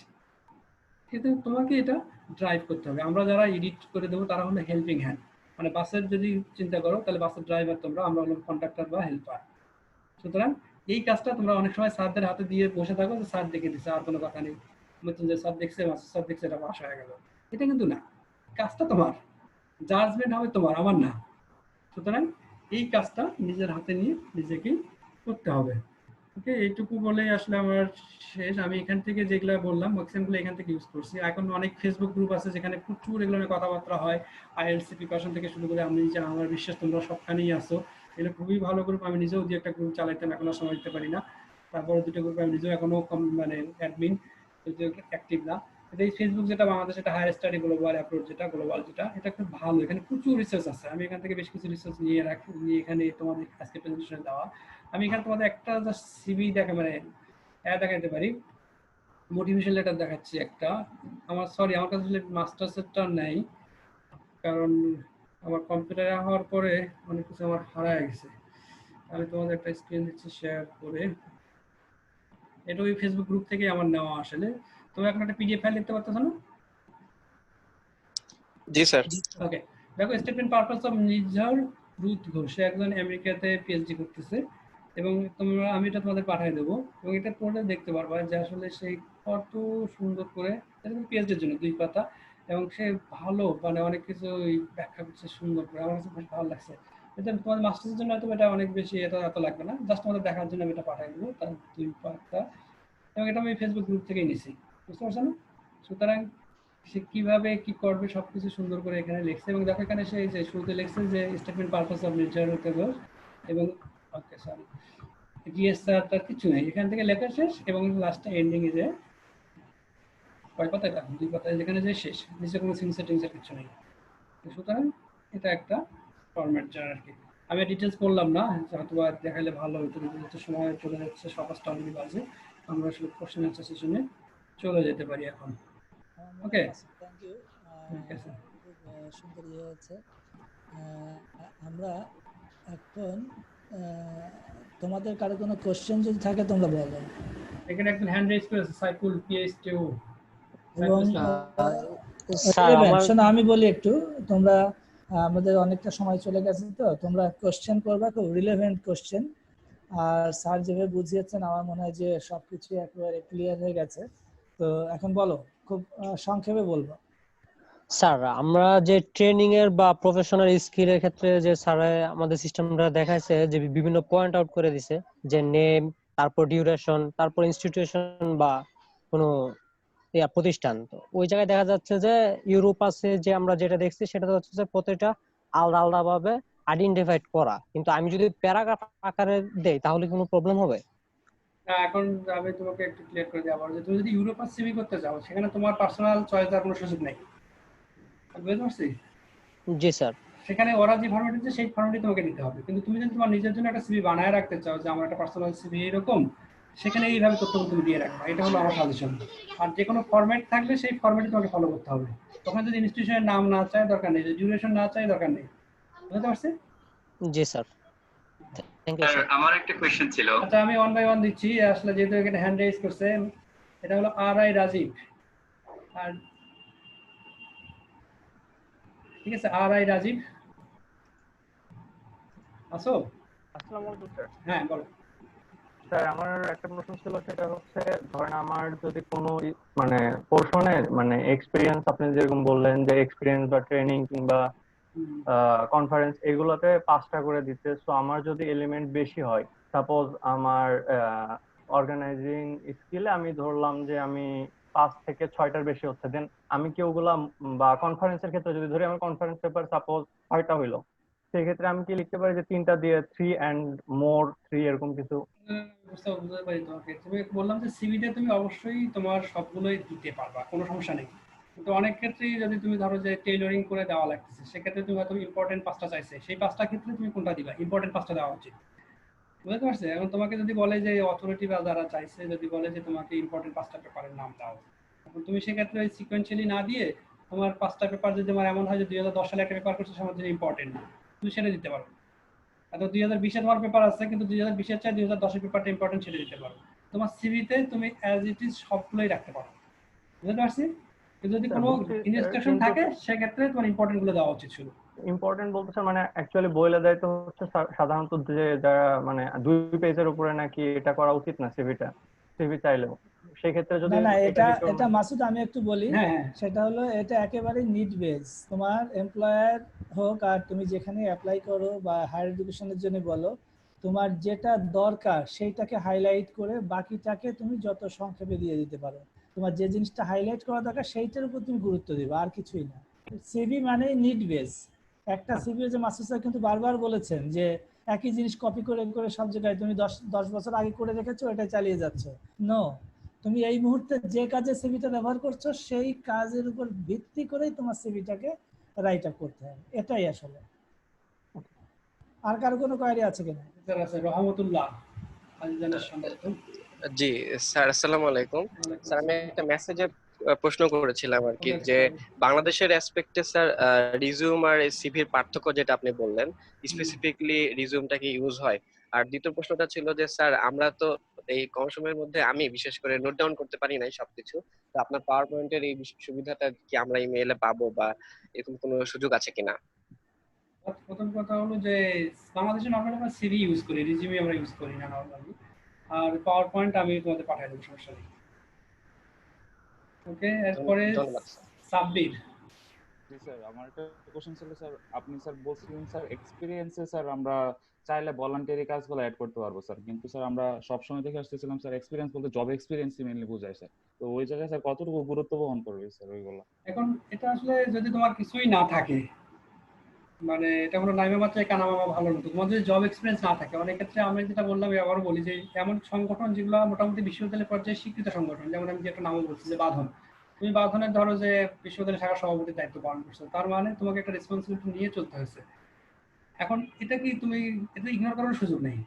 কিন্তু তোমাকে এটা ড্রাইভ করতে হবে। আমরা যারা এডিট করে দেবো তারা হলো হেল্পিং হ্যান্ড, মানে বাসের যদি চিন্তা করো তাহলে বাসের ড্রাইভার তোমরা, আমরা হলো কন্ডাক্টর বা হেল্পার। সুতরাং এই কাজটা তোমরা অনেক সময় স্যারদের হাতে দিয়ে বসে থাকো যে স্যার দেখে দিচ্ছে আর কোনো কথা নেই, মৃত্যুঞ্জয় স্যার দেখছে, মাসুদ স্যার দেখছে, এটা পাস হয়ে গেল, এটা কিন্তু না, কাজটা তোমার, জাজমেন্ট হবে তোমার, আমার না। সুতরাং এই কাজটা নিজের হাতে নিয়ে নিজেকেই করতে হবে। ওকে, এইটুকু বলেই আসলে আমার শেষ। আমি এখান থেকে যেগুলা বললাম ম্যাক্সিমামগুলো এখান থেকে ইউজ করছি। এখন অনেক ফেসবুক গ্রুপ আছে যেখানে প্রচুর এগুলো নিয়ে কথাবার্তা হয়, আইএলসি প্রিপারেশন থেকে শুরু করে আমি যে আমার বিশ্বাস তোমরা সবখানেই আছো, এগুলো খুবই ভালো গ্রুপ। আমি নিজেও দুই একটা গ্রুপ চালাইতাম, এখন আর সময় দিতে পারি না। তারপরে দুটো গ্রুপ আমি নিজেও এখনো মানে অ্যাডমিন, যদিও অ্যাক্টিভ না। কিন্তু এই ফেসবুক যেটা বাংলাদেশ, এটা হায়ার স্টাডি গ্লোবাল অ্যাপ্রোচ, যেটা গ্লোবাল, যেটা এটা খুব ভালো। এখানে প্রচুর রিসার্চ আছে, আমি এখান থেকে বেশ কিছু রিসার্চ নিয়ে রাখি, নিয়ে এখানে তোমাদের আজকে প্রেজেন্টেশন দেওয়া। আমি এখানে তোমাদের একটা জাস্ট সিভি দেখা মানে অ্যাড দেখাতে পারি, মোটিভেশন লেটার দেখাচ্ছি একটা। আমার সরি, আমার কাছে মাস্টার্সেরটা নেই, কারণ আমার কম্পিউটারে হওয়ার পরে অনেক কিছু আমার হারায় গেছে। আমি তোমাদের একটা স্ক্রিন দিচ্ছি শেয়ার করে। এটা ওই ফেসবুক গ্রুপ থেকে আমার নেওয়া আসলে। তুমি এখন একটা পিডিএফ ফাইল দেখতে পাচ্ছ না? জি স্যার। ওকে, দেখো statement purpose of Nirjhar Ruth Ghosh, সে একজন আমেরিকাতে পিএইচডি করতেছে, এবং তোমরা, আমি এটা তোমাদের পাঠিয়ে দেবো, এবং এটা পড়লে দেখতে পারবা যে আসলে সে কত সুন্দর করে, এটা পিএইচডির জন্য 2 পাতা, এবং সে ভালো মানে অনেক কিছু ব্যাখ্যা করছে সুন্দর করে, আমার কাছে বেশ ভালো লাগছে। এটা তোমাদের মাস্টার্সের জন্য হয়তো এটা অনেক বেশি, এটা এত লাগবে না, জাস্ট তোমাদের দেখার জন্য আমি এটা পাঠিয়ে দেবো, তার 2 পাতা, এবং এটা আমি ফেসবুক গ্রুপ থেকেই নিছি, বুঝতে পারছো না? সুতরাং সে কিভাবে কি করবে সবকিছু সুন্দর করে এখানে লিখছে, এবং দেখো এখানে সে যে শুরুতে লিখছে যে স্টেটমেন্ট পারপাস অফ নেচার হতে গেল, এবং ওকে সরি জিএস স্যার, তার কিছু নেই, এখান থেকে লেখা শেষ, এবং লাস্টে এন্ডিং এ যে কয় পাতা, এটা 2 পাতায় যেখানে যে শেষ, নিচে কোনো সিনসেট টিনসেট কিছু নেই। সুতরাং এটা একটা ফরম্যাট যার আর কি। আমি ডিটেলস বললাম না, হয়তো দেখাইলে ভালো হতো, যেহেতু সময় চলে যাচ্ছে, 5:30 অলরেডি বাজে, আমরা আসলে কোশ্চেন আনসার সেশনে চলে যেতে পারি এখন। ওকে, থ্যাংক ইউ, ঠিক আছে। খুব সুন্দর ইয়ে হয়েছে। আমরা এখন তোমাদের কারো কোনো কোশ্চেন যদি থাকে তোমরা বলো। এখানে একজন হ্যান্ড রেজ করেছে, সাইফুল পিএইচটিও। এবং স্যার আমার শোনো, আমি বলি একটু, তোমরা আমাদের অনেকটা সময় চলে গেছে, তো তোমরা কোশ্চেন করবা, খুব রিলেভেন্ট কোশ্চেন। আর স্যার যেভাবে বুঝিয়েছেন আমার মনে হয় যে সবকিছু একেবারে ক্লিয়ার হয়ে গেছে। তো এখন বলো, খুব সংক্ষেপে বলবো। স্যার আমরা যে ট্রেনিং এর বা প্রফেশনাল স্কিলের ক্ষেত্রে যে স্যার আমাদের সিস্টেমটা দেখাইছে, যে বিভিন্ন পয়েন্ট আউট করে দিছে, যে নেম, তারপর ডিউরেশন, তারপর ইনস্টিটিউশন বা কোনো প্রতিষ্ঠান, তো ওই জায়গায় দেখা যাচ্ছে যে ইউরোপ আছে, যে আমরা যেটা দেখছি সেটা হচ্ছে যে প্রত্যেকটা আলাদা আলাদা ভাবে আইডেন্টিফাইড করা, কিন্তু আমি যদি প্যারাগ্রাফ আকারে দেই তাহলে কোনো প্রবলেম হবে? এখন আমি তোমাকে একটু ক্লিয়ার করে দিই আবার, যে তুমি যদি ইউরোপার সিভি করতে যাও, সেখানে তোমার পার্সোনাল চয়েস দেওয়ার কোনো সুযোগ নেই, বুঝতে পারছি? জি স্যার। সেখানে ওরা যে ফরম্যাট দিচ্ছে সেই ফরম্যাটই তোমাকে দিতে হবে, কিন্তু তুমি যদি তোমার নিজের জন্য একটা সিভি বানায় রাখতে চাও, যে আমার একটা পার্সোনাল সিভি এরকম, সেখানে এইভাবে তথ্যগুলো তুমি দিয়ে রাখবা, এটা হলো আমার সাজেশন। আর যে কোনো ফরম্যাট থাকলে সেই ফরম্যাটই তোমাকে ফলো করতে হবে। তখন যদি ইনস্টিটিউশনের নাম না চাই দরকার নেই, যদি ডিউরেশন না চাই দরকার নেই, বুঝতে পারছি? জি স্যার, থ্যাংক ইউ স্যার। আমার একটা কোশ্চেন ছিল। আচ্ছা, আমি 1 বাই 1 দিচ্ছি আসলে, যেহেতু এখানে হ্যান্ড রেজ করছে। এটা হলো আর.আই. রাজীব, আর ঠিক আছে, আর.আই. রাজীব আসো? আসসালামু আলাইকুম স্যার। হ্যাঁ বলো। স্যার আমার একটা প্রশ্ন ছিল, সেটা হচ্ছে ধরেন আমার যদি কোনো মানে পোর্শনের মানে এক্সপিরিয়েন্স, আপনি যেরকম বললেন যে এক্সপিরিয়েন্স বা ট্রেনিং কিংবা কনফারেন্স, এগুলোতে 5টা করে দিতে, সো আমার যদি এলিমেন্ট বেশি হয়, সাপোজ আমার অর্গানাইজিং স্কিলে আমি ধরলাম যে আমি 5 থেকে 6টার বেশি হচ্ছে, দেন আমি কি ওগুলা, বা কনফারেন্সের ক্ষেত্রে যদি ধরি আমার কনফারেন্স পেপার সাপোজ 6টা হইলো, সেই ক্ষেত্রে আমি কি লিখতে পারি যে 3টা দিয়ে 3 এন্ড মোর 3 এরকম কিছু? বুঝতে পারি তোমাকে। তুমি বললাম যে সিভিতে তুমি অবশ্যই তোমার সবগুলোই দিতে পারবা, কোনো সমস্যা নেই, কিন্তু অনেক ক্ষেত্রেই যদি তুমি ধরো যে টেইলরিং করে দেওয়া লাগতেছে, সেক্ষেত্রে তুমি হয়তো ইম্পর্টেন্ট 5টা চাইছে, সেই 5টা ক্ষেত্রে তুমি কোনটা দিবা? ইম্পর্টেন্ট 5টা দেওয়া উচিত, বুঝতে পারছো? এখন তোমাকে যদি বলে যে অথরিটি বা যারা চাইছে যদি বলে যে তোমাকে ইম্পর্টেন্ট 5টা পেপারের নাম দাও, এখন তুমি সেক্ষেত্রে ওই সিকোয়েন্সিয়ালি না দিয়ে, তোমার 5টা পেপার যদি আমার এমন হয় যে 2010 সালে একটা পেপার করছে, আমার জন্য ইম্পর্টেন্ট না, তুমি সেটা দিতে পারো। তো 2020 তোমার পেপার আছে, কিন্তু 2020 চাই 2010 পেপারটা ইম্পর্টেন্ট ছেড়ে দিতে পারো। তোমার সিভিতে তুমি অ্যাজ ইট ইজ সবগুলোই রাখতে পারো, বুঝতে পারছি? কিন্তু যদি কোনো ইনস্ট্রাকশন থাকে সেক্ষেত্রে তোমার ইম্পর্টেন্ট গুলো দেওয়া উচিত ছিল। ইম্পর্টেন্ট বলতে স্যার মানে অ্যাকচুয়ালি বইলে দেয় তো হচ্ছে সাধারণত যে যারা মানে 2 পেজের উপরে নাকি এটা করা উচিত না সিভি চাইলেও, সেই ক্ষেত্রে যদি না, এটা মাসুদ আমি একটু বলি। হ্যাঁ, সেটা হলো এটা একেবারে নিড বেস, তোমার এমপ্লয়ার হোক আর তুমি যেখানে অ্যাপ্লাই করো বা হায়ার এডুকেশনের জন্য বলো, তোমার যেটা দরকার সেইটাকে হাইলাইট করে বাকিটাকে তুমি যত সংক্ষেপে দিয়ে দিতে পারো। তোমার যে জিনিসটা হাইলাইট করা দরকার সেইটার উপর তুমি গুরুত্ব দিবে, আর কিছুই না। সিভি মানে নিড বেস। একটা সিভি যে মাসুদ স্যার কিন্তু বারবার বলেছেন যে একই জিনিস কপি করে করে সব জায়গায় তুমি 10 বছর আগে করে রেখেছো, এটা চালিয়ে যাচ্ছ। নো, তুমি এই মুহূর্তে যে কাজে সিভিটা ব্যবহার করছো সেই কাজের উপর ভিত্তি করেই তোমার সিভিটাকে রাইট আপ করতে হবে, এটাই আসলে। আর কারো কোনো কোয়েরি আছে কিনা? স্যার আছে রহমতুল্লাহ আজিজানের সম্ভবত। জি স্যার, আসসালামু আলাইকুম। স্যার আমি একটা মেসেজে প্রশ্ন করেছিলাম আর কি, যে বাংলাদেশের অ্যাসপেক্টে স্যার রিজিউম আর সিভির পার্থক্য যেটা আপনি বললেন, স্পেসিফিকলি রিজিউমটা কি ইউজ হয়? আর দ্বিতীয় প্রশ্নটা ছিল যে স্যার আমরা তো এই কম সময়ের মধ্যে আমি বিশেষ করে নোট ডাউন করতে পারি নাই সবকিছু, তো আপনার পাওয়ার পয়েন্টের এই সুবিধাটা কি আমরা ইমেইলে পাবো বা এরকম কোনো সুযোগ আছে কিনা? প্রথম কথা হলো যে বাংলাদেশে নরমালি আমরা সিভি ইউজ করি, রিজিউমি আমরা ইউজ করি না নরমালি। আর পাওয়ার পয়েন্ট আমি তোমাদের পাঠিয়ে দেবো, সমস্যা নেই। ওকে, এরপরে ধন্যবাদ স্যার। সাব্বির। জি স্যার, আমার একটা কোশ্চেন ছিল স্যার, আপনি স্যার বলছিলেন স্যার এক্সপেরিয়েন্সে স্যার আমরা চাইলে ভলান্টারি কাজগুলো অ্যাড করতে পারবো স্যার, কিন্তু স্যার আমরা সবসময় দেখে আসতেছিলাম স্যার এক্সপিরিয়েন্স বলতে জব এক্সপিরিয়েন্সই মেইনলি বোঝায় স্যার। তো ওই জায়গায় স্যার কতটুকু গুরুত্ব বহন করবে স্যার ওইগুলো? এখন এটা আসলে যদি তোমার কিছুই না থাকে, মানে এটা কোনো নামে মাত্রায় কানামামা ভালো মতো, তোমার যদি জব এক্সপিরিয়েন্স না থাকে, অনেক ক্ষেত্রে আমি যেটা বললাম আবারও বলি যে এমন সংগঠন যেগুলো মোটামুটি বিশ্ববিদ্যালয় পর্যায়ে স্বীকৃত সংগঠন, যেমন আমি যে একটা নামও বলছি যে বাঁধন, তুমি বাঁধনের ধরো যে বিশ্ববিদ্যালয় শাখার সভাপতির দায়িত্ব পালন করছো, তার মানে তোমাকে একটা রেসপন্সিবিলিটি নিয়ে চলতে হয়েছে। এখন এটা কি তুমি এটা ইগনোর করার সুযোগ নেই,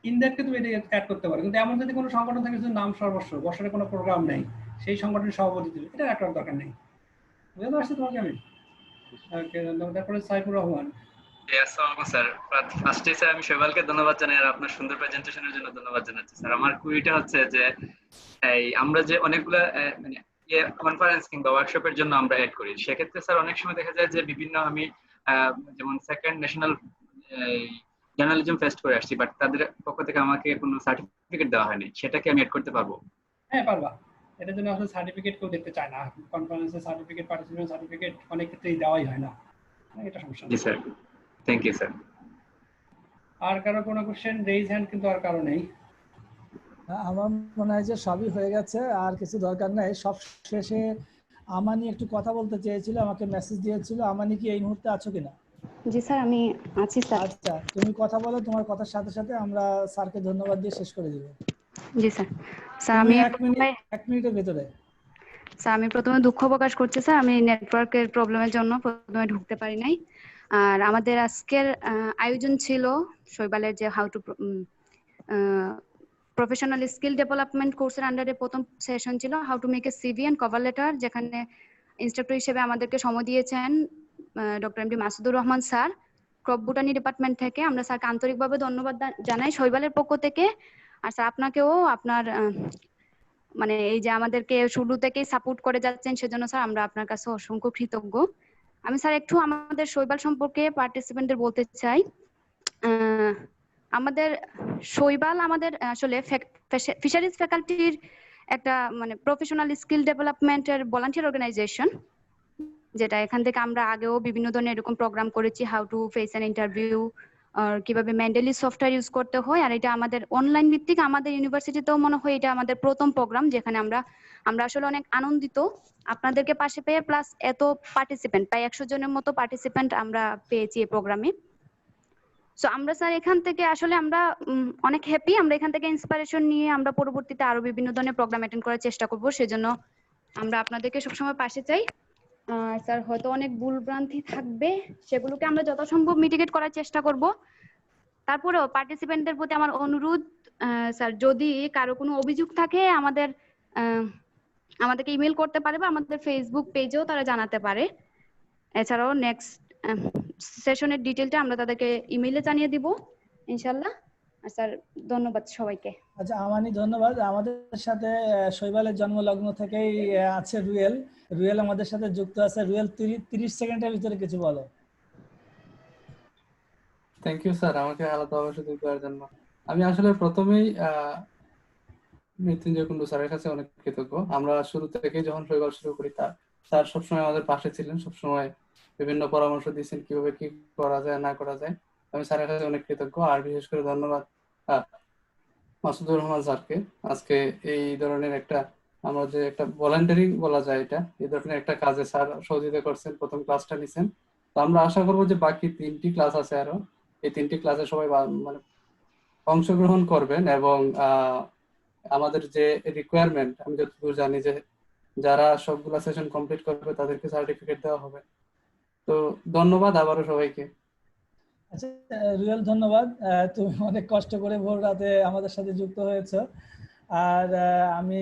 ইনডেপথে তুমি এটা অ্যাড করতে পারো। কিন্তু এমন যদি কোনো সংগঠন থাকে যে নাম সর্বস্ব, বছরে কোনো প্রোগ্রাম নেই, সেই সংগঠনের সভাপতি দিবে, এটা অ্যাড করার দরকার নেই। বুঝতে পারছি তোমাকে আমি। ওকে, ধন্যবাদ। তারপরে সাইফুর রহমান। আসসালামু স্যার। ফার্স্টে স্যার আমি শৈবালকে ধন্যবাদ জানাই আর আপনার সুন্দর প্রেজেন্টেশনের জন্য ধন্যবাদ জানাচ্ছি স্যার। আমার কুইটা হচ্ছে যে এই আমরা যে অনেকগুলো মানে কনফারেন্স কিংবা ওয়ার্কশপের জন্য আমরা এড করি, সেক্ষেত্রে স্যার অনেক সময় দেখা যায় যে বিভিন্ন আমি যেমন সেকেন্ড ন্যাশনাল জার্নালিজম ফেস্ট করে আসছি, বাট তাদের পক্ষ থেকে আমাকে কোনো সার্টিফিকেট দেওয়া হয়নি, সেটাকে আমি এড করতে পারবো? হ্যাঁ পারবা, এটার জন্য আসলে সার্টিফিকেট কেউ দেখতে চায় না, কনফারেন্সের সার্টিফিকেট, পার্টিসিপেন্ট সার্টিফিকেট অনেক ক্ষেত্রেই দেওয়াই হয় না, এটা সমস্যা জি স্যার, থ্যাংক ইউ স্যার। আর কারো কোনো কোশ্চেন রেইজ হ্যান্ড কিন্তু আর কারো নেই। আমার মনে হয় যে সবই হয়ে গেছে, আর কিছু দরকার নাই। সব শেষে আমানি একটু কথা বলতে চেয়েছিল, আমাকে মেসেজ দিয়েছিল। আমানি কি এই মুহূর্তে আছো কিনা? জি স্যার, আমি আছি স্যার। আচ্ছা, তুমি কথা বলো, তোমার কথার সাথে সাথে আমরা স্যারকে ধন্যবাদ দিয়ে শেষ করে দিব। জি স্যার। স্যার আমি এক মিনিটের ভিতরে। স্যার আমি প্রথমে দুঃখ প্রকাশ করছি স্যার, আমি নেটওয়ার্কের প্রবলেমের জন্য প্রথমে ঢুকতে পারি নাই। আর আমাদের আজকের আয়োজন ছিল শৈবালের যে how to professional skill development কোর্সের আন্ডারে প্রথম সেশন ছিল how to make a CV and cover letter, যেখানে ইনস্ট্রাক্টর হিসেবে আমাদেরকে সময় দিয়েছেন doctor MD Masudur Rahman sir, crop botany department থেকে। আমরা স্যারকে আন্তরিকভাবে ধন্যবাদ জানাই শৈবালের পক্ষ থেকে। আর স্যার আপনাকেও আপনার মানে এই যে আমাদেরকে শুরু থেকেই সাপোর্ট করে যাচ্ছেন, সেজন্য স্যার আমরা আপনার কাছে অসংখ্য কৃতজ্ঞ। আমি স্যার একটু আমাদের শৈবাল সম্পর্কে পার্টিসিপেন্টদের বলতে চাই। আমাদের শৈবাল আমাদের আসলে ফিশারিজ ফ্যাকাল্টির একটা মানে প্রফেশনাল স্কিল ডেভেলপমেন্টের ভলান্টিয়ার অর্গানাইজেশন, যেটা এখান থেকে আমরা আগেও বিভিন্ন ধরনের এরকম প্রোগ্রাম করেছি, how to face an interview, আর কিভাবে মেন্টালি সফটওয়্যার ইউজ করতে হয়। আর এটা আমাদের অনলাইন ভিত্তিক, আমাদের ইউনিভার্সিটিতেও মনে হয় এটা আমাদের প্রথম প্রোগ্রাম, যেখানে আমরা আসলে অনেক আনন্দিত আপনাদেরকে পাশে পেয়ে, প্লাস এত পার্টিসিপেন্ট, প্রায় 100 জনের মতো পার্টিসিপেন্ট আমরা পেয়েছি এই প্রোগ্রামে। সো আমরা স্যার এখান থেকে আসলে আমরা অনেক হ্যাপি। আমরা এখান থেকে ইন্সপিরেশন নিয়ে আমরা পরবর্তীতে আরো বিভিন্ন ধরনের প্রোগ্রাম অ্যাটেন্ড করার চেষ্টা করব, সেজন্য আমরা আপনাদেরকে সবসময় পাশে চাই। স্যার হয়তো অনেক ভুলভ্রান্তি থাকবে, সেগুলোকে আমরা যথাসম্ভব মিটিগেট করার চেষ্টা করব। তারপরেও পার্টিসিপেন্টদের প্রতি আমার অনুরোধ, স্যার যদি কারো কোনো অভিযোগ থাকে আমাদেরকে ইমেল করতে পারে বা আমাদের ফেসবুক পেজেও তারা জানাতে পারে। এছাড়াও নেক্সট সেশনের ডিটেলটা আমরা তাদেরকে ইমেইলে জানিয়ে দিব ইনশাআল্লাহ। আর স্যার ধন্যবাদ সবাইকে। আচ্ছা আমানি ধন্যবাদ। আমাদের সাথে শৈবালের জন্মলগ্ন থেকেই আছে রুয়েল আমাদের সাথে যুক্ত আছে। রুয়েল 30 সেকেন্ডের ভিতরে কিছু বলো। থ্যাংক ইউ স্যার আমাকে আলাদাভাবে সুযোগ দেওয়ার জন্য। আমি আসলে প্রথমেই মৃত্যুঞ্জয় কুন্ডু স্যারের কাছে অনেক কৃতজ্ঞ। আমরা শুরু থেকে যখন শৈবাল শুরু করি স্যার সবসময় আমাদের পাশে ছিলেন, সবসময় বিভিন্ন পরামর্শ দিয়েছেন কিভাবে কি করা যায় না করা যায়। আমি স্যারের কাছে অনেক কৃতজ্ঞ। আর বিশেষ করে ধন্যবাদ মাসুদুর রহমান স্যারকে, আজকে এই ধরনের একটা আমরা যে একটা ভলান্টিয়ারিং বলা যায়, এটা এই ধরনের একটা কাজে স্যার সহযোগিতা করছেন, প্রথম ক্লাসটা নিছেন। তো আমরা আশা করবো যে বাকি 3টি ক্লাস আছে আরো, এই 3টি ক্লাসে সবাই মানে অংশগ্রহণ করবেন এবং আমাদের যে রিকোয়ারমেন্ট, আমি যতদূর জানি যে যারা সবগুলা সেশন কমপ্লিট করবে তাদেরকে সার্টিফিকেট দেওয়া হবে। তো ধন্যবাদ আবারও সবাইকে। আচ্ছা, রিয়েল ধন্যবাদ। তুমি অনেক কষ্ট করে ভোর রাতে আমাদের সাথে যুক্ত হয়েছো। আর আমি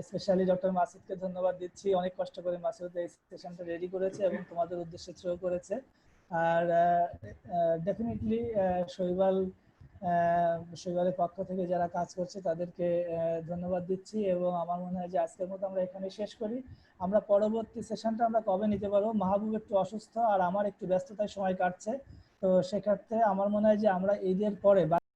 স্পেশালি ডক্টর মাসুদকে ধন্যবাদ দিচ্ছি, অনেক কষ্ট করে মাসুদ এই সেশনটা রেডি করেছে এবং তোমাদের উদ্দেশ্যে থ্রো করেছে। আর ডেফিনেটলি শৈবালের পক্ষ থেকে যারা কাজ করছে তাদেরকে ধন্যবাদ দিচ্ছি এবং আমার মনে হয় যে আজকের মতো আমরা এখানে শেষ করি। আমরা পরবর্তী সেশনটা আমরা কবে নিতে পারবো? মাহবুব একটু অসুস্থ আর আমার একটু ব্যস্ততায় সময় কাটছে, তো সেক্ষেত্রে আমার মনে হয় যে আমরা ঈদের পরে